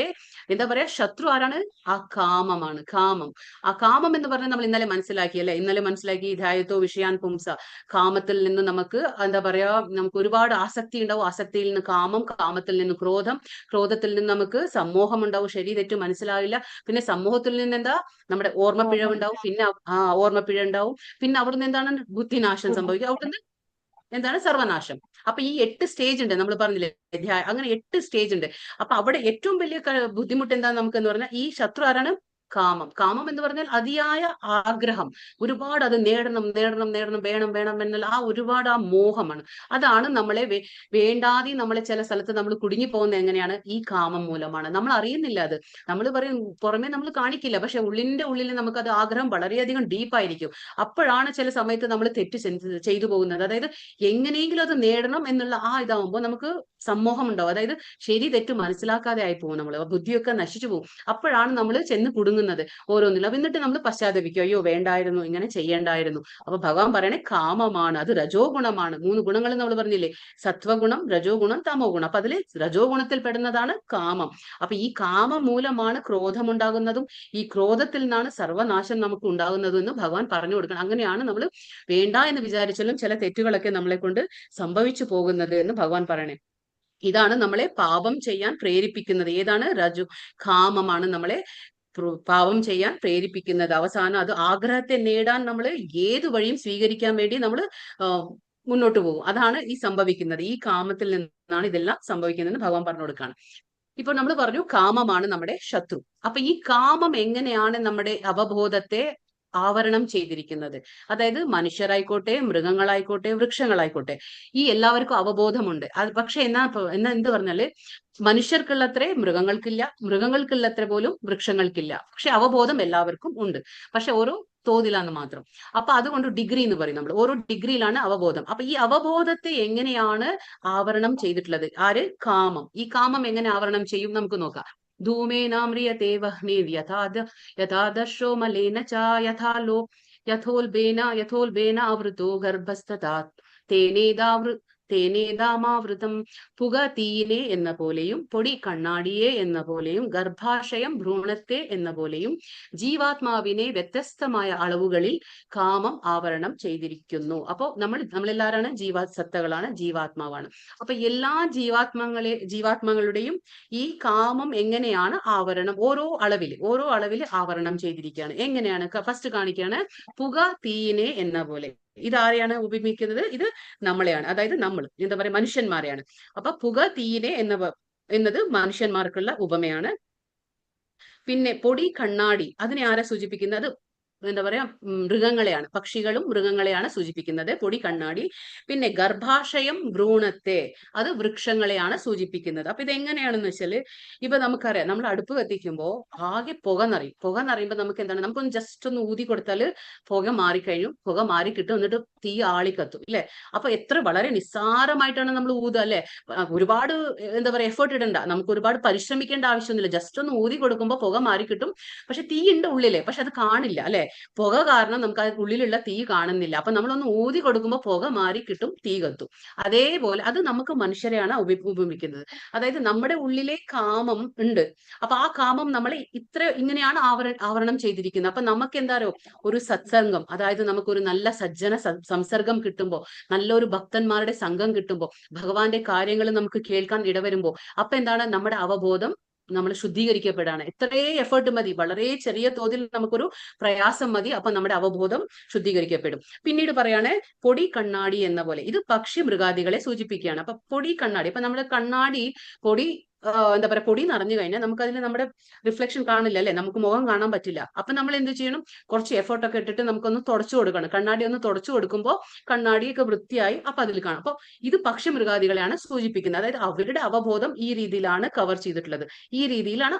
എന്താ പറയാ, ശത്രു ആരാണ്? ആ കാമമാണ്. ആ കാമം എന്ന് പറഞ്ഞാൽ നമ്മൾ ഇന്നലെ മനസ്സിലാക്കിയല്ലേ? ഇന്നലെ മനസ്സിലാക്കി, ധ്യായത്തോ വിഷയാൻ പുംസ. കാമത്തിൽ നിന്ന് നമുക്ക് എന്താ പറയാ, നമുക്ക് ഒരുപാട് ആസക്തി ഉണ്ടാവും. ആസക്തിയിൽ നിന്ന് കാമത്തിൽ നിന്ന് ക്രോധത്തിൽ നിന്ന് നമുക്ക് സമ്മോഹം ഉണ്ടാവും. ശരി തെറ്റ് മനസ്സിലാവില്ല. പിന്നെ സമൂഹത്തിൽ നിന്ന് എന്താ, നമ്മുടെ ഓർമ്മപ്പിഴവ് ഉണ്ടാവും. പിന്നെ ഓർമ്മപ്പിഴ ഉണ്ടാവും. പിന്നെ അവിടുന്ന് എന്താണ്? ബുദ്ധിനാശം സംഭവിക്കും. അവിടുന്ന് എന്താണ്? സർവനാശം. അപ്പൊ ഈ 8 സ്റ്റേജ് ഉണ്ട്, നമ്മൾ പറഞ്ഞില്ലേ, അങ്ങനെ 8 സ്റ്റേജ് ഉണ്ട്. അപ്പൊ അവിടെ ഏറ്റവും വലിയ ബുദ്ധിമുട്ട് എന്താന്ന് നമുക്ക് എന്ന് പറഞ്ഞാൽ, ഈ ശത്രു ആരാണ്? കാമം എന്ന് പറഞ്ഞാൽ അതിയായ ആഗ്രഹം, ഒരുപാട് അത് നേടണം വേണം എന്നുള്ള ഒരുപാട് മോഹമാണ്. അതാണ് നമ്മളെ വേണ്ടാതെ നമ്മളെ ചില സ്ഥലത്ത് നമ്മൾ കുടുങ്ങി പോകുന്നത് എങ്ങനെയാണ്? ഈ കാമം മൂലമാണ്. നമ്മൾ അറിയുന്നില്ല. അത് നമ്മൾ പറയും, പുറമെ നമ്മൾ കാണിക്കില്ല, പക്ഷെ ഉള്ളിൽ നമുക്ക് അത് ആഗ്രഹം വളരെയധികം ഡീപ്പായിരിക്കും. അപ്പോഴാണ് ചില സമയത്ത് നമ്മൾ തെറ്റ് ചെയ്തു പോകുന്നത്. അതായത് എങ്ങനെയെങ്കിലും അത് നേടണം എന്നുള്ള ഇതാവുമ്പോൾ നമുക്ക് സമ്മോഹം ഉണ്ടാവും. അതായത് ശരി തെറ്റ് മനസ്സിലാക്കാതെ ആയി പോകും, നമ്മൾ ബുദ്ധിയൊക്കെ നശിച്ചു പോകും. അപ്പോഴാണ് നമ്മൾ ചെന്ന് കുടുങ്ങുന്നത് ഓരോന്നിലും. എന്നിട്ട് നമ്മൾ പശ്ചാത്തപിക്കും, അയ്യോ വേണ്ടായിരുന്നു, ഇങ്ങനെ ചെയ്യേണ്ടായിരുന്നു. അപ്പൊ ഭഗവാൻ പറയണേ, കാമമാണ്, അത് രജോ ഗുണമാണ്. 3 ഗുണങ്ങൾ നമ്മൾ പറഞ്ഞില്ലേ, സത്വഗുണം, രജോ ഗുണം, തമോ ഗുണം. അപ്പൊ അതിൽ രജോ ഗുണത്തിൽ പെടുന്നതാണ് കാമം. അപ്പൊ ഈ കാമം മൂലമാണ് ക്രോധം ഉണ്ടാകുന്നതും ഈ ക്രോധത്തിൽ നിന്നാണ് സർവനാശം നമുക്ക് ഉണ്ടാകുന്നതും എന്ന് ഭഗവാൻ പറഞ്ഞു കൊടുക്കണം. അങ്ങനെയാണ് നമ്മൾ വേണ്ട എന്ന് വിചാരിച്ചാലും ചില തെറ്റുകളൊക്കെ നമ്മളെ കൊണ്ട് സംഭവിച്ചു പോകുന്നത് എന്ന് ഭഗവാൻ പറയണേ. ഇതാണ് നമ്മളെ പാപം ചെയ്യാൻ പ്രേരിപ്പിക്കുന്നത്. ഏതാണ്? കാമമാണ് നമ്മളെ പാപം ചെയ്യാൻ പ്രേരിപ്പിക്കുന്നത്. അവസാനം അത് ആഗ്രഹത്തെ നേടാൻ നമ്മൾ ഏത് വഴിയും സ്വീകരിക്കാൻ വേണ്ടി നമ്മൾ മുന്നോട്ട് പോകും. അതാണ് ഈ സംഭവിക്കുന്നത്. ഈ കാമത്തിൽ നിന്നാണ് ഇതെല്ലാം സംഭവിക്കുന്നതെന്ന് ഭഗവാൻ പറഞ്ഞു കൊടുക്കുകയാണ്. ഇപ്പൊ നമ്മൾ പറഞ്ഞു കാമമാണ് നമ്മുടെ ശത്രു. അപ്പൊ ഈ കാമം എങ്ങനെയാണ് നമ്മുടെ അവബോധത്തെ ആവരണം ചെയ്തിരിക്കുന്നത്? അതായത് മനുഷ്യരായിക്കോട്ടെ, മൃഗങ്ങളായിക്കോട്ടെ, വൃക്ഷങ്ങളായിക്കോട്ടെ, ഈ എല്ലാവർക്കും അവബോധമുണ്ട്. അത് പക്ഷെ എന്നാ എന്ത് പറഞ്ഞാല്, മനുഷ്യർക്കുള്ളത്രേ മൃഗങ്ങൾക്കില്ല, മൃഗങ്ങൾക്കുള്ളത്ര പോലും വൃക്ഷങ്ങൾക്കില്ല. പക്ഷെ അവബോധം എല്ലാവർക്കും ഉണ്ട്, പക്ഷെ ഓരോ തോതിലാന്ന് മാത്രം. അപ്പൊ അതുകൊണ്ട് ഡിഗ്രി എന്ന് പറയും നമ്മൾ. ഓരോ ഡിഗ്രിയിലാണ് അവബോധം. അപ്പൊ ഈ അവബോധത്തെ എങ്ങനെയാണ് ആവരണം ചെയ്തിട്ടുള്ളത്? ആര്? കാമം. ഈ കാമം എങ്ങനെ ആവരണം ചെയ്യും നമുക്ക് നോക്കാം. ധൂമേനാമ്രിയത്തെ യഥാദർശോ മലേന ച യഥോൽബേന ആവൃതോ ഗർഭസ്ഥതാത് തേനേതാമാവൃതം. പുക തീയിനെ എന്ന പോലെയും പൊടി കണ്ണാടിയെ എന്ന പോലെയും ഗർഭാശയം ഭ്രൂണത്തെ എന്ന പോലെയും ജീവാത്മാവിനെ വ്യത്യസ്തമായ അളവുകളിൽ കാമം ആവരണം ചെയ്തിരിക്കുന്നു. അപ്പോ നമ്മളെല്ലാവരാണ് ജീവസത്തകളാണ്, ജീവാത്മാവാണ്. അപ്പൊ എല്ലാ ജീവാത്മങ്ങളുടെയും ഈ കാമം എങ്ങനെയാണ് ആവരണം? ഓരോ അളവിൽ ആവരണം ചെയ്തിരിക്കുകയാണ്. എങ്ങനെയാണ്? ഫസ്റ്റ് കാണിക്കുകയാണ്, പുക തീയിനെ എന്ന പോലെ. ഇതാരെയാണ് ഉപമിക്കുന്നത്? ഇത് നമ്മളെയാണ്, അതായത് നമ്മൾ എന്താ പറയാ മനുഷ്യന്മാരെയാണ്. അപ്പൊ പുക തീയിനെ എന്നത് മനുഷ്യന്മാർക്കുള്ള ഉപമയാണ്. പിന്നെ പൊടി കണ്ണാടി അതിനെ ആരെ സൂചിപ്പിക്കുന്നത്? എന്താ പറയാ മൃഗങ്ങളെയാണ്, പക്ഷികളും മൃഗങ്ങളെയാണ് സൂചിപ്പിക്കുന്നത് പൊടി കണ്ണാടി. പിന്നെ ഗർഭാശയം ഭ്രൂണത്തെ, അത് വൃക്ഷങ്ങളെയാണ് സൂചിപ്പിക്കുന്നത്. അപ്പൊ ഇത് എങ്ങനെയാണെന്ന് വെച്ചാല്, ഇപ്പൊ നമുക്കറിയാം നമ്മൾ അടുപ്പ് കത്തിക്കുമ്പോൾ ആകെ പുക നിറയുമ്പോൾ നമുക്ക് എന്താണ്, നമുക്കൊന്ന് ജസ്റ്റ് ഒന്ന് ഊതി കൊടുത്താൽ പുക മാറിക്കഴിഞ്ഞു, പുക മാറി കിട്ടും, എന്നിട്ട് തീ ആളിക്കത്തും ഇല്ലേ? അപ്പൊ വളരെ നിസ്സാരമായിട്ടാണ് നമ്മൾ ഊതുക അല്ലെ? ഒരുപാട് എന്താ പറയാ എഫേർട്ട് ഇടണ്ട, നമുക്ക് ഒരുപാട് പരിശ്രമിക്കേണ്ട ആവശ്യമൊന്നുമില്ല, ജസ്റ്റ് ഒന്ന് ഊതി കൊടുക്കുമ്പോൾ പുക മാറി കിട്ടും. പക്ഷെ തീ ഉണ്ട് ഉള്ളിലെ, പക്ഷെ അത് കാണില്ല അല്ലെ? പുക കാരണം നമുക്ക് അത് ഉള്ളിലുള്ള തീ കാണുന്നില്ല. അപ്പൊ നമ്മളൊന്ന് ഊതി കൊടുക്കുമ്പോൾ പുക മാറി കിട്ടും, തീ കത്തും. അതേപോലെ അത് നമുക്ക് മനുഷ്യരെയാണ് ഉപമിക്കുന്നത്. അതായത് നമ്മുടെ ഉള്ളിലെ കാമം ഉണ്ട്. അപ്പൊ ആ കാമം നമ്മളെ ഇങ്ങനെയാണ് ആവരണം ചെയ്തിരിക്കുന്നത്. അപ്പൊ നമുക്ക് എന്താരോ ഒരു സത്സംഗം, അതായത് നമുക്കൊരു നല്ല സജ്ജന സംസർഗം കിട്ടുമ്പോൾ, നല്ലൊരു ഭക്തന്മാരുടെ സംഘം കിട്ടുമ്പോൾ, ഭഗവാന്റെ കാര്യങ്ങൾ നമുക്ക് കേൾക്കാൻ ഇടവരുമ്പോൾ, അപ്പൊ എന്താണ്, നമ്മുടെ അവബോധം നമ്മൾ ശുദ്ധീകരിക്കപ്പെടാണ്. എത്രേ എഫേർട്ട് മതി, വളരെ ചെറിയ തോതിൽ നമുക്കൊരു പ്രയാസം മതി, അപ്പൊ നമ്മുടെ അവബോധം ശുദ്ധീകരിക്കപ്പെടും. പിന്നീട് പറയാണ് പൊടി കണ്ണാടി എന്ന പോലെ, ഇത് പക്ഷി മൃഗാദികളെ സൂചിപ്പിക്കുകയാണ്. അപ്പൊ പൊടി കണ്ണാടി, അപ്പൊ നമ്മുടെ കണ്ണാടി പൊടി എന്താ പറയാ പൊടി നിറഞ്ഞു കഴിഞ്ഞാൽ നമുക്ക് അതിൽ നമ്മുടെ റിഫ്ലക്ഷൻ കാണില്ല അല്ലെ? നമുക്ക് മുഖം കാണാൻ പറ്റില്ല. അപ്പൊ നമ്മൾ എന്ത് ചെയ്യണം, കുറച്ച് എഫേർട്ട് ഒക്കെ ഇട്ടിട്ട് നമുക്കൊന്ന് തുടച്ചു കൊടുക്കണം. കണ്ണാടി ഒന്ന് തുടച്ചു കൊടുക്കുമ്പോൾ കണ്ണാടിയൊക്കെ വൃത്തിയായി അപ്പൊ അതിൽ കാണാം. അപ്പൊ ഇത് പക്ഷി മൃഗാദികളെയാണ് സൂചിപ്പിക്കുന്നത്. അതായത് അവരുടെ അവബോധം ഈ രീതിയിലാണ് കവർ ചെയ്തിട്ടുള്ളത്, ഈ രീതിയിലാണ്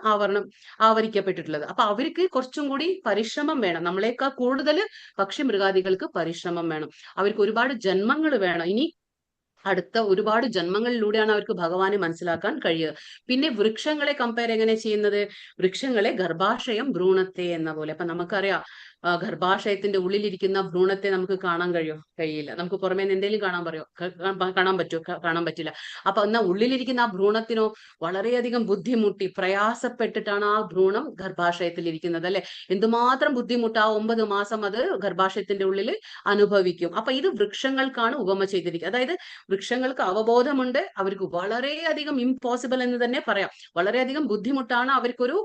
ആവരിക്കപ്പെട്ടിട്ടുള്ളത്. അപ്പൊ അവർക്ക് കുറച്ചും കൂടി പരിശ്രമം വേണം, നമ്മളെക്കാൾ കൂടുതൽ പക്ഷി മൃഗാദികൾക്ക് പരിശ്രമം വേണം. അവർക്ക് ഒരുപാട് ജന്മങ്ങൾ വേണം. ഇനി അടുത്ത ഒരുപാട് ജന്മങ്ങളിലൂടെയാണ് അവർക്ക് ഭഗവാനെ മനസ്സിലാക്കാൻ കഴിയുക. പിന്നെ വൃക്ഷങ്ങളെ കമ്പയർ എങ്ങനെ ചെയ്യുന്നത്? വൃക്ഷങ്ങളെ ഗർഭാശയം ഭ്രൂണത്തെ എന്ന പോലെ. അപ്പൊ നമുക്കറിയാം ഗർഭാശയത്തിന്റെ ഉള്ളിലിരിക്കുന്ന ഭ്രൂണത്തെ നമുക്ക് കാണാൻ കഴിയില്ല. നമുക്ക് പുറമേ നിന്ന് എന്തെങ്കിലും കാണാൻ പറ്റുമോ? കാണാൻ പറ്റില്ല. അപ്പൊ എന്നാ ഉള്ളിലിരിക്കുന്ന ആ ഭ്രൂണത്തിനോ വളരെയധികം ബുദ്ധിമുട്ടി പ്രയാസപ്പെട്ടിട്ടാണ് ആ ഭ്രൂണം ഗർഭാശയത്തിൽ ഇരിക്കുന്നത് അല്ലെ? എന്തുമാത്രം ബുദ്ധിമുട്ട് ആ 9 മാസം അത് ഗർഭാശയത്തിന്റെ ഉള്ളിൽ അനുഭവിക്കും. അപ്പൊ ഇത് വൃക്ഷങ്ങൾക്കാണ് ഉപമ ചെയ്തിരിക്കുന്നത്. അതായത് വൃക്ഷങ്ങൾക്ക് അവബോധമുണ്ട്, അവർക്ക് വളരെയധികം ഇമ്പോസിബിൾ എന്ന് തന്നെ പറയാം, വളരെയധികം ബുദ്ധിമുട്ടാണ് അവർക്കൊരു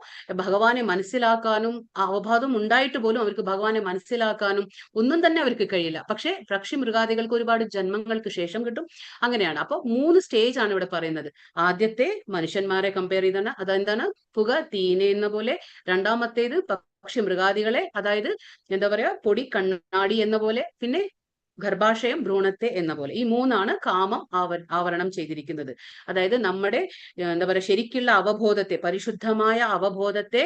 ഭഗവാനെ മനസ്സിലാക്കാനും, അവബോധം ഉണ്ടായിട്ട് പോലും അവർക്ക് ഭഗവാനെ മനസ്സിലാക്കാനും ഒന്നും തന്നെ അവർക്ക് കഴിയില്ല. പക്ഷെ പക്ഷി മൃഗാദികൾക്ക് ഒരുപാട് ജന്മങ്ങൾക്ക് ശേഷം കിട്ടും. അങ്ങനെയാണ്. അപ്പൊ 3 സ്റ്റേജ് ആണ് ഇവിടെ പറയുന്നത്. ആദ്യത്തെ മനുഷ്യന്മാരെ കമ്പയർ ചെയ്താണ്, അതെന്താണ്, പുക തീനെ എന്ന പോലെ. രണ്ടാമത്തേത് പക്ഷി മൃഗാദികളെ, അതായത് എന്താ പറയാ പൊടി കണ്ണാടി എന്ന പോലെ. പിന്നെ ഗർഭാശയം ഭ്രൂണത്തെ എന്ന പോലെ. ഈ 3ആണ് കാമം ആവരണം ചെയ്തിരിക്കുന്നത്. അതായത് നമ്മുടെ എന്താ പറയാ ശരിക്കുള്ള അവബോധത്തെ, പരിശുദ്ധമായ അവബോധത്തെ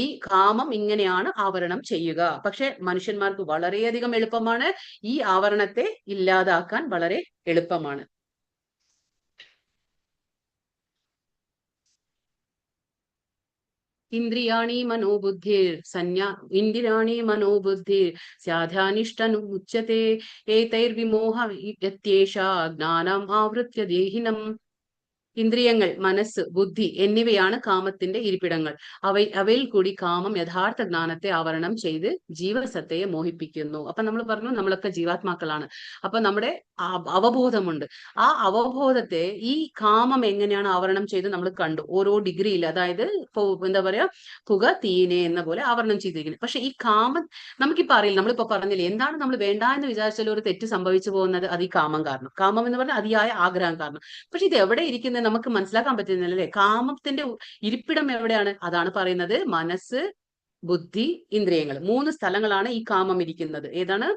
ഈ കാമം ഇങ്ങനെയാണ് ആവരണം ചെയ്യുക. പക്ഷെ മനുഷ്യന്മാർക്ക് വളരെയധികം എളുപ്പമാണ്, ഈ ആവരണത്തെ ഇല്ലാതാക്കാൻ വളരെ എളുപ്പമാണ്. ഇന്ദ്രിയാണി മനോബുദ്ധിർ സ്യാധാനിഷ്ടനുമുച്യത്തെ ഏതൈർവിമോഹ യത്യേഷാ ജ്ഞാനം ആവൃത്യ ദേഹിനം. ഇന്ദ്രിയങ്ങൾ, മനസ്സ്, ബുദ്ധി എന്നിവയാണ് കാമത്തിന്റെ ഇരിപ്പിടങ്ങൾ. അവയിൽ കൂടി കാമം യഥാർത്ഥ ജ്ഞാനത്തെ ആവരണം ചെയ്ത് ജീവസത്തയെ മോഹിപ്പിക്കുന്നു. അപ്പൊ നമ്മൾ പറഞ്ഞു നമ്മളൊക്കെ ജീവാത്മാക്കളാണ്. അപ്പൊ നമ്മുടെ അവബോധമുണ്ട്. ആ അവബോധത്തെ ഈ കാമം എങ്ങനെയാണ് ആവരണം ചെയ്ത് നമ്മൾ കണ്ടു ഓരോ ഡിഗ്രിയിൽ. അതായത് എന്താ പറയാ പുക തീനെ എന്ന പോലെ ആവരണം ചെയ്തിരിക്കുന്നത്. പക്ഷെ ഈ കാമം നമുക്കിപ്പോ അറിയില്ല. നമ്മളിപ്പോ പറഞ്ഞില്ലേ, എന്താണ് നമ്മൾ വേണ്ട എന്ന് വിചാരിച്ചാൽ ഒരു തെറ്റ് സംഭവിച്ചു പോകുന്നത്, അത് ഈ കാമം കാരണം. കാമം എന്ന് പറഞ്ഞാൽ അതിയായ ആഗ്രഹം കാരണം. പക്ഷെ ഇത് എവിടെ ഇരിക്കുന്നത് നമുക്ക് മനസ്സിലാക്കാൻ പറ്റുന്നില്ല അല്ലെ? കാമത്തിന്റെ ഇരിപ്പിടം എവിടെയാണ്? അതാണ് പറയുന്നത്, മനസ്സ്, ബുദ്ധി, ഇന്ദ്രിയങ്ങൾ. 3 സ്ഥലങ്ങളാണ് ഈ കാമം ഇരിക്കുന്നത്. ഏതാണ്?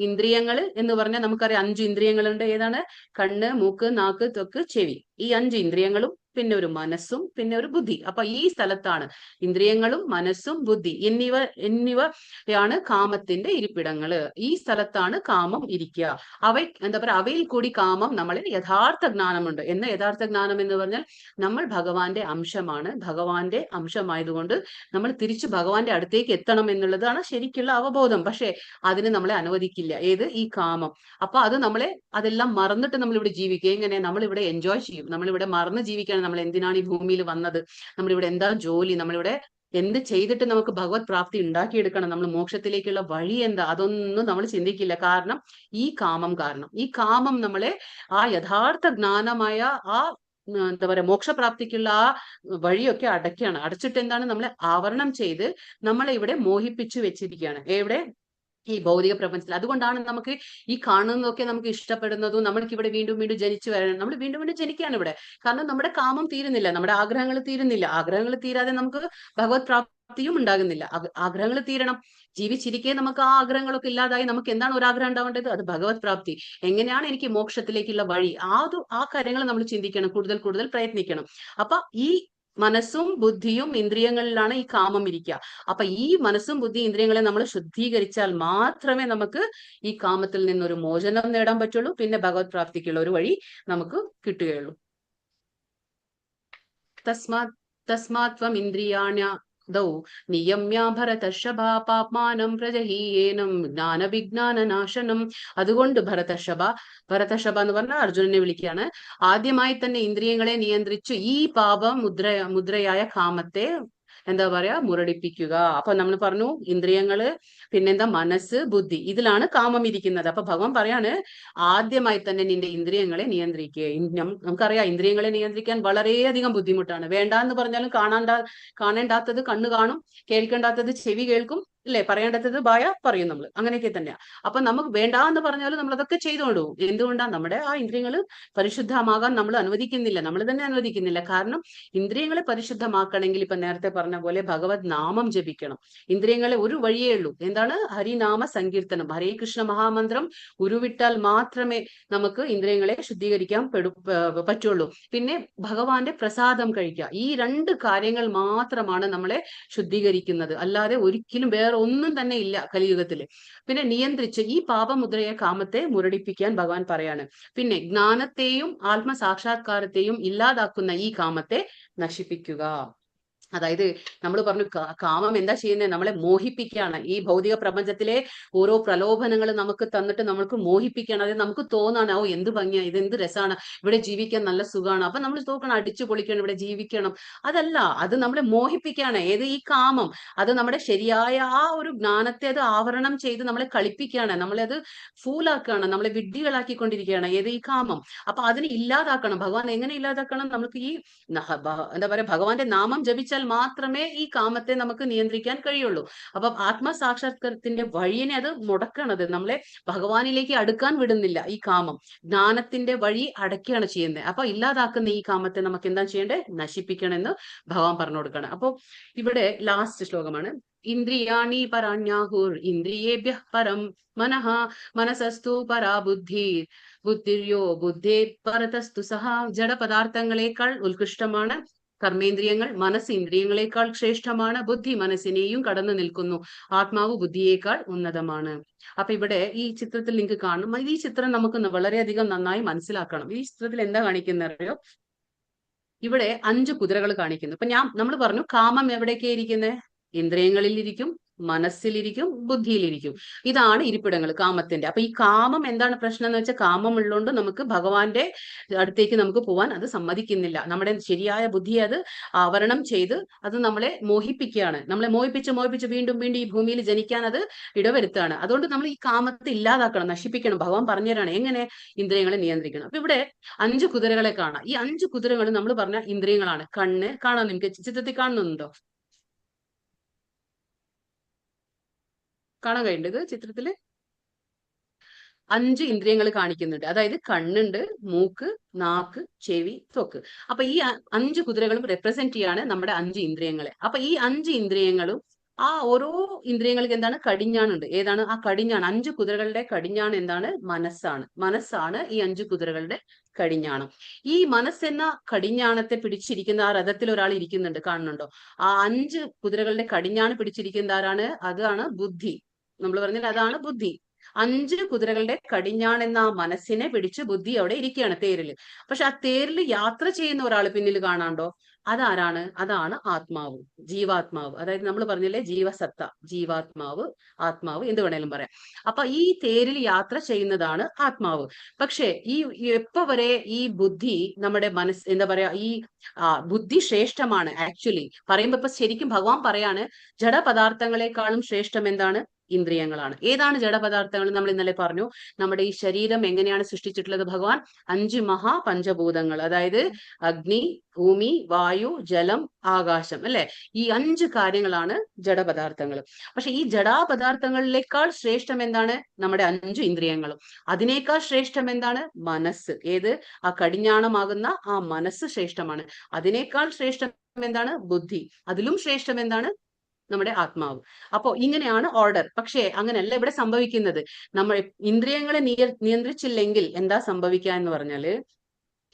ഇന്ദ്രിയങ്ങൾ എന്ന് പറഞ്ഞാൽ നമുക്കറിയാം 5 ഇന്ദ്രിയങ്ങളുണ്ട്. ഏതാണ്? കണ്ണ്, മൂക്ക്, നാക്ക്, ത്വക്ക്, ചെവി. ഈ 5 ഇന്ദ്രിയങ്ങളും പിന്നെ ഒരു മനസ്സും പിന്നെ ഒരു ബുദ്ധി. അപ്പൊ ഈ സ്ഥലത്താണ് ഇന്ദ്രിയങ്ങളും മനസ്സും ബുദ്ധി എന്നിവയാണ് കാമത്തിന്റെ ഇരിപ്പിടങ്ങള്. ഈ സ്ഥലത്താണ് കാമം ഇരിക്കുക. എന്താ പറയാ അവയിൽ കൂടി കാമം നമ്മളെ യഥാർത്ഥ ജ്ഞാനമുണ്ട്. യഥാർത്ഥ ജ്ഞാനം എന്ന് പറഞ്ഞാൽ നമ്മൾ ഭഗവാന്റെ അംശമാണ്. ഭഗവാന്റെ അംശമായതുകൊണ്ട് നമ്മൾ തിരിച്ചു ഭഗവാന്റെ അടുത്തേക്ക് എത്തണം എന്നുള്ളതാണ് ശരിക്കുള്ള അവബോധം. പക്ഷെ അതിന് നമ്മളെ അനുവദിക്കില്ല. ഏത്? ഈ കാമം. അപ്പൊ അത് നമ്മളെ അതെല്ലാം മറന്നിട്ട് നമ്മളിവിടെ ജീവിക്കുക. എങ്ങനെ? നമ്മളിവിടെ എൻജോയ് ചെയ്യും. നമ്മളിവിടെ മറന്ന് ജീവിക്കുകയാണ്. നമ്മൾ എന്തിനാണ് ഈ ഭൂമിയിൽ വന്നത്, നമ്മളിവിടെ എന്താ ജോലി, നമ്മളിവിടെ എന്ത് ചെയ്തിട്ട് നമുക്ക് ഭഗവത് പ്രാപ്തി ഉണ്ടാക്കിയെടുക്കണം, നമ്മൾ മോക്ഷത്തിലേക്കുള്ള വഴി എന്താ, അതൊന്നും നമ്മൾ ചിന്തിക്കില്ല. കാരണം ഈ കാമം കാരണം. ഈ കാമം നമ്മളെ ആ യഥാർത്ഥ ജ്ഞാനമായ ആ എന്താ പറയാ മോക്ഷപ്രാപ്തിക്കുള്ള ആ വഴിയൊക്കെ അടയ്ക്കുകയാണ്. അടച്ചിട്ട് എന്താണ്, നമ്മളെ ആവരണം ചെയ്ത് നമ്മളെ ഇവിടെ മോഹിപ്പിച്ചു വെച്ചിരിക്കുകയാണ്. എവിടെ? ഈ ഭൗതിക പ്രപഞ്ചത്തിൽ. അതുകൊണ്ടാണ് നമുക്ക് ഈ കാണുന്നതൊക്കെ നമുക്ക് ഇഷ്ടപ്പെടുന്നതും നമ്മൾക്ക് ഇവിടെ വീണ്ടും വീണ്ടും ജനിച്ചു വരണം. നമ്മൾ വീണ്ടും വീണ്ടും ജനിക്കുകയാണ് ഇവിടെ. കാരണം നമ്മുടെ കാമം തീരുന്നില്ല, നമ്മുടെ ആഗ്രഹങ്ങൾ തീരുന്നില്ല. ആഗ്രഹങ്ങൾ തീരാതെ നമുക്ക് ഭഗവത് പ്രാപ്തിയും ഉണ്ടാകുന്നില്ല. ആഗ്രഹങ്ങൾ തീരണം. ജീവിച്ചിരിക്കെ നമുക്ക് ആ ആഗ്രഹങ്ങളൊക്കെ ഇല്ലാതായി നമുക്ക് എന്താണ് ഒരു ആഗ്രഹം ഉണ്ടാവേണ്ടത്? അത് ഭഗവത് പ്രാപ്തി. എങ്ങനെയാണ് എനിക്ക് മോക്ഷത്തിലേക്കുള്ള വഴി? ആ കാര്യങ്ങൾ നമ്മൾ ചിന്തിക്കണം, കൂടുതൽ കൂടുതൽ പ്രയത്നിക്കണം. അപ്പൊ ഈ മനസ്സും ബുദ്ധിയും ഇന്ദ്രിയങ്ങളിലാണ് ഈ കാമം ഇരിക്കുക. അപ്പൊ ഈ മനസ്സും ബുദ്ധി ഇന്ദ്രിയങ്ങളെ നമ്മൾ ശുദ്ധീകരിച്ചാൽ മാത്രമേ നമുക്ക് ഈ കാമത്തിൽ നിന്നൊരു മോചനം നേടാൻ പറ്റുള്ളൂ. പിന്നെ ഭഗവത് പ്രാപ്തിക്കുള്ള ഒരു വഴി നമുക്ക് കിട്ടുകയുള്ളൂ. തസ്മാത്വം ഇന്ദ്രിയാണ്യദൗ നിയമ്യ ഭരതർഷഭാ പാപ്മാനം പ്രജഹീയേനം ജ്ഞാനവിജ്ഞാനനാശനം. അതുകൊണ്ട് ഭരതർഷഭ എന്ന് പറഞ്ഞാൽ അർജുനനെ വിളിക്കുകയാണ്. ആദ്യമായി തന്നെ ഇന്ദ്രിയങ്ങളെ നിയന്ത്രിച്ചു ഈ മുദ്രയായ കാമത്തെ എന്താ പറയാ മുരടിപ്പിക്കുക. അപ്പൊ നമ്മൾ പറഞ്ഞു ഇന്ദ്രിയങ്ങള്, പിന്നെന്താ മനസ്സ്, ബുദ്ധി, ഇതിലാണ് കാമം ഇരിക്കുന്നത്. അപ്പൊ ഭഗവാൻ പറയാണ് ആദ്യമായി തന്നെ നിന്റെ ഇന്ദ്രിയങ്ങളെ നിയന്ത്രിക്കുക. നമുക്കറിയാം ഇന്ദ്രിയങ്ങളെ നിയന്ത്രിക്കാൻ വളരെയധികം ബുദ്ധിമുട്ടാണ്. വേണ്ട എന്ന് പറഞ്ഞാലും കാണേണ്ടാത്തത് കണ്ണ് കാണും, കേൾക്കേണ്ടാത്തത് ചെവി കേൾക്കും, അല്ലെ? പറയേണ്ടത് ബായ പറയും നമ്മൾ. അങ്ങനെയൊക്കെ തന്നെയാ. അപ്പൊ നമുക്ക് വേണ്ട എന്ന് പറഞ്ഞാലും നമ്മൾ അതൊക്കെ ചെയ്തോണ്ടു. എന്തുകൊണ്ടാണ്? നമ്മുടെ ആ ഇന്ദ്രിയങ്ങൾ പരിശുദ്ധമാകാൻ നമ്മൾ അനുവദിക്കുന്നില്ല, നമ്മൾ തന്നെ അനുവദിക്കുന്നില്ല. കാരണം ഇന്ദ്രിയങ്ങളെ പരിശുദ്ധമാക്കണമെങ്കിൽ ഇപ്പൊ നേരത്തെ പറഞ്ഞ പോലെ ഭഗവത് നാമം ജപിക്കണം. ഇന്ദ്രിയങ്ങളെ ഒരു വഴിയേ ഉള്ളൂ, എന്താണ്? ഹരിനാമ സങ്കീർത്തനം, ഹരേ കൃഷ്ണ മഹാമന്ത്രം ഉരുവിട്ടാൽ മാത്രമേ നമുക്ക് ഇന്ദ്രിയങ്ങളെ ശുദ്ധീകരിക്കാൻ പറ്റുള്ളൂ. പിന്നെ ഭഗവാന്റെ പ്രസാദം കഴിക്കുക. ഈ 2 കാര്യങ്ങൾ മാത്രമാണ് നമ്മളെ ശുദ്ധീകരിക്കുന്നത്. അല്ലാതെ ഒരിക്കലും വേറെ ഒന്നും തന്നെ ഇല്ല കലിയുഗത്തില്. പിന്നെ നിയന്ത്രിച്ച് ഈ പാപമുദ്രയെ കാമത്തെ മുരടിപ്പിക്കാൻ ഭഗവാൻ പറയാണ്. പിന്നെ ജ്ഞാനത്തെയും ആത്മസാക്ഷാത്കാരത്തെയും ഇല്ലാതാക്കുന്ന ഈ കാമത്തെ നശിപ്പിക്കുക. അതായത് നമ്മൾ പറഞ്ഞു കാമം എന്താ ചെയ്യുന്നത്? നമ്മളെ മോഹിപ്പിക്കുകയാണ്. ഈ ഭൗതിക പ്രപഞ്ചത്തിലെ ഓരോ പ്രലോഭനങ്ങൾ നമുക്ക് തന്നിട്ട് നമ്മൾക്ക് മോഹിപ്പിക്കുകയാണ്. അതായത് നമുക്ക് തോന്നാണ്, ഓ എന്ത് ഭംഗിയാ, ഇത് എന്ത് രസമാണ്, ഇവിടെ ജീവിക്കാൻ നല്ല സുഖമാണ്, അപ്പൊ നമ്മൾ തോക്കണം അടിച്ചു പൊളിക്കണം, ഇവിടെ ജീവിക്കണം. അതല്ല, അത് നമ്മളെ മോഹിപ്പിക്കുകയാണ്. ഏത്? ഈ കാമം. അത് നമ്മുടെ ശരിയായ ആ ഒരു ജ്ഞാനത്തെ അത് ആവരണം ചെയ്ത് നമ്മളെ കളിപ്പിക്കുകയാണ്, നമ്മളെ അത് ഫൂലാക്കുകയാണ്, നമ്മളെ വിഡ്ഢികളാക്കിക്കൊണ്ടിരിക്കുകയാണ്. ഏത്? ഈ കാമം. അപ്പൊ അതിനെ ഇല്ലാതാക്കണം. ഭഗവാൻ എങ്ങനെ ഇല്ലാതാക്കണം? നമുക്ക് ഈ എന്താ പറയാ ഭഗവാന്റെ നാമം ജപിച്ചാൽ മാത്രമേ ഈ കാമത്തെ നമുക്ക് നിയന്ത്രിക്കാൻ കഴിയുള്ളൂ. അപ്പൊ ആത്മസാക്ഷാത്കാരത്തിന്റെ വഴിയെ അത് മുടക്കണത്, നമ്മളെ ഭഗവാനിലേക്ക് അടുക്കാൻ വിടുന്നില്ല. ഈ കാമം ജ്ഞാനത്തിന്റെ വഴി അടയ്ക്കുകയാണ് ചെയ്യുന്നത്. അപ്പൊ ഇല്ലാതാക്കുന്ന ഈ കാമത്തെ നമുക്ക് എന്താ ചെയ്യേണ്ടത്? നശിപ്പിക്കണമെന്ന് ഭഗവാൻ പറഞ്ഞു കൊടുക്കണം. അപ്പൊ ഇവിടെ ലാസ്റ്റ് ശ്ലോകമാണ്. ഇന്ദ്രിയാണി പരാണ്യാഹുർ ഇന്ദ്രിയേഭ്യഃ പരം മനഃ മനസസ്തു പരാ ബുദ്ധിര്യോ ബുദ്ധേ പരതസ്തു സഹ. ജഡപദാർത്ഥങ്ങളെക്കാൾ ഉത്കൃഷ്ടമാണ് കർമ്മേന്ദ്രിയങ്ങൾ, മനസ്സ് ഇന്ദ്രിയങ്ങളെക്കാൾ ശ്രേഷ്ഠമാണ്, ബുദ്ധി മനസ്സിനെയും കടന്നു നിൽക്കുന്നു, ആത്മാവ് ബുദ്ധിയേക്കാൾ ഉന്നതമാണ്. അപ്പൊ ഇവിടെ ഈ ചിത്രത്തിൽ നിങ്ങൾക്ക് കാണും. ഈ ചിത്രം നമുക്ക് വളരെയധികം നന്നായി മനസ്സിലാക്കണം. ഈ ചിത്രത്തിൽ എന്താ കാണിക്കുന്നറിയോ? ഇവിടെ 5 കുതിരകൾ കാണിക്കുന്നു. ഇപ്പൊ നമ്മൾ പറഞ്ഞു കാമം എവിടേക്കാ ഇരിക്കുന്നത്? ഇന്ദ്രിയങ്ങളിലിരിക്കും, മനസ്സിലിരിക്കും, ബുദ്ധിയിലിരിക്കും. ഇതാണ് ഇരിപ്പിടങ്ങൾ കാമത്തിന്റെ. അപ്പൊ ഈ കാമം എന്താണ് പ്രശ്നം എന്ന് വെച്ചാൽ, കാമം ഉള്ളതുകൊണ്ട് നമുക്ക് ഭഗവാന്റെ അടുത്തേക്ക് നമുക്ക് പോവാൻ അത് സമ്മതിക്കുന്നില്ല. നമ്മുടെ ശരിയായ ബുദ്ധിയെ അത് ആവരണം ചെയ്ത് അത് നമ്മളെ മോഹിപ്പിക്കുകയാണ്. നമ്മളെ മോഹിപ്പിച്ച് വീണ്ടും വീണ്ടും ഈ ഭൂമിയിൽ ജനിക്കാൻ അത് ഇടവരുത്താണ്. അതുകൊണ്ട് നമ്മൾ ഈ കാമത്തെ ഇല്ലാതാക്കണം, നശിപ്പിക്കണം. ഭഗവാൻ പറഞ്ഞുതരാണ് എങ്ങനെ ഇന്ദ്രിയങ്ങളെ നിയന്ത്രിക്കണം. അപ്പൊ ഇവിടെ 5 കുതിരകളെ കാണാം. ഈ 5 കുതിരകൾ നമ്മൾ പറഞ്ഞ ഇന്ദ്രിയങ്ങളാണ്. കണ്ണ് കാണാൻ നിങ്ങൾക്ക് ചിത്രത്തിൽ കാണുന്നുണ്ടോ? കാണാൻ കഴിയുന്നത് ചിത്രത്തില് 5 ഇന്ദ്രിയങ്ങൾ കാണിക്കുന്നുണ്ട്. അതായത് കണ്ണുണ്ട്, മൂക്ക്, നാക്ക്, ചെവി, ത്വക്ക്. അപ്പൊ ഈ 5 കുതിരകളും റെപ്രസെന്റ് ചെയ്യാണ് നമ്മുടെ 5 ഇന്ദ്രിയങ്ങളെ. അപ്പൊ ഈ 5 ഇന്ദ്രിയങ്ങളും ആ ഓരോ ഇന്ദ്രിയങ്ങൾക്ക് എന്താണ്? കടിഞ്ഞാണുണ്ട്. ഏതാണ് ആ കടിഞ്ഞാണ്? 5 കുതിരകളുടെ കടിഞ്ഞാണ് എന്താണ്? മനസ്സാണ് ഈ 5 കുതിരകളുടെ കടിഞ്ഞാണം. ഈ മനസ്സെന്ന കടിഞ്ഞാണത്തെ പിടിച്ചിരിക്കുന്ന ആ രഥത്തിൽ ഒരാൾ ഇരിക്കുന്നുണ്ട്, കാണുന്നുണ്ടോ? ആ 5 കുതിരകളുടെ കടിഞ്ഞാണ് പിടിച്ചിരിക്കുന്ന ആരാണ്? അതാണ് ബുദ്ധി. നമ്മൾ പറഞ്ഞാൽ അതാണ് ബുദ്ധി. 5 കുതിരകളുടെ കടിഞ്ഞാൺ എന്ന ആ മനസ്സിനെ പിടിച്ച് ബുദ്ധി അവിടെ ഇരിക്കുകയാണ് തേരില്. പക്ഷെ ആ തേരിൽ യാത്ര ചെയ്യുന്ന ഒരാൾ പിന്നിൽ കാണാണ്ടോ? അതാരാണ്? അതാണ് ആത്മാവ്, ജീവാത്മാവ്. അതായത് നമ്മൾ പറഞ്ഞില്ലേ ജീവസത്ത, ജീവാത്മാവ്, ആത്മാവ് എന്ത് വേണേലും പറയാം. അപ്പൊ ഈ തേരിൽ യാത്ര ചെയ്യുന്നതാണ് ആത്മാവ്. പക്ഷെ എപ്പോ വരെ ഈ ബുദ്ധി നമ്മുടെ എന്താ പറയാ ഈ ബുദ്ധി ശ്രേഷ്ഠമാണ്. ആക്ച്വലി പറയുമ്പോ ഇപ്പൊ ശരിക്കും ഭഗവാൻ പറയാണ് ജഡപദാർത്ഥങ്ങളെക്കാളും ശ്രേഷ്ഠം എന്താണ്? ഇന്ദ്രിയങ്ങളാണ്. ഏതാണ് ജഡപദാർത്ഥങ്ങൾ? നമ്മൾ ഇന്നലെ പറഞ്ഞു, നമ്മുടെ ഈ ശരീരം എങ്ങനെയാണ് സൃഷ്ടിച്ചിട്ടുള്ളത് ഭഗവാൻ? 5 മഹാപഞ്ചഭൂതങ്ങൾ, അതായത് അഗ്നി, ഭൂമി, വായു, ജലം, ആകാശം, അല്ലെ? ഈ 5 കാര്യങ്ങളാണ് ജഡപദാർത്ഥങ്ങൾ. പക്ഷെ ഈ ജഡാപദാർത്ഥങ്ങളിലേക്കാൾ ശ്രേഷ്ഠം എന്താണ്? നമ്മുടെ 5 ഇന്ദ്രിയങ്ങളും. അതിനേക്കാൾ ശ്രേഷ്ഠം എന്താണ്? മനസ്സ്. ഏത്? ആ കടിഞ്ഞാണമാകുന്ന ആ മനസ്സ് ശ്രേഷ്ഠമാണ്. അതിനേക്കാൾ ശ്രേഷ്ഠം എന്താണ്? ബുദ്ധി. അതിലും ശ്രേഷ്ഠം എന്താണ്? നമ്മുടെ ആത്മാവ്. അപ്പോ ഇങ്ങനെയാണ് ഓർഡർ. പക്ഷേ അങ്ങനെയല്ല ഇവിടെ സംഭവിക്കുന്നത്. നമ്മൾ ഇന്ദ്രിയങ്ങളെ നിയന്ത്രിച്ചില്ലെങ്കിൽ എന്താ സംഭവിക്കുക എന്ന് പറഞ്ഞാല്,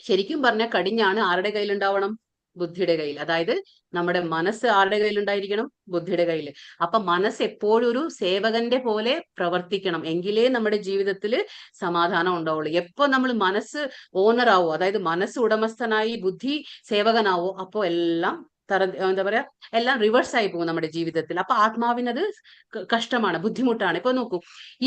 ശരിക്കും പറഞ്ഞ കടിഞ്ഞാണ് ആരുടെ കയ്യിലുണ്ടാവണം? ബുദ്ധിയുടെ കയ്യിൽ. അതായത് നമ്മുടെ മനസ്സ് ആരുടെ കയ്യിലുണ്ടായിരിക്കണം? ബുദ്ധിയുടെ കയ്യിൽ. അപ്പൊ മനസ്സ് എപ്പോഴും ഒരു സേവകന്റെ പോലെ പ്രവർത്തിക്കണം, എങ്കിലേ നമ്മുടെ ജീവിതത്തിൽ സമാധാനം ഉണ്ടാവുള്ളൂ. എപ്പോ നമ്മൾ മനസ്സ് ഓണർ ആവോ, അതായത് മനസ്സ് ഉടമസ്ഥനായി ബുദ്ധി സേവകനാവോ, അപ്പോ എല്ലാം എന്താ പറയാ, എല്ലാം റിവേഴ്സ് ആയി പോകും നമ്മുടെ ജീവിതത്തിൽ. അപ്പൊ ആത്മാവിനത് കഷ്ടമാണ്, ബുദ്ധിമുട്ടാണ്. ഇപ്പൊ നോക്കൂ,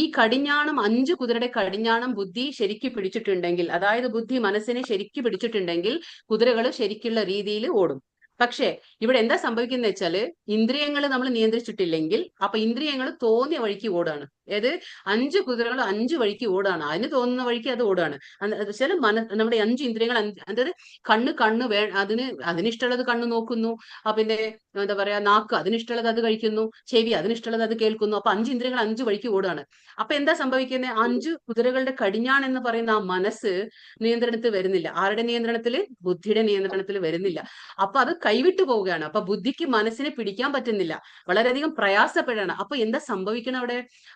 ഈ കടിഞ്ഞാണം, 5 കുതിരയുടെ കടിഞ്ഞാണം ബുദ്ധി ശരിക്ക് പിടിച്ചിട്ടുണ്ടെങ്കിൽ, അതായത് ബുദ്ധി മനസ്സിനെ ശരിക്ക് പിടിച്ചിട്ടുണ്ടെങ്കിൽ കുതിരകൾ ശരിക്കുള്ള രീതിയിൽ ഓടും. പക്ഷേ ഇവിടെ എന്താ സംഭവിക്കുന്നത് വെച്ചാല്, ഇന്ദ്രിയങ്ങൾ നമ്മൾ നിയന്ത്രിച്ചിട്ടില്ലെങ്കിൽ അപ്പൊ ഇന്ദ്രിയങ്ങൾ തോന്നിയ വഴിക്ക് ഓടാണ്. ഏത്? 5 കുതിരകൾ 5 വഴിക്ക് ഓടാണ്. അതിന് തോന്നുന്ന വഴിക്ക് അത് ഓടാണ്. ചില നമ്മുടെ 5 ഇന്ദ്രിയങ്ങൾ, അതായത് കണ്ണ് അതിനിഷ്ടമുള്ളത് കണ്ണ് നോക്കുന്നു, പിന്നെ എന്താ പറയാ, നാക്ക് അതിനിഷ്ടമുള്ളത് അത് കഴിക്കുന്നു, ചെവി അതിനിഷ്ടമുള്ളത് അത് കേൾക്കുന്നു. അപ്പൊ 5 ഇന്ദ്രിയങ്ങൾ 5 വഴിക്ക് ഓടാണ്. അപ്പൊ എന്താ സംഭവിക്കുന്നത്? 5 കുതിരകളുടെ കടിഞ്ഞാൺ എന്ന് പറയുന്ന ആ മനസ്സ് നിയന്ത്രണത്തിൽ വരുന്നില്ല. ആരുടെ നിയന്ത്രണത്തില്? ബുദ്ധിയുടെ നിയന്ത്രണത്തിൽ വരുന്നില്ല. അപ്പൊ അത് കൈവിട്ടു പോവുകയാണ്. അപ്പൊ ബുദ്ധിക്ക് മനസ്സിനെ പിടിക്കാൻ പറ്റുന്നില്ല, വളരെയധികം പ്രയാസപ്പെടാണ്. അപ്പൊ എന്താ സംഭവിക്കണം?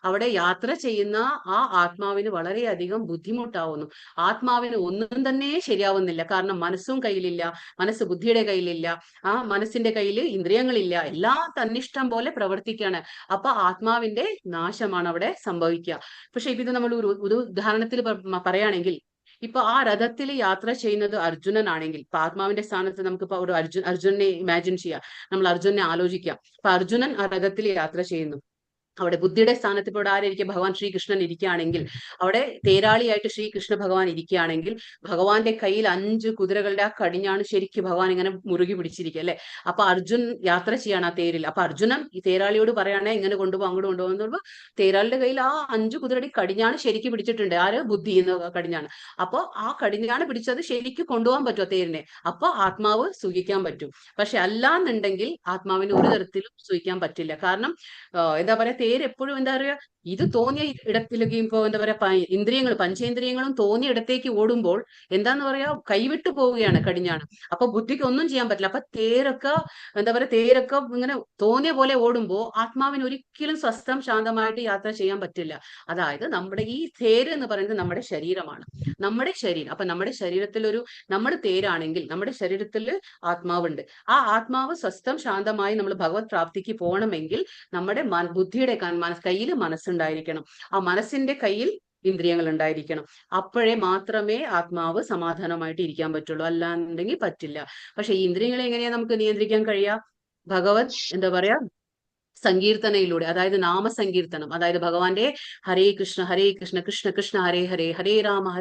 അവിടെ യാത്ര ചെയ്യുന്ന ആ ആത്മാവിന് വളരെയധികം ബുദ്ധിമുട്ടാവുന്നു. ആത്മാവിന് ഒന്നും തന്നെ ശരിയാവുന്നില്ല. കാരണം മനസ്സും കയ്യിലില്ല, മനസ്സ് ബുദ്ധിയുടെ കയ്യിലില്ല, ആ മനസ്സിന്റെ കയ്യിൽ ഇന്ദ്രിയങ്ങളില്ല, എല്ലാം തന്നിഷ്ടം പോലെ പ്രവർത്തിക്കുകയാണ്. അപ്പൊ ആത്മാവിന്റെ നാശമാണ് അവിടെ സംഭവിക്കുക. പക്ഷെ ഇത് നമ്മൾ ഒരു ഉദാഹരണത്തിൽ പറയുകയാണെങ്കിൽ, ഇപ്പൊ ആ രഥത്തിൽ യാത്ര ചെയ്യുന്നത് അർജുനനാണെങ്കിൽ, ഇപ്പൊ ആത്മാവിന്റെ സ്ഥാനത്ത് നമുക്കിപ്പോ ഒരു അർജുനനെ ഇമാജിൻ ചെയ്യാം, നമ്മൾ അർജുനനെ ആലോചിക്കാം. അപ്പൊ അർജുനൻ ആ രഥത്തിൽ യാത്ര ചെയ്യുന്നു. അവിടെ ബുദ്ധിയുടെ സ്ഥാനത്ത് ഇപ്പോൾ ആരായിരിക്കും? ഭഗവാൻ ശ്രീകൃഷ്ണൻ ഇരിക്കുകയാണെങ്കിൽ, അവിടെ തേരാളിയായിട്ട് ശ്രീകൃഷ്ണ ഭഗവാൻ ഇരിക്കുകയാണെങ്കിൽ, ഭഗവാന്റെ കയ്യിൽ 5 കുതിരകളുടെ ആ കടിഞ്ഞാണ് ശരിക്കും ഭഗവാൻ ഇങ്ങനെ മുറുകി പിടിച്ചിരിക്കുക, അല്ലെ? അപ്പൊ അർജുൻ യാത്ര ചെയ്യാണ് ആ തേരിൽ. അപ്പൊ അർജുനൻ ഈ തേരാളിയോട് പറയുകയാണെ ഇങ്ങനെ കൊണ്ടുപോകും, അങ്ങോട്ട് കൊണ്ടുപോകുമ്പോൾ തേരാളിയുടെ കയ്യിൽ ആ 5 കുതിരയുടെ കടിഞ്ഞാണ് ശരിക്കും പിടിച്ചിട്ടുണ്ട്. ആര്? ബുദ്ധി എന്ന കടിഞ്ഞാണ്. അപ്പൊ ആ കടിഞ്ഞാണ് പിടിച്ചത് ശരിക്കും കൊണ്ടുപോകാൻ പറ്റുമോ തേരിനെ? അപ്പൊ ആത്മാവ് സുഖിക്കാൻ പറ്റും. പക്ഷെ അല്ലാന്നുണ്ടെങ്കിൽ ആത്മാവിന് ഒരു തരത്തിലും സുഖിക്കാൻ പറ്റില്ല. കാരണം എന്താ പറയാ, തേര് എപ്പോഴും എന്താ പറയാ, ഇത് തോന്നിയ ഇടത്തിലേക്ക്, ഇപ്പൊ എന്താ പറയാ, പഞ്ചേന്ദ്രിയങ്ങളും തോന്നിയ ഇടത്തേക്ക് ഓടുമ്പോൾ എന്താന്ന് പറയാ, കൈവിട്ടു പോവുകയാണ് കടിഞ്ഞാണ്. അപ്പൊ ബുദ്ധിക്ക് ഒന്നും ചെയ്യാൻ പറ്റില്ല. അപ്പൊ തേരൊക്കെ ഇങ്ങനെ തോന്നിയ പോലെ ഓടുമ്പോ ആത്മാവിന് ഒരിക്കലും സ്വസ്ഥം ശാന്തമായിട്ട് യാത്ര ചെയ്യാൻ പറ്റില്ല. അതായത് നമ്മുടെ ഈ തേര് എന്ന് പറയുന്നത് നമ്മുടെ ശരീരമാണ്, നമ്മുടെ ശരീരം. അപ്പൊ നമ്മുടെ ശരീരത്തിൽ നമ്മൾ തേരാണെങ്കിൽ നമ്മുടെ ശരീരത്തിൽ ആത്മാവുണ്ട്. ആ ആത്മാവ് സ്വസ്ഥം ശാന്തമായി നമ്മൾ ഭഗവത് പ്രാപ്തിക്ക് പോകണമെങ്കിൽ നമ്മുടെ ബുദ്ധിയുടെ കയ്യിൽ മനസ്സുണ്ടായിരിക്കണം, ആ മനസ്സിന്റെ കയ്യിൽ ഇന്ദ്രിയങ്ങൾ ഉണ്ടായിരിക്കണം. അപ്പോഴേ മാത്രമേ ആത്മാവ് സമാധാനമായിട്ട് ഇരിക്കാൻ പറ്റുള്ളൂ, അല്ലാന്നുണ്ടെങ്കിൽ പറ്റില്ല. പക്ഷെ ഈ ഇന്ദ്രിയങ്ങളെ എങ്ങനെയാ നമുക്ക് നിയന്ത്രിക്കാൻ കഴിയാ? ഭഗവത് എന്താ പറയാ, സങ്കീർത്തനയിലൂടെ, അതായത് നാമസങ്കീർത്തനം, അതായത് ഭഗവാന്റെ ഹരേ കൃഷ്ണ കൃഷ്ണ കൃഷ്ണ ഹരേ ഹരേ, ഹരേ രാമ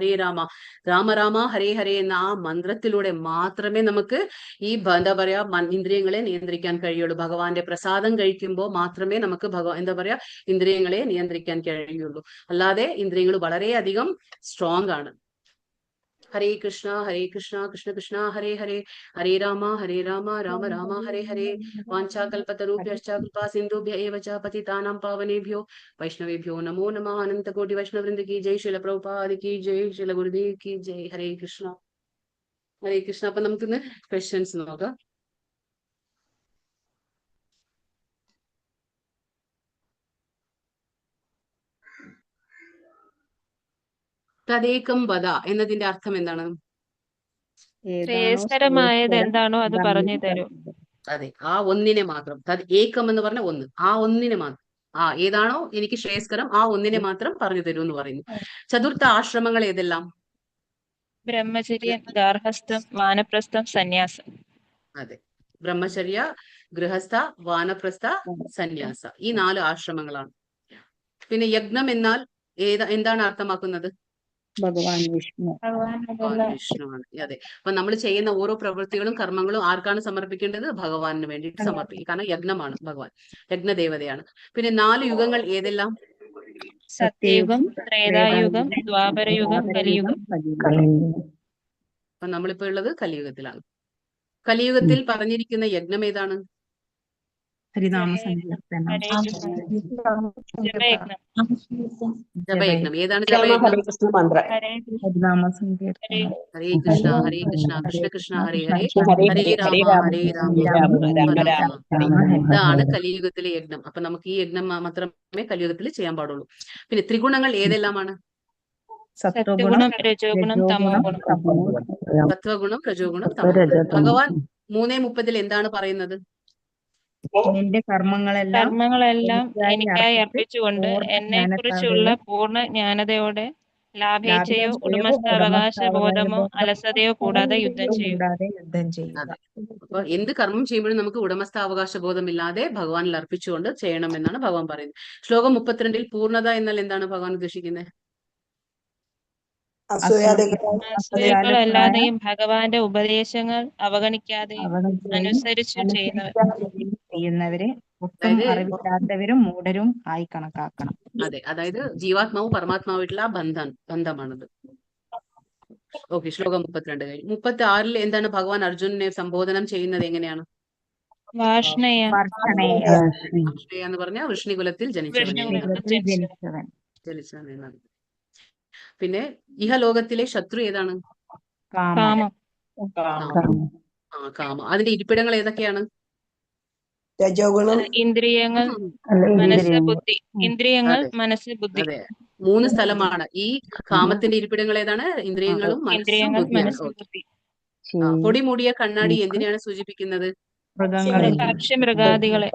രാമ രാമ ഹരേ ഹരേ എന്ന ആ മന്ത്രത്തിലൂടെ മാത്രമേ നമുക്ക് ഈ എന്താ പറയാ, ഇന്ദ്രിയങ്ങളെ നിയന്ത്രിക്കാൻ കഴിയുള്ളൂ. ഭഗവാന്റെ പ്രസാദം കഴിക്കുമ്പോൾ മാത്രമേ നമുക്ക് എന്താ പറയാ, ഇന്ദ്രിയങ്ങളെ നിയന്ത്രിക്കാൻ കഴിയുള്ളൂ. അല്ലാതെ ഇന്ദ്രിയങ്ങൾ വളരെയധികം സ്ട്രോങ് ആണ്. ഹരേ കൃഷ്ണ കൃഷ്ണ കൃഷ്ണ ഹരേ ഹരേ, ഹരേ രാമ രാമ രാമ ഹരേ ഹരേ. വാഞ്ചാകൽപതരുഭ്യശ്ച കൃപാ സിന്ധുഭ്യ ഏവ ച പതിതാനാം പാവനേഭ്യോ വൈഷ്ണവേഭ്യോ നമോ നമഃ. അനന്ത കോടി വൈഷ്ണവവൃന്ദ കി ജയ്, ശില പ്രഭുപാദ കി ജയ്, ശില ഗുരുദേവ് കി ജയ്. ഹരേ കൃഷ്ണ. അപ്പൊ നമുക്കിന്ന് ക്വസ്റ്റ്യൻസ് നോക്കാം. തദേകം വദ എന്നതിന്റെ അർത്ഥം എന്താണ്? ശ്രേയസ്കരമായത് എന്താണോ അത് പറഞ്ഞു തരൂ. അതെ, ആ ഒന്നിനെ മാത്രം. തത് ഏകം എന്ന് പറഞ്ഞ ഒന്ന്, ആ ഒന്നിനെ മാത്രം, ഏതാണോ എനിക്ക് ശ്രേയസ്കരം ആ ഒന്നിനെ മാത്രം പറഞ്ഞു തരൂ എന്ന് പറയുന്നു. ചതുർത്ഥ ആശ്രമങ്ങൾ ഏതെല്ലാം? ബ്രഹ്മചര്യം, ഗാർഹസ്ഥം, വാനപ്രസ്ഥം, സന്യാസം. അതെ, ബ്രഹ്മചര്യ, ഗൃഹസ്ഥ, വാനപ്രസ്ഥ, സന്യാസ, ഈ 4 ആശ്രമങ്ങളാണ്. പിന്നെ യജ്ഞം എന്നാൽ എന്താണ് അർത്ഥമാക്കുന്നത്? ഭഗവാൻ വിഷ്ണു. ഭഗവാൻ ഭഗവാൻ അതെല്ലാം വിഷ്ണുവാണ്. അതെ. അപ്പൊ നമ്മൾ ചെയ്യുന്ന ഓരോ പ്രവൃത്തികളും കർമ്മങ്ങളും ആർക്കാണ് സമർപ്പിക്കേണ്ടത്? ഭഗവാന് വേണ്ടിയിട്ട് സമർപ്പിക്കും. കാരണം യജ്ഞമാണ് ഭഗവാൻ, യജ്ഞദേവതയാണ്. പിന്നെ 4 യുഗങ്ങൾ ഏതെല്ലാം? സത്യയുഗം, ത്രേതായുഗം, ദ്വാപരയുഗം, കലിയുഗം. അപ്പൊ നമ്മളിപ്പോ ഉള്ളത് കലിയുഗത്തിലാണ്. കലിയുഗത്തിൽ പറഞ്ഞിരിക്കുന്ന യജ്ഞം ഏതാണ്? ഹരിനാമ സങ്കീർത്തനം. ഹരേ കൃഷ്ണ. ജപയജ്ഞം. ജപയജ്ഞം. ഏതാണ് ജപയജ്ഞം? ഹരേ കൃഷ്ണ. ഹരിനാമ സങ്കീർത്തനം. ഹരേ കൃഷ്ണ ഹരേ കൃഷ്ണ കൃഷ്ണ കൃഷ്ണ ഹരേ ഹരേ ഹരേ രാമ ഹരേ രാമ ഇതാണ് കലിയുഗത്തിലെ യജ്ഞം. അപ്പൊ നമുക്ക് ഈ യജ്ഞം മാത്രമേ കലിയുഗത്തിൽ ചെയ്യാൻ പാടുള്ളൂ. പിന്നെ ത്രിഗുണങ്ങൾ ഏതെല്ലാമാണ്? സത്വഗുണം, രജോഗുണം, തമോഗുണം. സത്വഗുണം, രജോഗുണം, തമോഗുണം. ഭഗവാൻ 3:30 എന്താണ് പറയുന്നത്? നിന്റെ കർമ്മങ്ങളെല്ലാം കർമ്മങ്ങളെല്ലാം എനിക്കായി അർപ്പിച്ചുകൊണ്ട് എന്നെ കുറിച്ചുള്ള പൂർണ്ണ ജ്ഞാനതയോടെ ലാഭേച്ഛയോ ഉടമസ്ഥാവകാശ ബോധമോ അലസതയോ കൂടാതെ യുദ്ധം ചെയ്യും. അതെ. അപ്പൊ എന്ത് കർമ്മം ചെയ്യുമ്പോഴും നമുക്ക് ഉടമസ്ഥാവകാശ ബോധമില്ലാതെ ഭഗവാനിൽ അർപ്പിച്ചുകൊണ്ട് ചെയ്യണം എന്നാണ് ഭഗവാൻ പറയുന്നത്. ശ്ലോകം 32 പൂർണ്ണത എന്നാൽ എന്താണ് ഭഗവാൻ ഉദ്ദേശിക്കുന്നത്? അസൂയകളല്ലാതെയും ഭഗവാന്റെ ഉപദേശങ്ങൾ അവഗണിക്കാതെയും അനുസരിച്ചു ചെയ്യുന്നവരെ ഒട്ടും അറിവില്ലാത്തവരും മൂഢരും ആയി കണക്കാക്കണം. അതെ, അതായത് ജീവാത്മാവും പരമാത്മാവുമായിട്ടുള്ള ആ ബന്ധമാണത്. ഓക്കെ, ശ്ലോകം 32 കഴിഞ്ഞു. 36 എന്താണ് ഭഗവാൻ അർജുനനെ സംബോധനം ചെയ്യുന്നത്? എങ്ങനെയാണ്? വാഷ്ണയ എന്ന് പറഞ്ഞ വൃഷ്ണികുലത്തിൽ ജനിച്ചവൻ. പിന്നെ ഇഹലോകത്തിലെ ശത്രു ഏതാണ്? കാമം. കാമം. അതിന്റെ ഇരിപ്പിടങ്ങൾ ഏതൊക്കെയാണ്? ഇന്ദ്രിയങ്ങൾ, മനസ്സ്, ബുദ്ധി. ഇന്ദ്രിയങ്ങൾ, മനസ്സ്, ബുദ്ധി. അതെ, 3 സ്ഥലമാണ്. ഈ കാമത്തിന്റെ ഇരിപ്പിടങ്ങൾ ഏതാണ്? ഇന്ദ്രിയങ്ങളും മനസ്സും ബുദ്ധിയാണ്. പൊടി മൂടിയ കണ്ണാടി എന്തിനെയാണ് സൂചിപ്പിക്കുന്നത്? പക്ഷിമൃഗാദികളെ.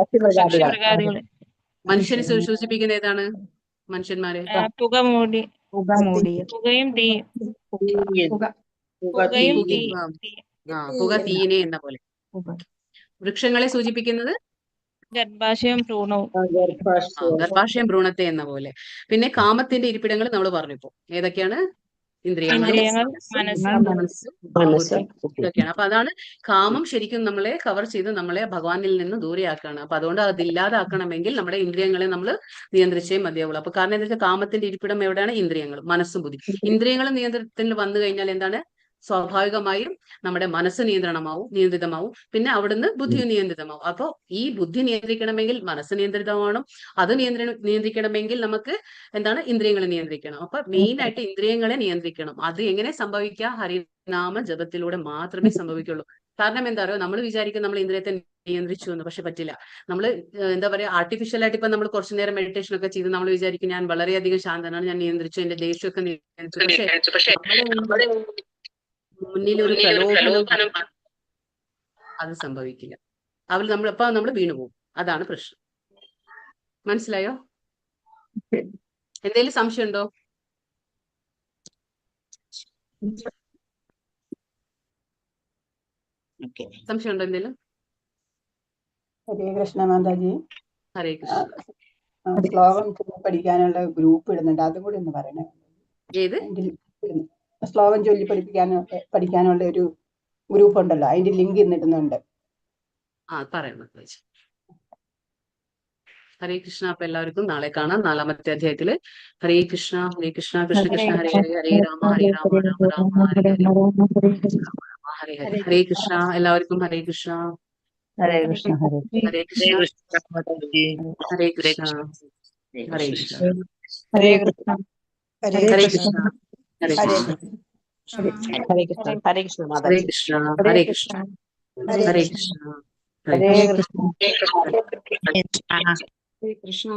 മനുഷ്യനെ സൂചിപ്പിക്കുന്ന ഏതാണ്? മനുഷ്യന്മാരെ പുകയും തീയും. പുക തീയിനെ എന്ന പോലെ. വൃക്ഷങ്ങളെ സൂചിപ്പിക്കുന്നത് ഗർഭാശയം ഭ്രൂണവും. ഗർഭാശയം ഭ്രൂണത്തെ എന്ന പോലെ. പിന്നെ കാമത്തിന്റെ ഇരിപ്പിടങ്ങൾ നമ്മൾ പറഞ്ഞപ്പോ ഏതൊക്കെയാണ്? ഇന്ദ്രിയങ്ങൾ, ഇതൊക്കെയാണ്. അപ്പൊ അതാണ് കാമം ശരിക്കും നമ്മളെ കവർ ചെയ്ത് നമ്മളെ ഭഗവാനിൽ നിന്ന് ദൂരെയാക്കുകയാണ്. അപ്പൊ അതുകൊണ്ട് അതില്ലാതാക്കണമെങ്കിൽ നമ്മുടെ ഇന്ദ്രിയങ്ങളെ നമ്മൾ നിയന്ത്രിച്ചേ മതിയാവുള്ളൂ. അപ്പൊ കാരണം എന്താ വെച്ചാൽ കാമത്തിന്റെ ഇരിപ്പിടം എവിടെയാണ്? ഇന്ദ്രിയങ്ങളും മനസ്സും ബുദ്ധി. ഇന്ദ്രിയങ്ങൾ നിയന്ത്രണത്തിൽ വന്നു കഴിഞ്ഞാൽ എന്താണ്? സ്വാഭാവികമായും നമ്മുടെ മനസ്സ് നിയന്ത്രിതമാവും. പിന്നെ അവിടുന്ന് ബുദ്ധി നിയന്ത്രിതമാവും. അപ്പോൾ ഈ ബുദ്ധി നിയന്ത്രിക്കണമെങ്കിൽ മനസ്സ് നിയന്ത്രിതമാവണം. അത് നിയന്ത്രിക്കണമെങ്കിൽ നമുക്ക് എന്താണ്? ഇന്ദ്രിയങ്ങളെ നിയന്ത്രിക്കണം. അപ്പൊ മെയിൻ ആയിട്ട് ഇന്ദ്രിയങ്ങളെ നിയന്ത്രിക്കണം. അത് എങ്ങനെ സംഭവിക്കുക? ഹരിനാമ ജപത്തിലൂടെ മാത്രമേ സംഭവിക്കുള്ളൂ. കാരണം എന്താ പറയുക, നമ്മൾ വിചാരിക്കും നമ്മൾ ഇന്ദ്രിയത്തെ നിയന്ത്രിച്ചു എന്ന്. പക്ഷെ പറ്റില്ല. നമ്മൾ എന്താ പറയുക, ആർട്ടിഫിഷ്യൽ ആയിട്ട് ഇപ്പൊ നമ്മൾ കുറച്ചു നേരം മെഡിറ്റേഷൻ ഒക്കെ ചെയ്ത് നമ്മൾ വിചാരിക്കും ഞാൻ വളരെയധികം ശാന്തനാണ്, ഞാൻ നിയന്ത്രിച്ചു, എന്റെ ദേഷ്യമൊക്കെ നിയന്ത്രിച്ചു. പക്ഷെ മുന്നിൽ ഒരു പ്രലോഭനം അത് സംഭവിക്കില്ല. നമ്മൾ വീണുപോകും. അതാണ് പ്രശ്നം. മനസ്സിലായോ? എന്തെങ്കിലും സംശയം ഉണ്ടോ? സംശയം ഉണ്ടോ എന്തെങ്കിലും? ഹരേ കൃഷ്ണ മാതാജി. ഹരേ കൃഷ്ണ. ശ്ലോകം പഠിക്കാനുള്ള ഗ്രൂപ്പ് ഇടുന്നുണ്ട്, അതും കൂടി ഒന്ന് പറയണേ. ഏത് ശ്ലോകം ചൊല്ലി പഠിക്കാനുള്ള ഒരു ഗ്രൂപ്പ് ഉണ്ടല്ലോ, അതിന്റെ ലിങ്ക് ഇന്നിടുന്നുണ്ട്. പറയണം. ഹരേ കൃഷ്ണ. അപ്പൊ എല്ലാവർക്കും നാളെ കാണാം 4-ാമത്തെ അധ്യായത്തില്. ഹരേ കൃഷ്ണ ഹരേ കൃഷ്ണ കൃഷ്ണ കൃഷ്ണ ഹരേ ഹരേ ഹരേ രാമ രാമ രാമ ഹരേ ഹരേ ഹരേ ഹരേ. ഹരേ കൃഷ്ണ. എല്ലാവർക്കും ഹരേ കൃഷ്ണ. ഹരേ കൃഷ്ണ. ഹരേ കൃഷ്ണ. ഹരേ കൃഷ്ണ. ഹരേ കൃഷ്ണ. ഹരേ കൃഷ്ണ. ഹരേ കൃഷ്ണ. ഹരേ കൃഷ്ണ. ഹരേ കൃഷ്ണ. ഹരേ കൃഷ്ണ. ഹരേ കൃഷ്ണ. ഹരേ കൃഷ്ണ. ഹരേ കൃഷ്ണ. ഹരേ കൃഷ്ണ. ഹരേ കൃഷ്ണ.